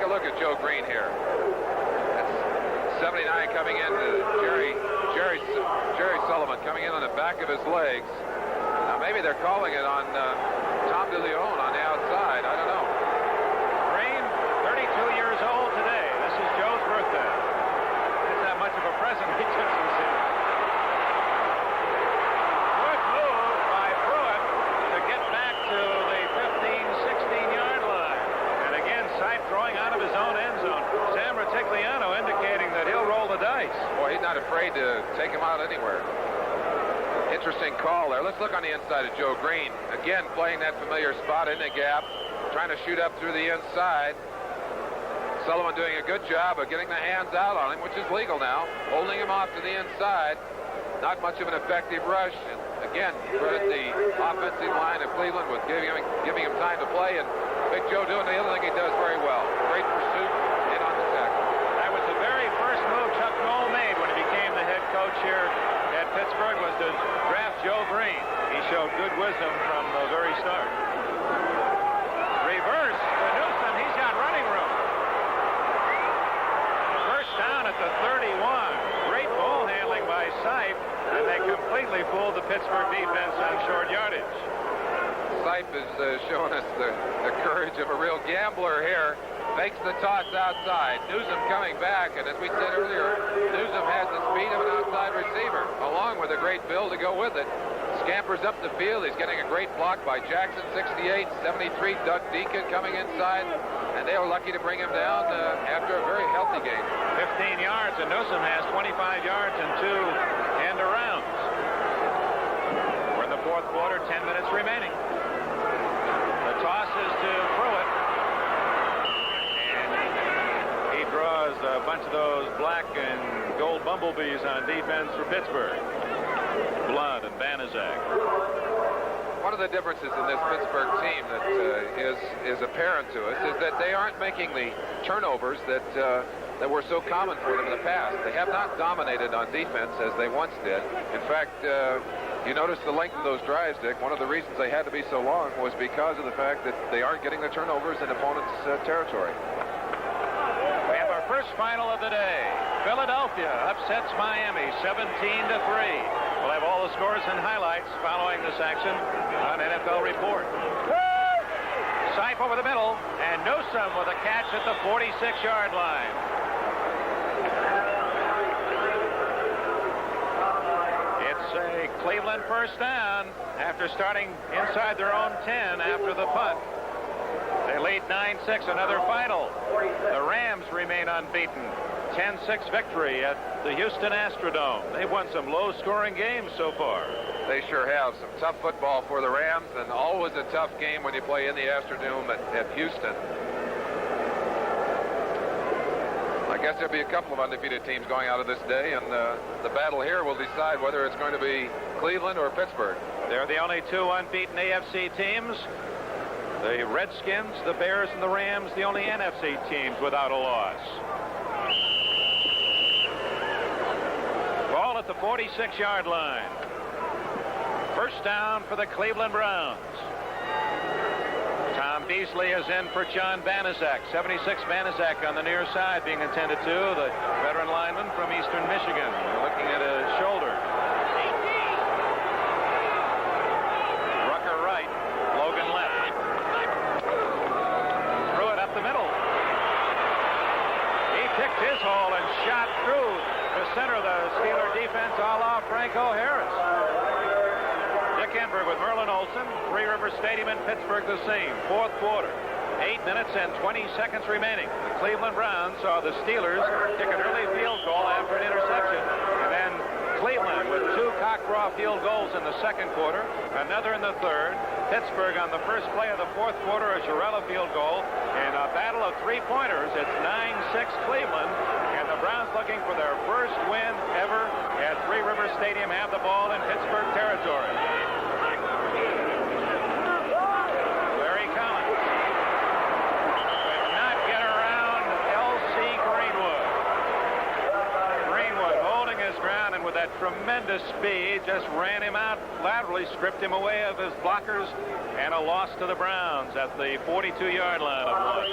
take a look at Joe Green here. That's 79 coming in to Jerry Sullivan coming in on the back of his legs. Now maybe they're calling it on Tom DeLeon on the outside. I don't know. Green, 32 years old today. This is Joe's birthday. It's that much of a present he just received. Good move by Pruitt to get back to the 16-yard line. And again, Sipe throwing out of his own end zone. Sam Retigliano indicating that he'll roll the dice. Boy, he's not afraid to take him out anywhere. Interesting call there. Let's look on the inside of Joe Green. Again, playing that familiar spot in the gap, trying to shoot up through the inside. Sullivan doing a good job of getting the hands out on him, which is legal now, holding him off to the inside. Not much of an effective rush. And again, credit the offensive line of Cleveland with giving him time to play. And Big Joe doing the other thing he does very well. Great pursuit and on the tackle. That was the very first move Chuck Noll made when he became the head coach here at Pittsburgh, was to draft Joe Green. He showed good wisdom from the very start. Reverse to Newsom. He's got running room. First down at the 31. Great ball handling by Sipe, and they completely fooled the Pittsburgh defense on short yardage. Sipe is showing us the courage of a real gambler here. Makes the toss outside. Newsom coming back, and as we said earlier, Newsom has the speed of an outside receiver, along with a great build to go with it. Scampers up the field. He's getting a great block by Jackson, 68, 73, Doug Deacon coming inside, and they were lucky to bring him down after a very healthy game. 15 yards, and Newsom has 25 yards and 2 end arounds. We're in the fourth quarter, 10 minutes remaining. The toss is to Pruitt. Draws a bunch of those black and gold bumblebees on defense for Pittsburgh. Blood and Banaszak. One of the differences in this Pittsburgh team that is apparent to us is that they aren't making the turnovers that were so common for them in the past. They have not dominated on defense as they once did. In fact, you notice the length of those drives, Dick. One of the reasons they had to be so long was because of the fact that they aren't getting the turnovers in opponents' territory. First final of the day. Philadelphia upsets Miami 17-3. We'll have all the scores and highlights following this action on NFL Report. Sipe over the middle, and Newsom with a catch at the 46-yard line. It's a Cleveland first down after starting inside their own 10 after the punt. They lead 9-6, another final. The Rams remain unbeaten. 10-6 victory at the Houston Astrodome. They've won some low-scoring games so far. They sure have. Some tough football for the Rams, and always a tough game when you play in the Astrodome at Houston. I guess there'll be a couple of undefeated teams going out of this day, and the battle here will decide whether it's going to be Cleveland or Pittsburgh. They're the only two unbeaten AFC teams. The Redskins, the Bears, and the Rams, the only NFC teams without a loss. Ball at the 46-yard line. First down for the Cleveland Browns. Tom Beasley is in for John Banaszak. 76 Banaszak on the near side being attended to. The veteran lineman from Eastern Michigan. We're looking at his shoulder. Rucker right. Logan left. Threw it up the middle. He picked his hole and shot through the center of the Steeler defense a la Franco Harris. Dick Enberg with Merlin Olsen. Three River Stadium in Pittsburgh the same. Fourth quarter. 8 minutes and 20 seconds remaining. The Cleveland Browns saw the Steelers kick an early field goal after an interception. And then Cleveland with two cock-draw field goals in the second quarter, another in the third. Pittsburgh on the first play of the fourth quarter, a Jarrella field goal. In a battle of three-pointers, it's 9-6 Cleveland. And the Browns looking for their first win ever at Three River Stadium, have the ball in Pittsburgh territory. Larry Collins could not get around L.C. Greenwood. Greenwood holding his ground, and with that tremendous speed, just ran him out laterally, stripped him away of his blockers, and a loss to the Browns at the 42-yard line of one.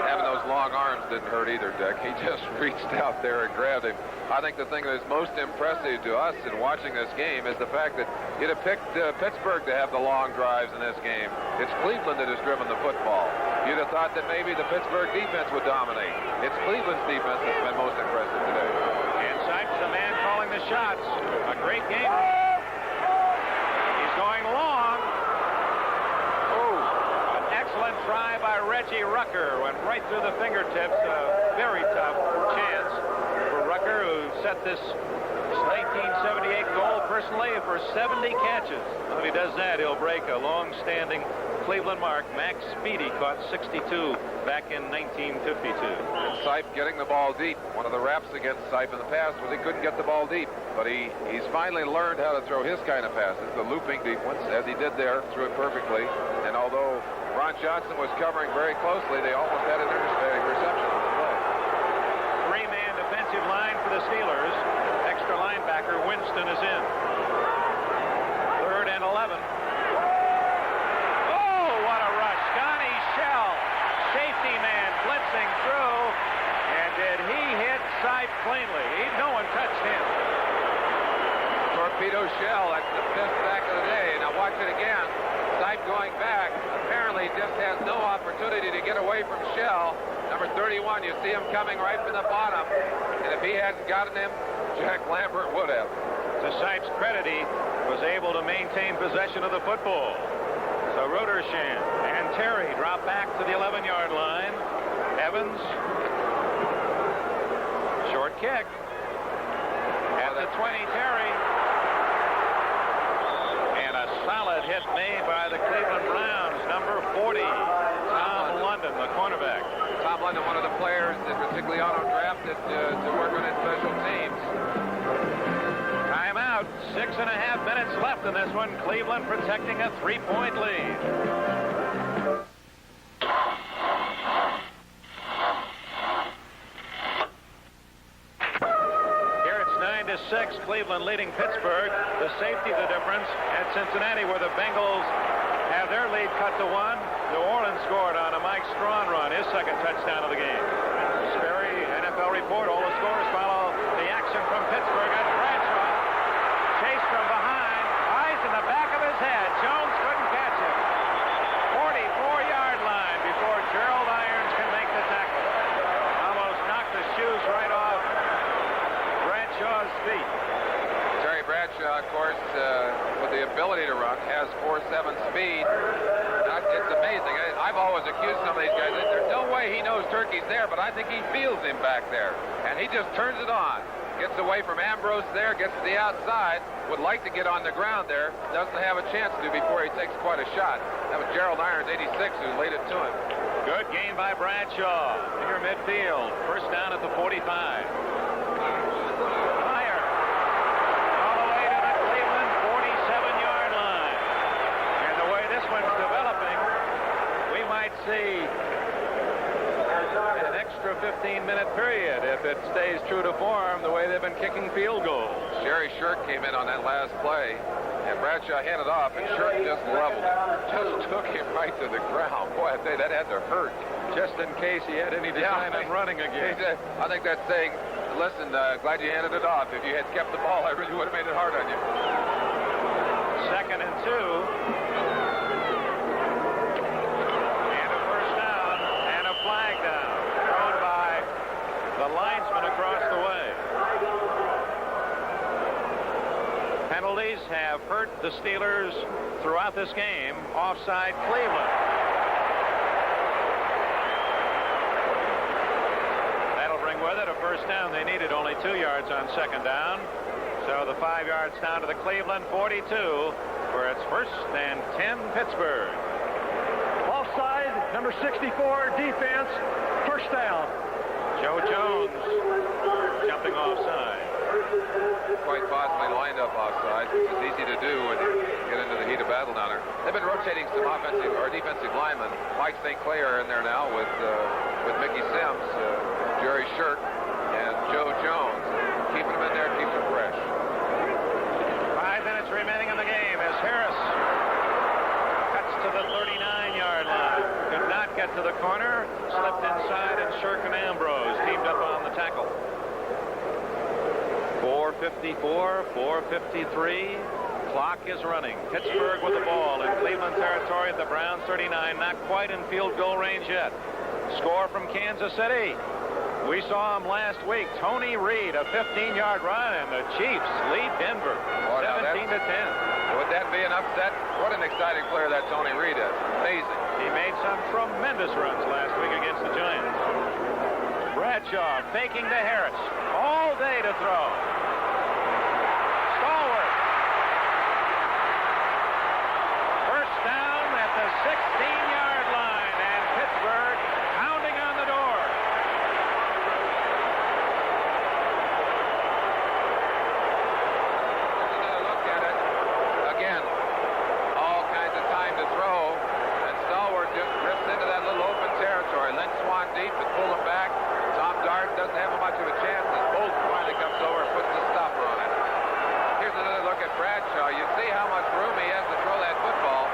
Having those long arms didn't hurt either, Dick. He just reached out there and grabbed him. I think the thing that is most impressive to us in watching this game is the fact that you'd have picked Pittsburgh to have the long drives in this game. It's Cleveland that has driven the football. You'd have thought that maybe the Pittsburgh defense would dominate. It's Cleveland's defense that's been most impressive today. And Sipes, the man calling the shots. A great game. He's going long. Oh, an excellent try by Reggie Rucker. Went right through the fingertips. A very tough chance for Rucker, who set this 1978 goal personally for 70 catches. If he does that, he'll break a long-standing Cleveland mark. Max Speedy caught 62 back in 1952. And Sipe getting the ball deep. One of the raps against Sipe in the past was he couldn't get the ball deep. But he's finally learned how to throw his kind of passes. The looping deep ones, as he did there, threw it perfectly. And although Ron Johnson was covering very closely, they almost had an interception on the play. Three-man defensive line for the Steelers. Extra linebacker Winston is in. 3rd and 11. Blitzing through, and did he hit Sipe cleanly? No one touched him. Torpedo Shell, that's the 5th sack of the day. Now watch it again. Sipe going back. Apparently just has no opportunity to get away from Shell. Number 31, you see him coming right from the bottom. And if he hadn't gotten him, Jack Lambert would have. To Sipe's credit, he was able to maintain possession of the football. So Roederschan and Terry drop back to the 11-yard line. Evans, short kick. At the 20, Terry. And a solid hit made by the Cleveland Browns. Number 40, Tom London, the cornerback. Tom London, one of the players that Riccigliano drafted to work on his special teams. Timeout. 6.5 minutes left in this one. Cleveland protecting a 3-point lead. Here it's 9-6. Cleveland leading Pittsburgh. The safety the difference at Cincinnati, where the Bengals have their lead cut to 1. New Orleans scored on a Mike Strawn run, his second touchdown of the game. Sperry, NFL report. All the scores follow the action from Pittsburgh at Bradshaw. Chase from behind, eyes in the back of his head. Jones couldn't catch him. 44-yard line before Gerald Irons can make the tackle. Almost knocked the shoes right off Bradshaw's feet. Terry Bradshaw, of course, with the ability to run, has 4.7 speed. It's amazing. I've always accused some of these guys that there's no way he knows Turkey's there, but I think he feels him back there. And he just turns it on. Gets away from Ambrose there, gets to the outside, would like to get on the ground there, doesn't have a chance to before he takes quite a shot. That was Gerald Irons, 86, who laid it to him. Good game by Bradshaw. Near midfield. First down at the 45. Fire. All the way to the Cleveland 47-yard line. And the way this one's developing, we might see an extra 15-minute period if it stays true to form the way they've been kicking field goals. Jerry Shirk came in on that last play, and Bradshaw handed off, and Shirk just leveled it. Just took him right to the ground. Boy, I tell you, that had to hurt. Just in case he had any design on running again. I think that's saying, listen, glad you handed it off. If you had kept the ball, I really would have made it hard on you. 2nd and 2. Flag down, thrown by the linesman across the way. Penalties have hurt the Steelers throughout this game. Offside Cleveland. That'll bring with it a first down. They needed only 2 yards on 2nd down. So the 5 yards down to the Cleveland 42, where it's 1st and 10 Pittsburgh. Offside, number 64, defense, first down. Joe Jones jumping offside. Quite possibly lined up offside, which is easy to do when you get into the heat of battle down there. They've been rotating some offensive or defensive linemen. Mike St. Clair in there now with Mickey Sims, Jerry Shirk, and Joe Jones. Keeping them in there, keeps them fresh. remaining in the game as Harris cuts to the 39-yard line. Could not get to the corner. Slipped inside, and Shirk and Ambrose teamed up on the tackle. 4:54, 4:53. Clock is running. Pittsburgh with the ball in Cleveland territory at the Browns 39. Not quite in field goal range yet. Score from Kansas City. We saw him last week. Tony Reed, a 15-yard run, and the Chiefs lead Denver 17-10. Would that be an upset? What an exciting player that Tony Reed is. Amazing. He made some tremendous runs last week against the Giants. Bradshaw faking to Harris. All day to throw. Stallworth. First down at the 16-yard line, and Pittsburgh pounding on the door. Another look at it. Again, all kinds of time to throw, and Stallworth just rips into that little open territory. Lynn Swann deep and pull him back. Tom Dart doesn't have much of a chance as Bolt finally comes over and puts the stopper on it. Here's another look at Bradshaw. You see how much room he has to throw that football.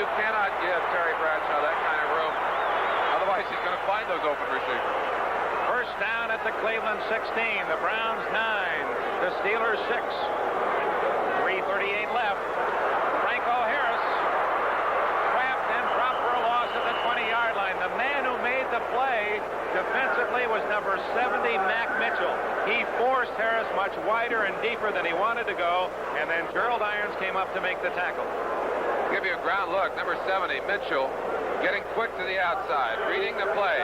You cannot give Terry Bradshaw that kind of room. Otherwise, he's going to find those open receivers. First down at the Cleveland 16. The Browns 9. The Steelers 6. 3:38 left. Franco Harris trapped and dropped for a loss at the 20-yard line. The man who made the play defensively was number 70, Mac Mitchell. He forced Harris much wider and deeper than he wanted to go, and then Gerald Irons came up to make the tackle. Give you a ground look. Number 70, Mitchell, getting quick to the outside, reading the play.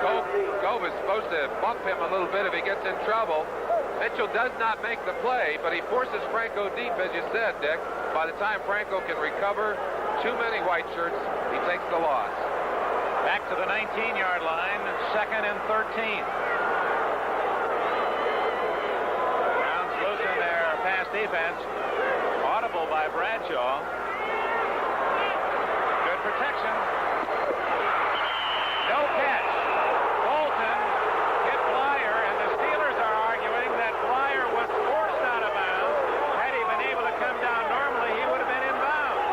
Gove is supposed to bump him a little bit if he gets in trouble. Mitchell does not make the play, but he forces Franco deep, as you said, Dick. By the time Franco can recover too many white shirts, he takes the loss. Back to the 19-yard line, 2nd and 13. Browns losing their pass defense. Audible by Bradshaw. Good protection. No catch. Bolton hit Blyer, and the Steelers are arguing that Blyer was forced out of bounds. Had he been able to come down normally, he would have been in bounds.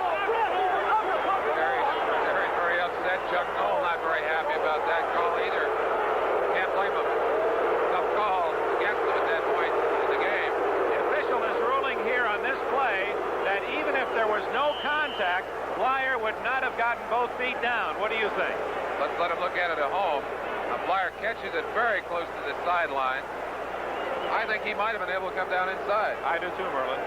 Very upset. Chuck Noll not very happy about that call either. Can't blame him. Tough call against him at that point in the game. The official is ruling here on this play that even if there was no contact, Blyer would not have gotten both feet down. What do you think? Let's let him look at it at home. Blyer catches it very close to the sideline. I think he might have been able to come down inside. I do too, Merlin.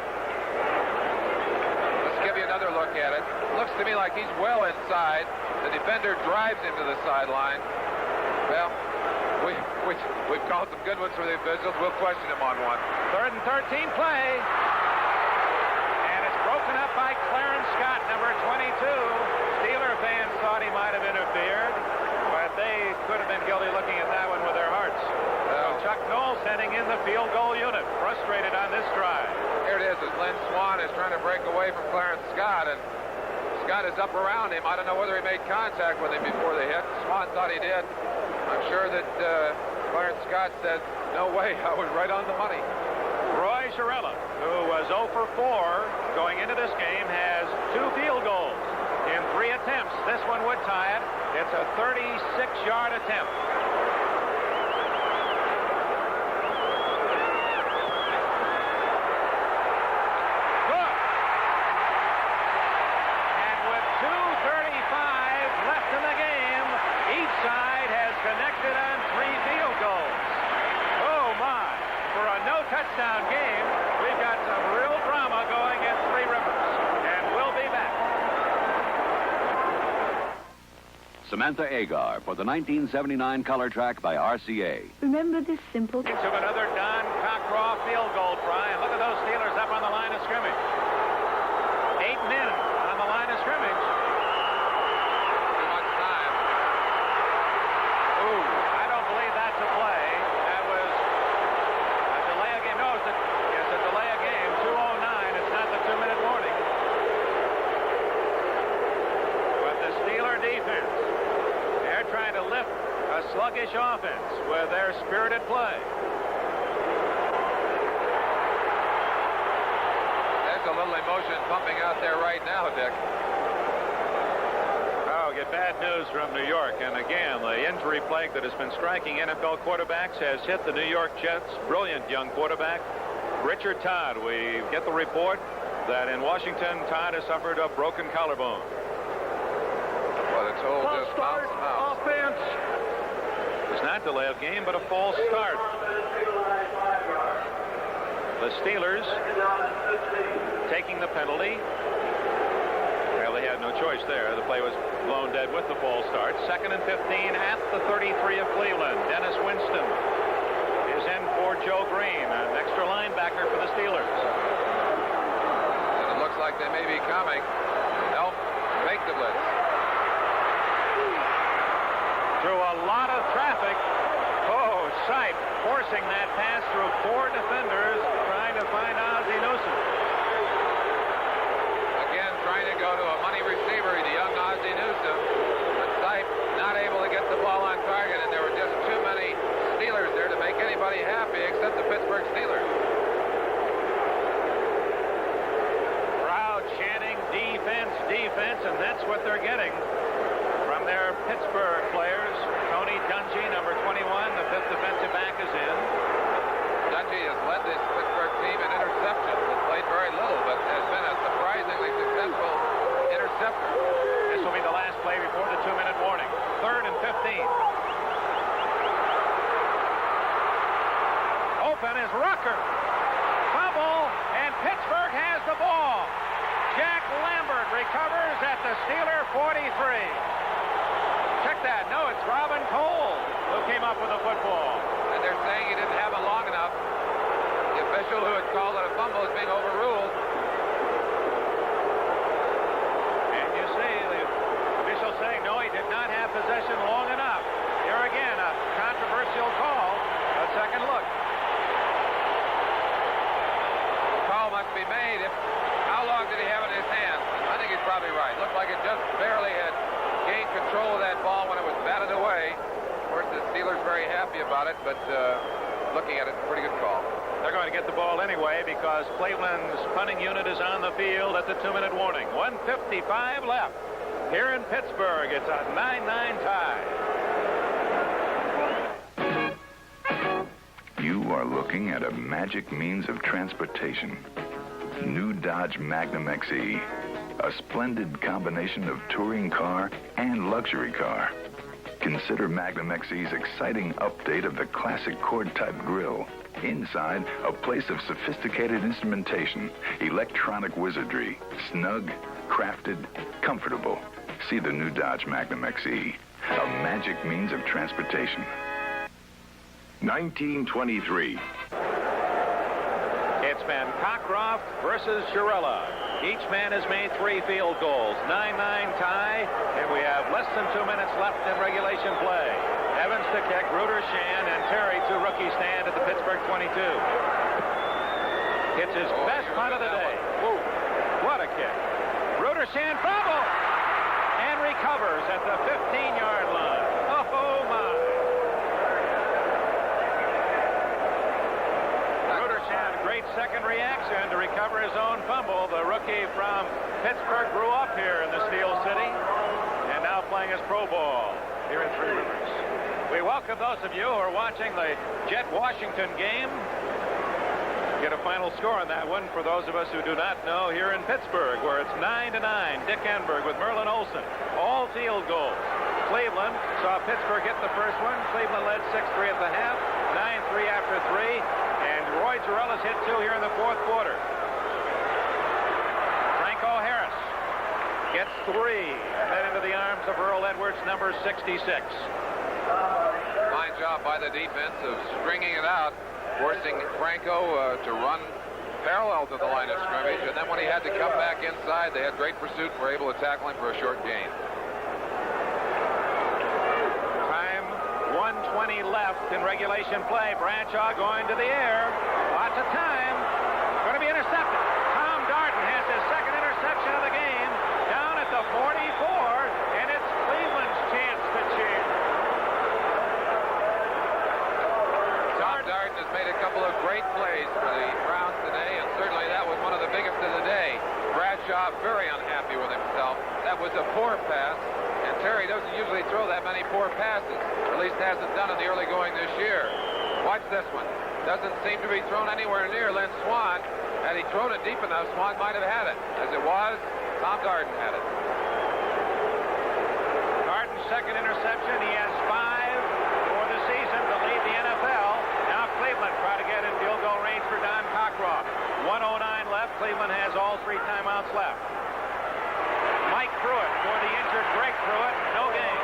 Let's give you another look at it. Looks to me like he's well inside. The defender drives him to the sideline. Well, we've called some good ones for the officials. We'll question him on one. 3rd and 13 play. And it's broken up by Clarence Scott, number 22. Steeler fans thought he might have interfered, but they could have been guilty looking at that one with their hearts. So Chuck Noll sending in the field goal unit, frustrated on this drive. Here it is as Lynn Swann is trying to break away from Clarence Scott, and Scott is up around him. I don't know whether he made contact with him before the hit. Swann thought he did. I'm sure that Clarence Scott said, no way, I was right on the money. Roy Chiarella, who was 0 for 4 going into this game, has 2 field goals in 3 attempts. This one would tie it. It's a 36-yard attempt. Good. And with 2:35 left in the game, each side has connected on 3 field goals. Oh, my. For a no-touchdown game, we've got some real drama going at Three Rivers. And we'll be back. Samantha Agar for the 1979 color track by RCA. Remember this simple... Took another Don Cockcroft field goal try, and look at those Steelers up on the line of scrimmage. 8 men on the line of scrimmage. Too much time. Ooh, I don't believe that's a play. That was a delay of game. No, it's a delay of game. 2:09. It's not the 2-minute warning. But the Steeler defense, they're trying to lift a sluggish offense with their spirited play. There's a little emotion pumping out there right now, Dick. Oh, get bad news from New York. And again, the injury plague that has been striking NFL quarterbacks has hit the New York Jets' brilliant young quarterback, Richard Todd. We get the report that in Washington, Todd has suffered a broken collarbone. Well, it's all just mouse. Offense. It's not delay of game, but a false start. The Steelers taking the penalty. Well, they had no choice there. The play was blown dead with the false start. 2nd and 15 at the 33 of Cleveland. Dennis Winston is in for Joe Green, an extra linebacker for the Steelers. And it looks like they may be coming. Nope, fake the blitz. Through a lot of traffic. Oh, Sipe forcing that pass through 4 defenders, trying to find Ozzie Newsome. Again, trying to go to a money receiver, the young Ozzie Newsome. But Sipe not able to get the ball on target, and there were just too many Steelers there to make anybody happy except the Pittsburgh Steelers. Crowd chanting defense, defense, and that's what they're getting from their Pittsburgh players. Tony Dungy, number 21, the 5th defensive back, is in. Dungy has led this Pittsburgh team in interceptions. Has played very little, but has been a surprisingly successful interceptor. This will be the last play before the 2-minute warning. 3rd and 15. Open is Rucker. Fumble, and Pittsburgh has the ball. Jack Lambert recovers at the Steeler 43. Check that. No, it's Robin Cole who came up with the football. And they're saying he didn't have it long enough. The official who had called it a fumble is being overruled. And you see the official saying, no, he did not have possession long enough. Here again, a controversial call. A second look. The call must be made. How long did he have it in his hand? I think he's probably right. Looked like it just barely had gained control of that ball when it was batted away. Of course, the Steelers very happy about it, but looking at it, pretty good call. They're going to get the ball anyway because Cleveland's punting unit is on the field at the 2-minute warning. 1:55 left. Here in Pittsburgh, it's a 9-9 tie. You are looking at a magic means of transportation. New Dodge Magnum XE. A splendid combination of touring car and luxury car. Consider Magnum XE's exciting update of the classic cord-type grille. Inside, a place of sophisticated instrumentation, electronic wizardry, snug, crafted, comfortable. See the new Dodge Magnum XE, a magic means of transportation. 1923. It's been Cockcroft versus Chiarella. Each man has made 3 field goals. 9-9 tie, and we have less than 2 minutes left in regulation play. Evans to kick, Ruder, Shan, and Terry to rookie stand at the Pittsburgh 22. It's his best punt of the day. Ooh, what a kick. Ruder, Shan, fumble! And recovers at the 15-yard line. Oh, my. Great second reaction to recover his own fumble. The rookie from Pittsburgh grew up here in the Steel City and now playing his pro ball here in Three Rivers. We welcome those of you who are watching the Jet-Washington game. Get a final score on that one for those of us who do not know here in Pittsburgh, where it's 9-9. Dick Enberg with Merlin Olsen. All field goals. Cleveland saw Pittsburgh get the first one. Cleveland led 6-3 at the half, 9-3 after 3. And Roy Chiarella's hit 2 here in the 4th quarter. Franco Harris gets 3. Head into the arms of Earl Edwards, number 66. Fine job by the defense of stringing it out, forcing Franco to run parallel to the line of scrimmage. And then when he had to come back inside, they had great pursuit and were able to tackle him for a short gain. 1:20 left in regulation play. Bradshaw going to the air. Lots of time. Going to be intercepted. Tom Darden has his second interception of the game down at the 44, and it's Cleveland's chance to cheer. Tom Darden has made a couple of great plays for the Browns today, and certainly that was one of the biggest of the day. a poor pass, and Terry doesn't usually throw that many poor passes. At least hasn't done in the early going this year. Watch this one. Doesn't seem to be thrown anywhere near Lynn Swann. Had he thrown it deep enough, Swann might have had it. As it was, Tom Darden had it. Darden's second interception. He has 5 for the season to lead the NFL. Now Cleveland try to get in field goal range for Don Cockcroft. 1:09 left. Cleveland has all 3 timeouts left. Mike Pruitt for the injured Greg Pruitt. No gain.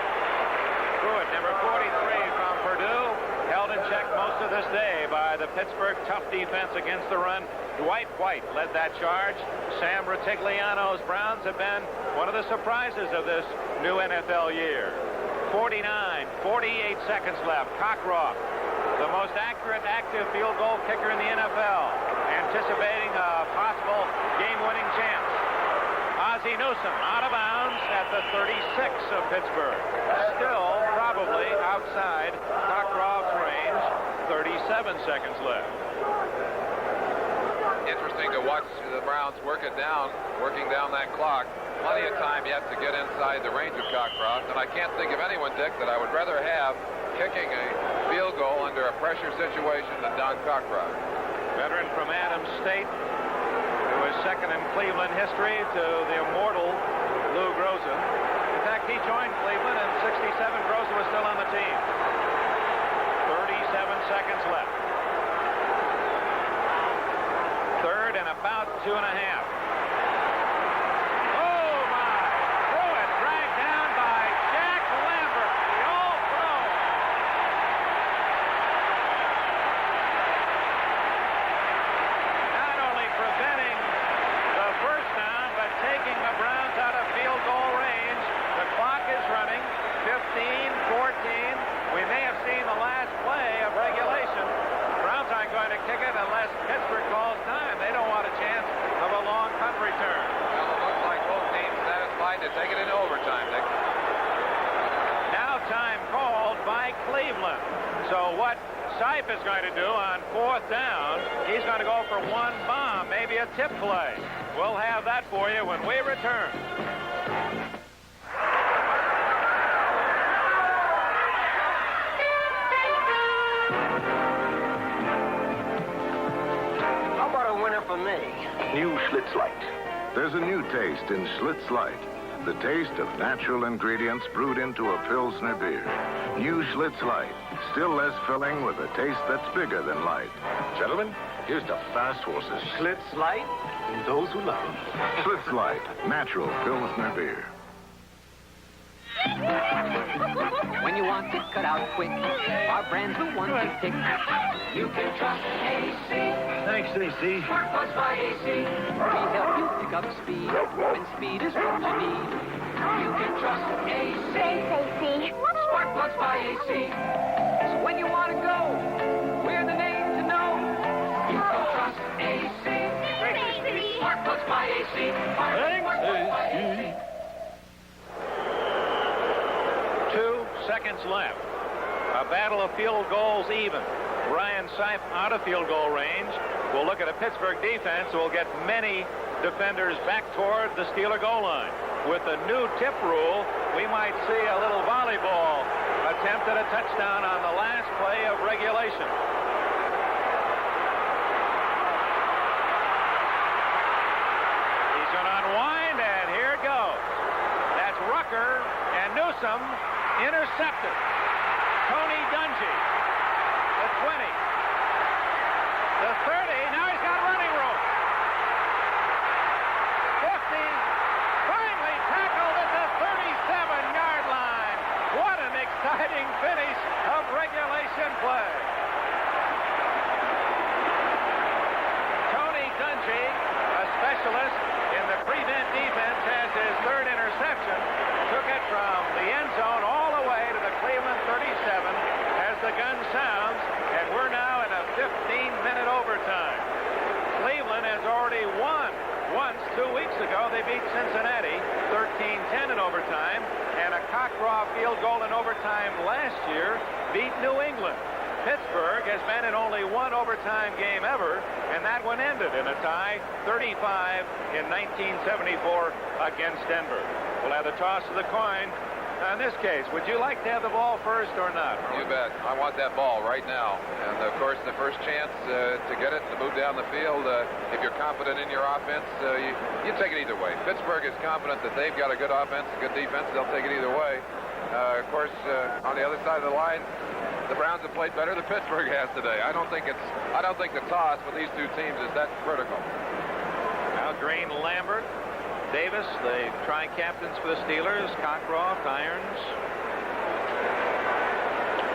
Pruitt, number 43 from Purdue, held in check most of this day by the Pittsburgh tough defense against the run. Dwight White led that charge. Sam Rutigliano's Browns have been one of the surprises of this new NFL year. 48 seconds left. Cockcroft, the most accurate active field goal kicker in the NFL, anticipating a possible game-winning chance. Ozzie Newsome out of bounds at the 36 of Pittsburgh. Still probably outside Cockcroft's range. 37 seconds left. Interesting to watch the Browns working down that clock. Plenty of time yet to get inside the range of Cockcroft, and I can't think of anyone, Dick, that I would rather have kicking a field goal under a pressure situation than Don Cockcroft. Veteran from Adams State, who is second in Cleveland history to the immortal Lou Groza. In fact, he joined Cleveland in '67. Groza was still on the team. 37 seconds left. Third and about 2.5. Oh, my. Pruitt dragged down by Jack Lambert, the All-Pro. Not only preventing the first down, but taking the Browns out of field goal range. The clock is running. 15-14. We may have seen the last play of regulation. Browns aren't going to kick it unless Pittsburgh calls time. They don't want a chance of a long punt return. Well, it looks like both teams satisfied to take it into overtime, Dick. Now time called by Cleveland. So what Sipe is going to do on 4th down, he's going to go for one bomb, maybe a tip play. We'll have that for you when we return. For me. New Schlitz Light. There's a new taste in Schlitz Light. The taste of natural ingredients brewed into a Pilsner beer. New Schlitz Light. Still less filling with a taste that's bigger than light. Gentlemen, here's the fast horses. Schlitz Light and those who love them. Schlitz Light. Natural Pilsner beer. When you want it cut out quick, our brand's the one to pick. You can trust AC. Thanks, AC. Spark Plugs by AC. We help you pick up speed when speed is what you need. You can trust AC. Thanks, AC. Spark Plugs by AC. So when you want to go, we're the name to know. You can trust AC. Thanks, AC. Spark Plugs by AC. Thanks, AC. 2 seconds left. A battle of field goals even. Ryan Sipe out of field goal range. We'll look at a Pittsburgh defense who will get many defenders back toward the Steeler goal line. With the new tip rule, we might see a little volleyball attempt at a touchdown on the last play of regulation. He's going to unwind, and here it goes. That's Rucker and Newsome intercepted. Tony Dungy, the 20, the 30, now he's got running room. 50, finally tackled at the 37-yard line. What an exciting finish of regulation play. Tony Dungy, a specialist in the prevent defense, has his 3rd interception. Took it from the end zone all the way to the Cleveland 37 as the gun sounds, and we're now in a 15-minute overtime. Cleveland has already won once 2 weeks ago. They beat Cincinnati 13-10 in overtime, and a Cockcroft field goal in overtime last year beat New England. Pittsburgh has been in only one overtime game ever, and that one ended in a tie, 35 in 1974 against Denver. will have the toss of the coin. Now, in this case, would you like to have the ball first or not? You bet. I want that ball right now. And, of course, the first chance to get it, to move down the field, if you're confident in your offense, you take it either way. Pittsburgh is confident that they've got a good offense, a good defense. They'll take it either way. Of course, on the other side of the line, the Browns have played better than Pittsburgh has today. I don't think the toss with these two teams is that critical. Now, Green, Lambert, Davis, the tri-captains for the Steelers, Cockcroft, Irons,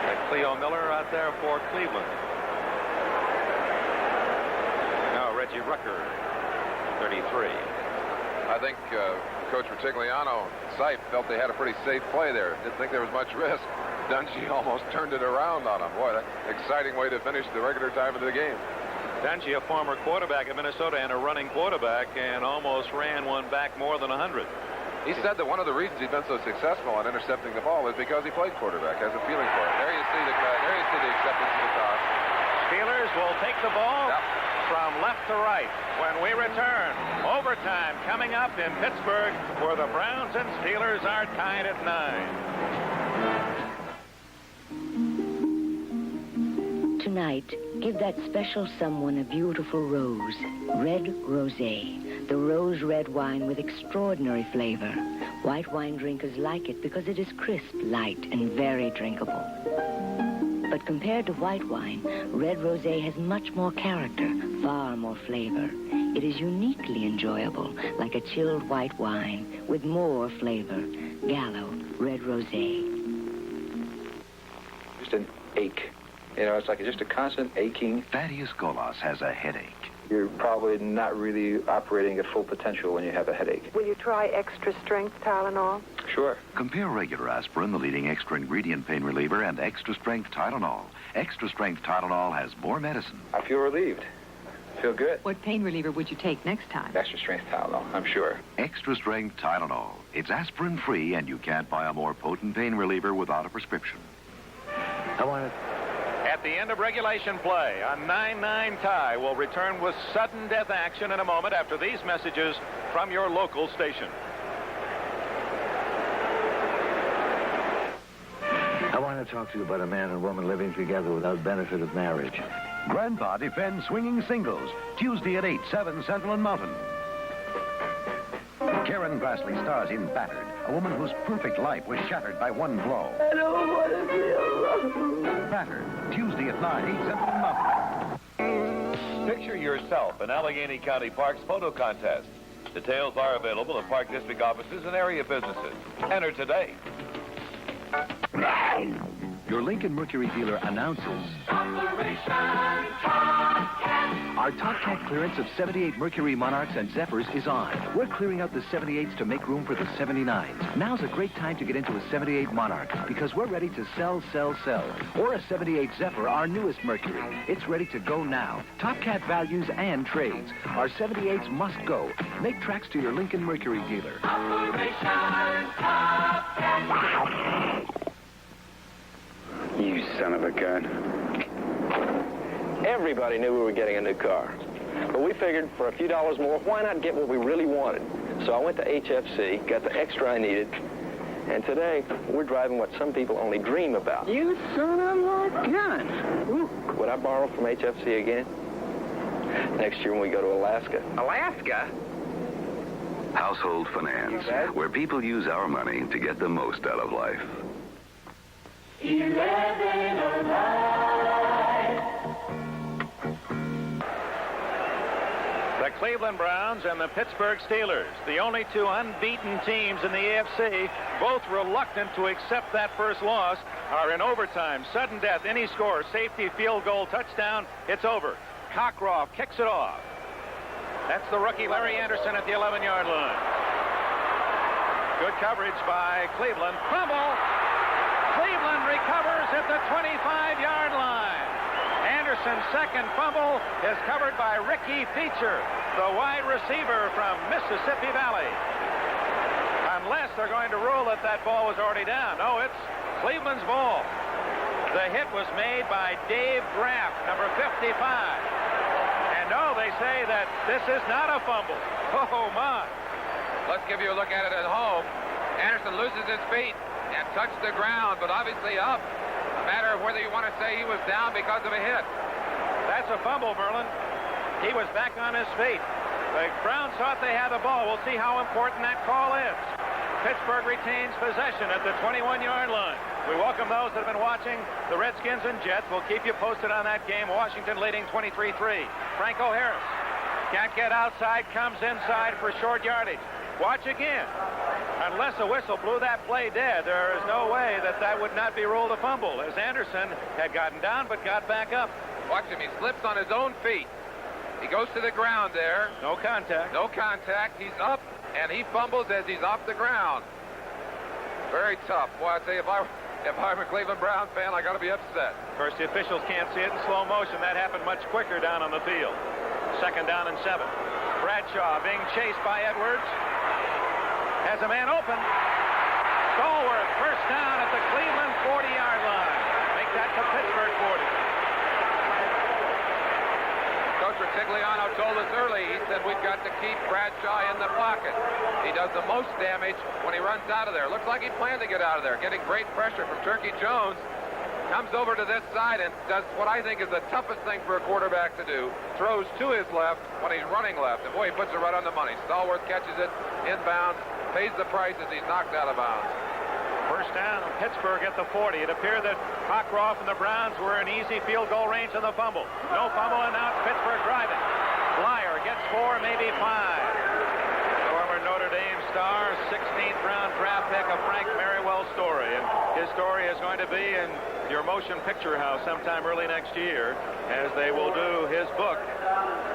and Cleo Miller out there for Cleveland. Now, Reggie Rucker, 33. I think Coach Rutigliano, Sipe, felt they had a pretty safe play there. Didn't think there was much risk. Dungy almost turned it around on him. Boy, that's an exciting way to finish the regular time of the game. Dungy, a former quarterback at Minnesota and a running quarterback, and almost ran one back more than 100. He said that one of the reasons he's been so successful on intercepting the ball is because he played quarterback, has a feeling for it. There you see the acceptance of the toss. Steelers will take the ball from left to right when we return. Overtime coming up in Pittsburgh, where the Browns and Steelers are tied at 9. Tonight, give that special someone a beautiful rose, Red Rosé, the rose red wine with extraordinary flavor. White wine drinkers like it because it is crisp, light, and very drinkable. But compared to white wine, Red Rosé has much more character, far more flavor. It is uniquely enjoyable, like a chilled white wine with more flavor. Gallo Red Rosé. Just an ache. You know, it's like just a constant aching. Thaddeus Golas has a headache. You're probably not really operating at full potential when you have a headache. Will you try extra strength Tylenol? Sure. Compare regular aspirin, the leading extra ingredient pain reliever, and extra strength Tylenol. Extra strength Tylenol has more medicine. I feel relieved. I feel good. What pain reliever would you take next time? Extra strength Tylenol, I'm sure. Extra strength Tylenol. It's aspirin free, and you can't buy a more potent pain reliever without a prescription. I want to... At the end of regulation play, a 9-9 tie will return with sudden death action in a moment after these messages from your local station. I want to talk to you about a man and woman living together without benefit of marriage. Grandpa defends swinging singles, Tuesday at 8, 7 Central and Mountain. Karen Grassley stars in Battered, a woman whose perfect life was shattered by one blow. I don't want to feel alone. Battered, Tuesday at 9, 8 Central and Mountain. Picture yourself in Allegheny County Park's photo contest. Details are available at Park District offices and area businesses. Enter today. Your Lincoln Mercury dealer announces Operation Tomcat. our Top Cat clearance of 78 Mercury Monarchs and Zephyrs is on. We're clearing out the 78s to make room for the 79s. Now's a great time to get into a 78 Monarch because we're ready to sell. Or a 78 Zephyr, our newest Mercury. It's ready to go now. Top Cat values and trades. Our 78s must go. Make tracks to your Lincoln Mercury dealer. Operation Tomcat. You son of a gun. Everybody knew we were getting a new car. But we figured for a few dollars more, why not get what we really wanted? So I went to HFC, got the extra I needed, and today we're driving what some people only dream about. You son of a gun. Would I borrow from HFC again? Next year when we go to Alaska. Alaska? Household Finance, where people use our money to get the most out of life. 11 alive. The Cleveland Browns and the Pittsburgh Steelers, the only two unbeaten teams in the AFC, both reluctant to accept that first loss, are in overtime. Sudden death, any score, safety, field goal, touchdown, it's over. Cockcroft kicks it off. That's the rookie Larry Anderson at the 11-yard line. Good coverage by Cleveland. Fumble! Cleveland recovers at the 25-yard line. Anderson's second fumble is covered by Ricky Feature, the wide receiver from Mississippi Valley. Unless they're going to rule that that ball was already down. No, it's Cleveland's ball. The hit was made by Dave Graff, number 55. And no, they say that this is not a fumble. Oh, my. Let's give you a look at it at home. Anderson loses his feet and touched the ground, but obviously up. A matter of whether you want to say he was down because of a hit. That's a fumble, Merlin. He was back on his feet. The Browns thought they had the ball. We'll see how important that call is. Pittsburgh retains possession at the 21-yard line. We welcome those that have been watching the Redskins and Jets. We'll keep you posted on that game. Washington leading 23-3. Franco Harris can't get outside, comes inside for short yardage. Watch again. Unless a whistle blew that play dead, there is no way that that would not be ruled a fumble, as Anderson had gotten down but got back up. Watch him. He slips on his own feet. He goes to the ground there. No contact. No contact. He's up, and he fumbles as he's off the ground. Very tough. Boy, I tell you, if I'm a Cleveland Brown fan, I got to be upset. Of course, the officials can't see it in slow motion. That happened much quicker down on the field. 2nd down and 7. Bradshaw being chased by Edwards. Has a man open. Stallworth, first down at the Cleveland 40-yard line. Make that the Pittsburgh 40. Coach Retigliano told us early, he said we've got to keep Bradshaw in the pocket. He does the most damage when he runs out of there. Looks like he planned to get out of there. Getting great pressure from Turkey Jones. Comes over to this side and does what I think is the toughest thing for a quarterback to do. Throws to his left when he's running left. And boy, he puts it right on the money. Stallworth catches it inbounds, pays the price as he's knocked out of bounds. First down, Pittsburgh at the 40. It appeared that Cockcroft and the Browns were in easy field goal range on the fumble. No fumble, and now it's Pittsburgh driving. Blyer gets 4, maybe 5. Former Notre Dame star, 16th round draft pick of Frank Merriwell's story. And his story is going to be in your motion picture house sometime early next year, as they will do his book,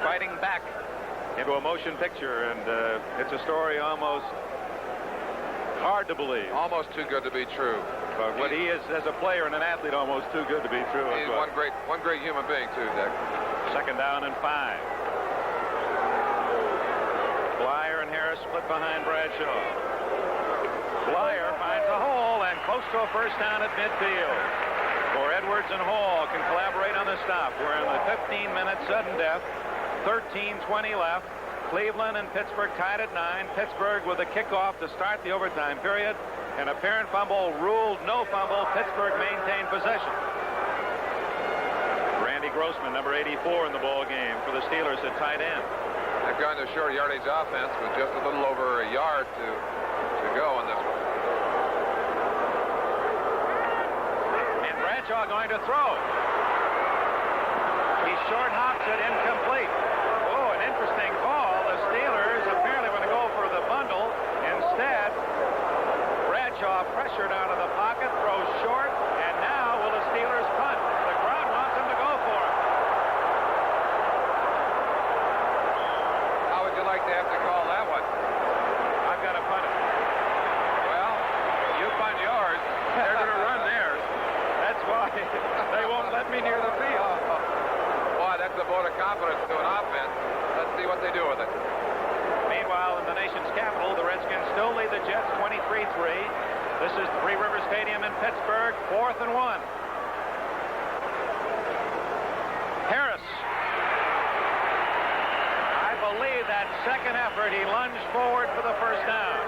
Fighting Back, into a motion picture. And it's a story almost hard to believe. Almost too good to be true. But what he is as a player and an athlete, almost too good to be true. He's one great human being too, Dick. 2nd down and 5. Blyer and Harris split behind Bradshaw. Blyer finds a hole and close to a first down at midfield. For Edwards and Hall can collaborate on the stop. We're in the 15-minute sudden death. 13:20 left. Cleveland and Pittsburgh tied at 9. Pittsburgh with a kickoff to start the overtime period. An apparent fumble ruled no fumble. Pittsburgh maintained possession. Randy Grossman, number 84 in the ball game for the Steelers at tight end. They've gone to short yardage offense with just a little over a yard to go on this one. And Bradshaw going to throw. He short hops it, incomplete. Oh, an interesting call. The Steelers apparently want to go for the bundle. Instead, Bradshaw pressured out of the pocket, throws short, and now will the Steelers punt? The crowd wants him to go for it. How would you like to have to call that one? I've got to punt it. Well, you punt yours. They're going to run theirs. That's why they won't let me near the field. Boy, that's a vote of confidence to an offense. Let's see what they do with it. Meanwhile, in the nation's capital, the Redskins still lead the Jets 23-3. This is Three River Stadium in Pittsburgh, 4th and 1. Harris. I believe that second effort, he lunged forward for the first down.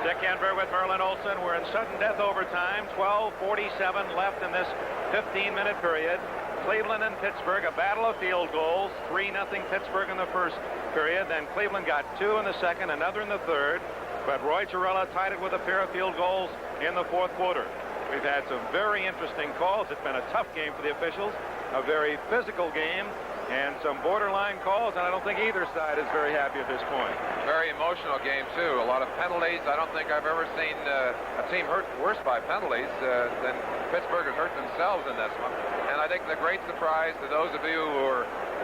Dick Enberg with Merlin Olsen. We're in sudden death overtime. 12:47 left in this 15-minute period. Cleveland and Pittsburgh, a battle of field goals. 3-0 Pittsburgh in the first period. Then Cleveland got 2 in the second, another in the third. But Roy Gerela tied it with a pair of field goals in the fourth quarter. We've had some very interesting calls. It's been a tough game for the officials, a very physical game, and some borderline calls, and I don't think either side is very happy at this point. Very emotional game, too. A lot of penalties. I don't think I've ever seen a team hurt worse by penalties than Pittsburgh has hurt themselves in this one. And I think the great surprise to those of you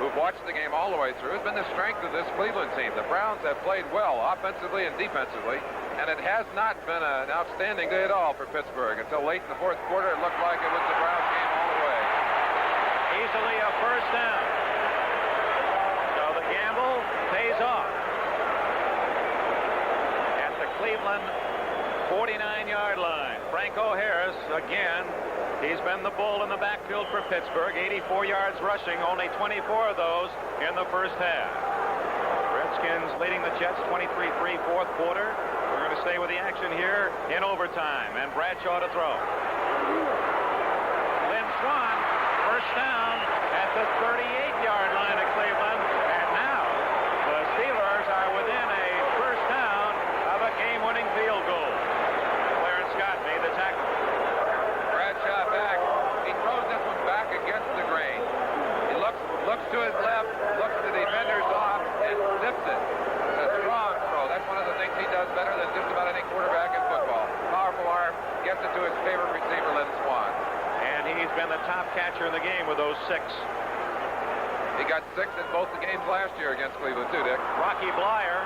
who've watched the game all the way through has been the strength of this Cleveland team. The Browns have played well offensively and defensively, and it has not been an outstanding day at all for Pittsburgh. Until late in the fourth quarter, it looked like it was the Browns game all the way. Easily a first down. So the gamble pays off. At the Cleveland 49-yard line, Franco Harris again. He's been the bull in the backfield for Pittsburgh. 84 yards rushing, only 24 of those in the first half. Redskins leading the Jets 23-3 fourth quarter. We're going to stay with the action here in overtime, and Bradshaw to throw. Lynn Swann, first down at the 38-yard line of Cleveland, and now the Steelers are within a first down of a game-winning field goal. Clarence Scott made the tackle. Bradshaw back. He throws this one back against the grain. He looks to his left, looks the defenders off, and zips it. It's a strong throw. That's one of the things he does better than just about any quarterback in football. Powerful arm, gets it to his favorite receiver, Lynn Swann. And he's been the top catcher in the game with those 6. He got 6 in both the games last year against Cleveland, too, Dick. Rocky Blyer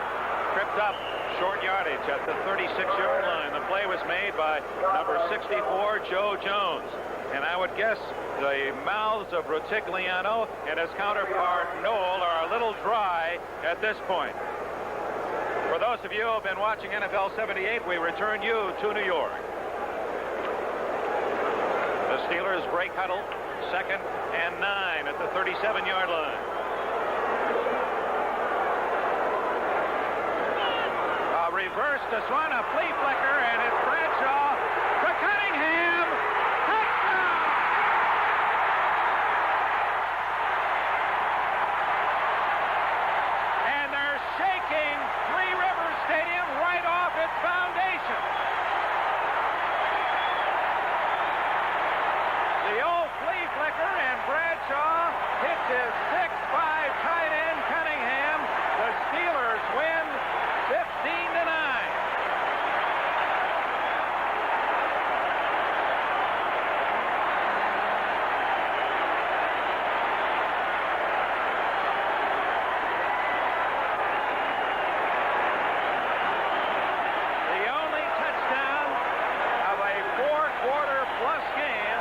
tripped up short yardage at the 36-yard line. The play was made by number 64, Joe Jones. And I would guess the mouths of Rutigliano and his counterpart, Noel, are a little dry at this point. For those of you who have been watching NFL 78, we return you to New York. The Steelers break huddle, 2nd and 9 at the 37-yard line. A reverse to Swann, a flea flicker, and it's Bradshaw to Cunningham. Touchdown! And they're shaking Three Rivers Stadium right off its foundation. The old flea flicker, and Bradshaw hits his 6'5" tight end Cunningham. The Steelers win 15-9. The only touchdown of a 4-quarter plus game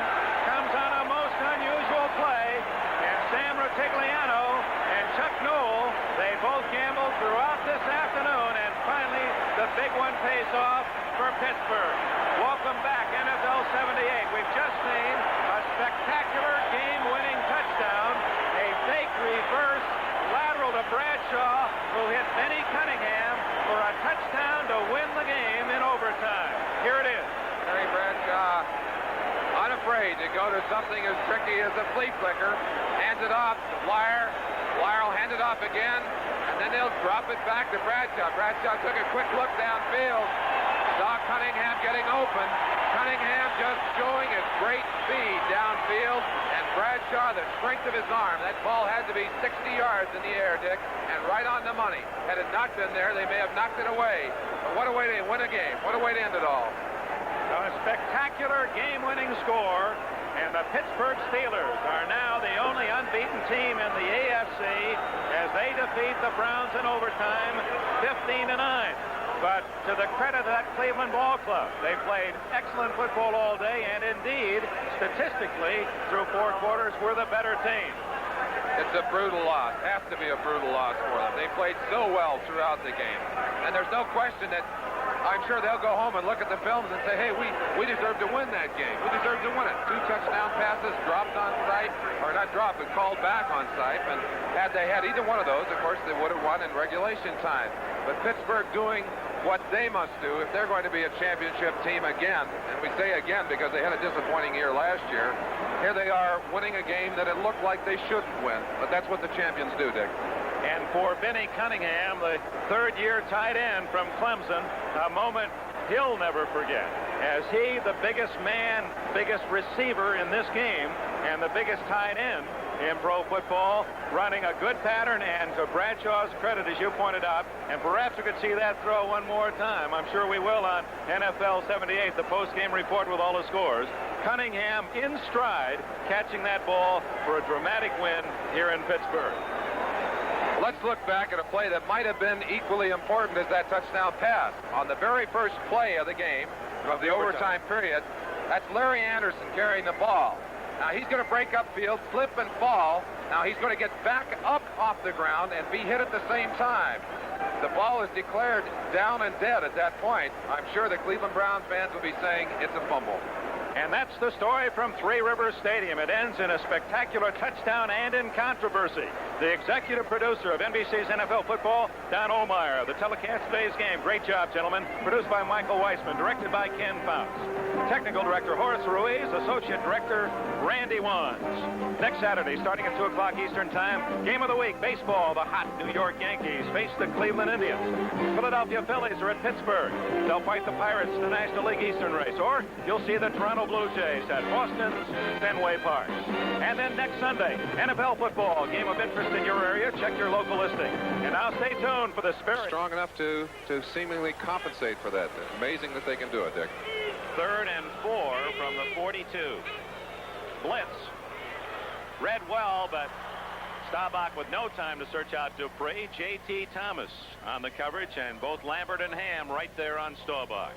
comes on a most unusual play, and Sam Rutigliano and Chuck Noll, they both gambled throughout this afternoon, and finally the big one pays off for Pittsburgh. Welcome back, NFL 78. We've just seen a spectacular game-winning touchdown, a fake reverse lateral to Bradshaw, who hit Benny Cunningham for a touchdown to win the game in overtime. Here it is. Terry Bradshaw, unafraid to go to something as tricky as a flea flicker, hands it off to Blyer. Blyer will hand it off again, and then they'll drop it back to Bradshaw. Bradshaw took a quick look downfield, saw Cunningham getting open. Cunningham just showing his great speed downfield, and Bradshaw, the strength of his arm. That ball had to be 60 yards in the air, Dick, and right on the money. Had it not been there, they may have knocked it away. But what a way to win a game. What a way to end it all. A spectacular game-winning score, and the Pittsburgh Steelers are now the only unbeaten team in the AFC as they defeat the Browns in overtime 15-9. But to the credit of that Cleveland ball club, they played excellent football all day, and indeed, statistically, through 4 quarters, were the better team. It's a brutal loss. Has to be a brutal loss for them. They played so well throughout the game. And there's no question that I'm sure they'll go home and look at the films and say, hey, we deserve to win that game. We deserve to win it. 2 touchdown passes dropped on site, or not dropped, but called back on site. And had they had either one of those, of course, they would have won in regulation time. But Pittsburgh doing what they must do if they're going to be a championship team again. And we say again because they had a disappointing year last year. Here they are winning a game that it looked like they shouldn't win. But that's what the champions do, Dick. And for Benny Cunningham, the third-year tight end from Clemson, a moment he'll never forget, as he, the biggest man, biggest receiver in this game, and the biggest tight end in pro football, running a good pattern, and to Bradshaw's credit, as you pointed out, and perhaps we could see that throw one more time. I'm sure we will on NFL 78, the post-game report with all the scores. Cunningham in stride, catching that ball for a dramatic win here in Pittsburgh. Let's look back at a play that might have been equally important as that touchdown pass. On the very first play of the game, of the overtime period, that's Larry Anderson carrying the ball. Now he's going to break upfield, slip and fall. Now he's going to get back up off the ground and be hit at the same time. The ball is declared down and dead at that point. I'm sure the Cleveland Browns fans will be saying it's a fumble. And that's the story from Three Rivers Stadium. It ends in a spectacular touchdown and in controversy. The executive producer of NBC's NFL Football, Don Ohlmeyer. The telecast of today's game. Great job, gentlemen. Produced by Michael Weissman. Directed by Ken Founts. Technical Director Horace Ruiz. Associate Director Randy Wands. Next Saturday, starting at 2 o'clock Eastern Time, Game of the Week. Baseball. The hot New York Yankees face the Cleveland Indians. Philadelphia Phillies are at Pittsburgh. They'll fight the Pirates in the National League Eastern race. Or you'll see the Toronto Blue Jays at Boston's Fenway Park. And then next Sunday, NFL football. Game of interest in your area. Check your local listing. And now stay tuned for the Spirit. Strong enough to seemingly compensate for that. Amazing that they can do it, Dick. 3rd and 4 from the 42. Blitz. Read well, but Staubach with no time to search out Dupree. J.T. Thomas on the coverage, and both Lambert and Ham right there on Staubach.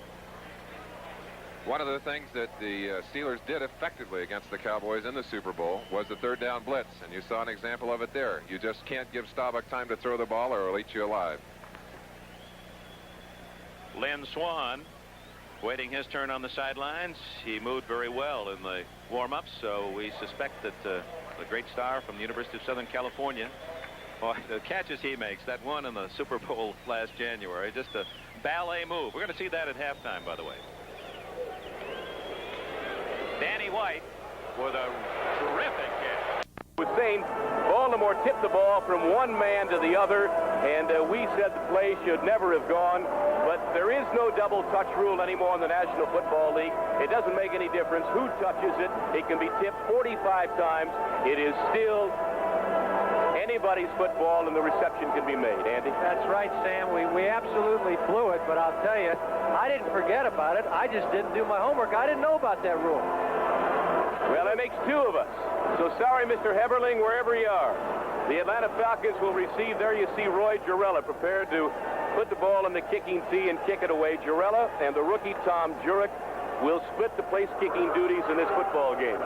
One of the things that the Steelers did effectively against the Cowboys in the Super Bowl was the 3rd down blitz, and you saw an example of it there. You just can't give Staubach time to throw the ball or he'll eat you alive. Lynn Swan waiting his turn on the sidelines. He moved very well in the warm-ups, so we suspect that the great star from the University of Southern California, the catches he makes, that one in the Super Bowl last January, just a ballet move. We're going to see that at halftime, by the way. Danny White with a terrific catch. Was saying Baltimore tipped the ball from one man to the other, and we said the play should never have gone. But there is no double touch rule anymore in the National Football League. It doesn't make any difference who touches it. It can be tipped 45 times. It is still anybody's football, and the reception can be made. Andy? That's right, Sam. We absolutely blew it, but I'll tell you, I didn't forget about it. I just didn't do my homework. I didn't know about that rule. Well, that makes 2 of us. So sorry, Mr. Heberling, wherever you are. The Atlanta Falcons will receive. There you see Roy Gerela prepared to put the ball in the kicking tee and kick it away. Gerela and the rookie Tom Jurek will split the place-kicking duties in this football game.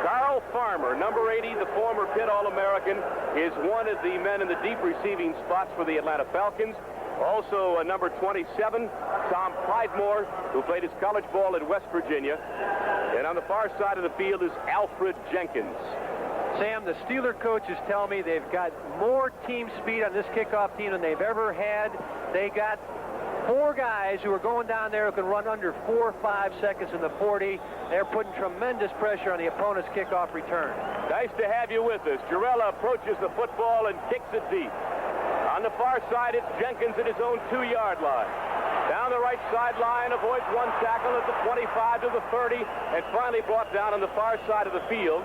Carl Farmer, number 80, the former Pitt All-American, is one of the men in the deep receiving spots for the Atlanta Falcons. Also, number 27, Tom Pridemore, who played his college ball at West Virginia. And on the far side of the field is Alfred Jenkins. Sam, the Steeler coaches tell me they've got more team speed on this kickoff team than they've ever had. They got 4 guys who are going down there who can run under 4 or 5 seconds in the 40. They're putting tremendous pressure on the opponent's kickoff return. Nice to have you with us. Gerela approaches the football and kicks it deep. On the far side, it's Jenkins at his own 2-yard line. Down the right sideline, avoids one tackle at the 25 to the 30, and finally brought down on the far side of the field.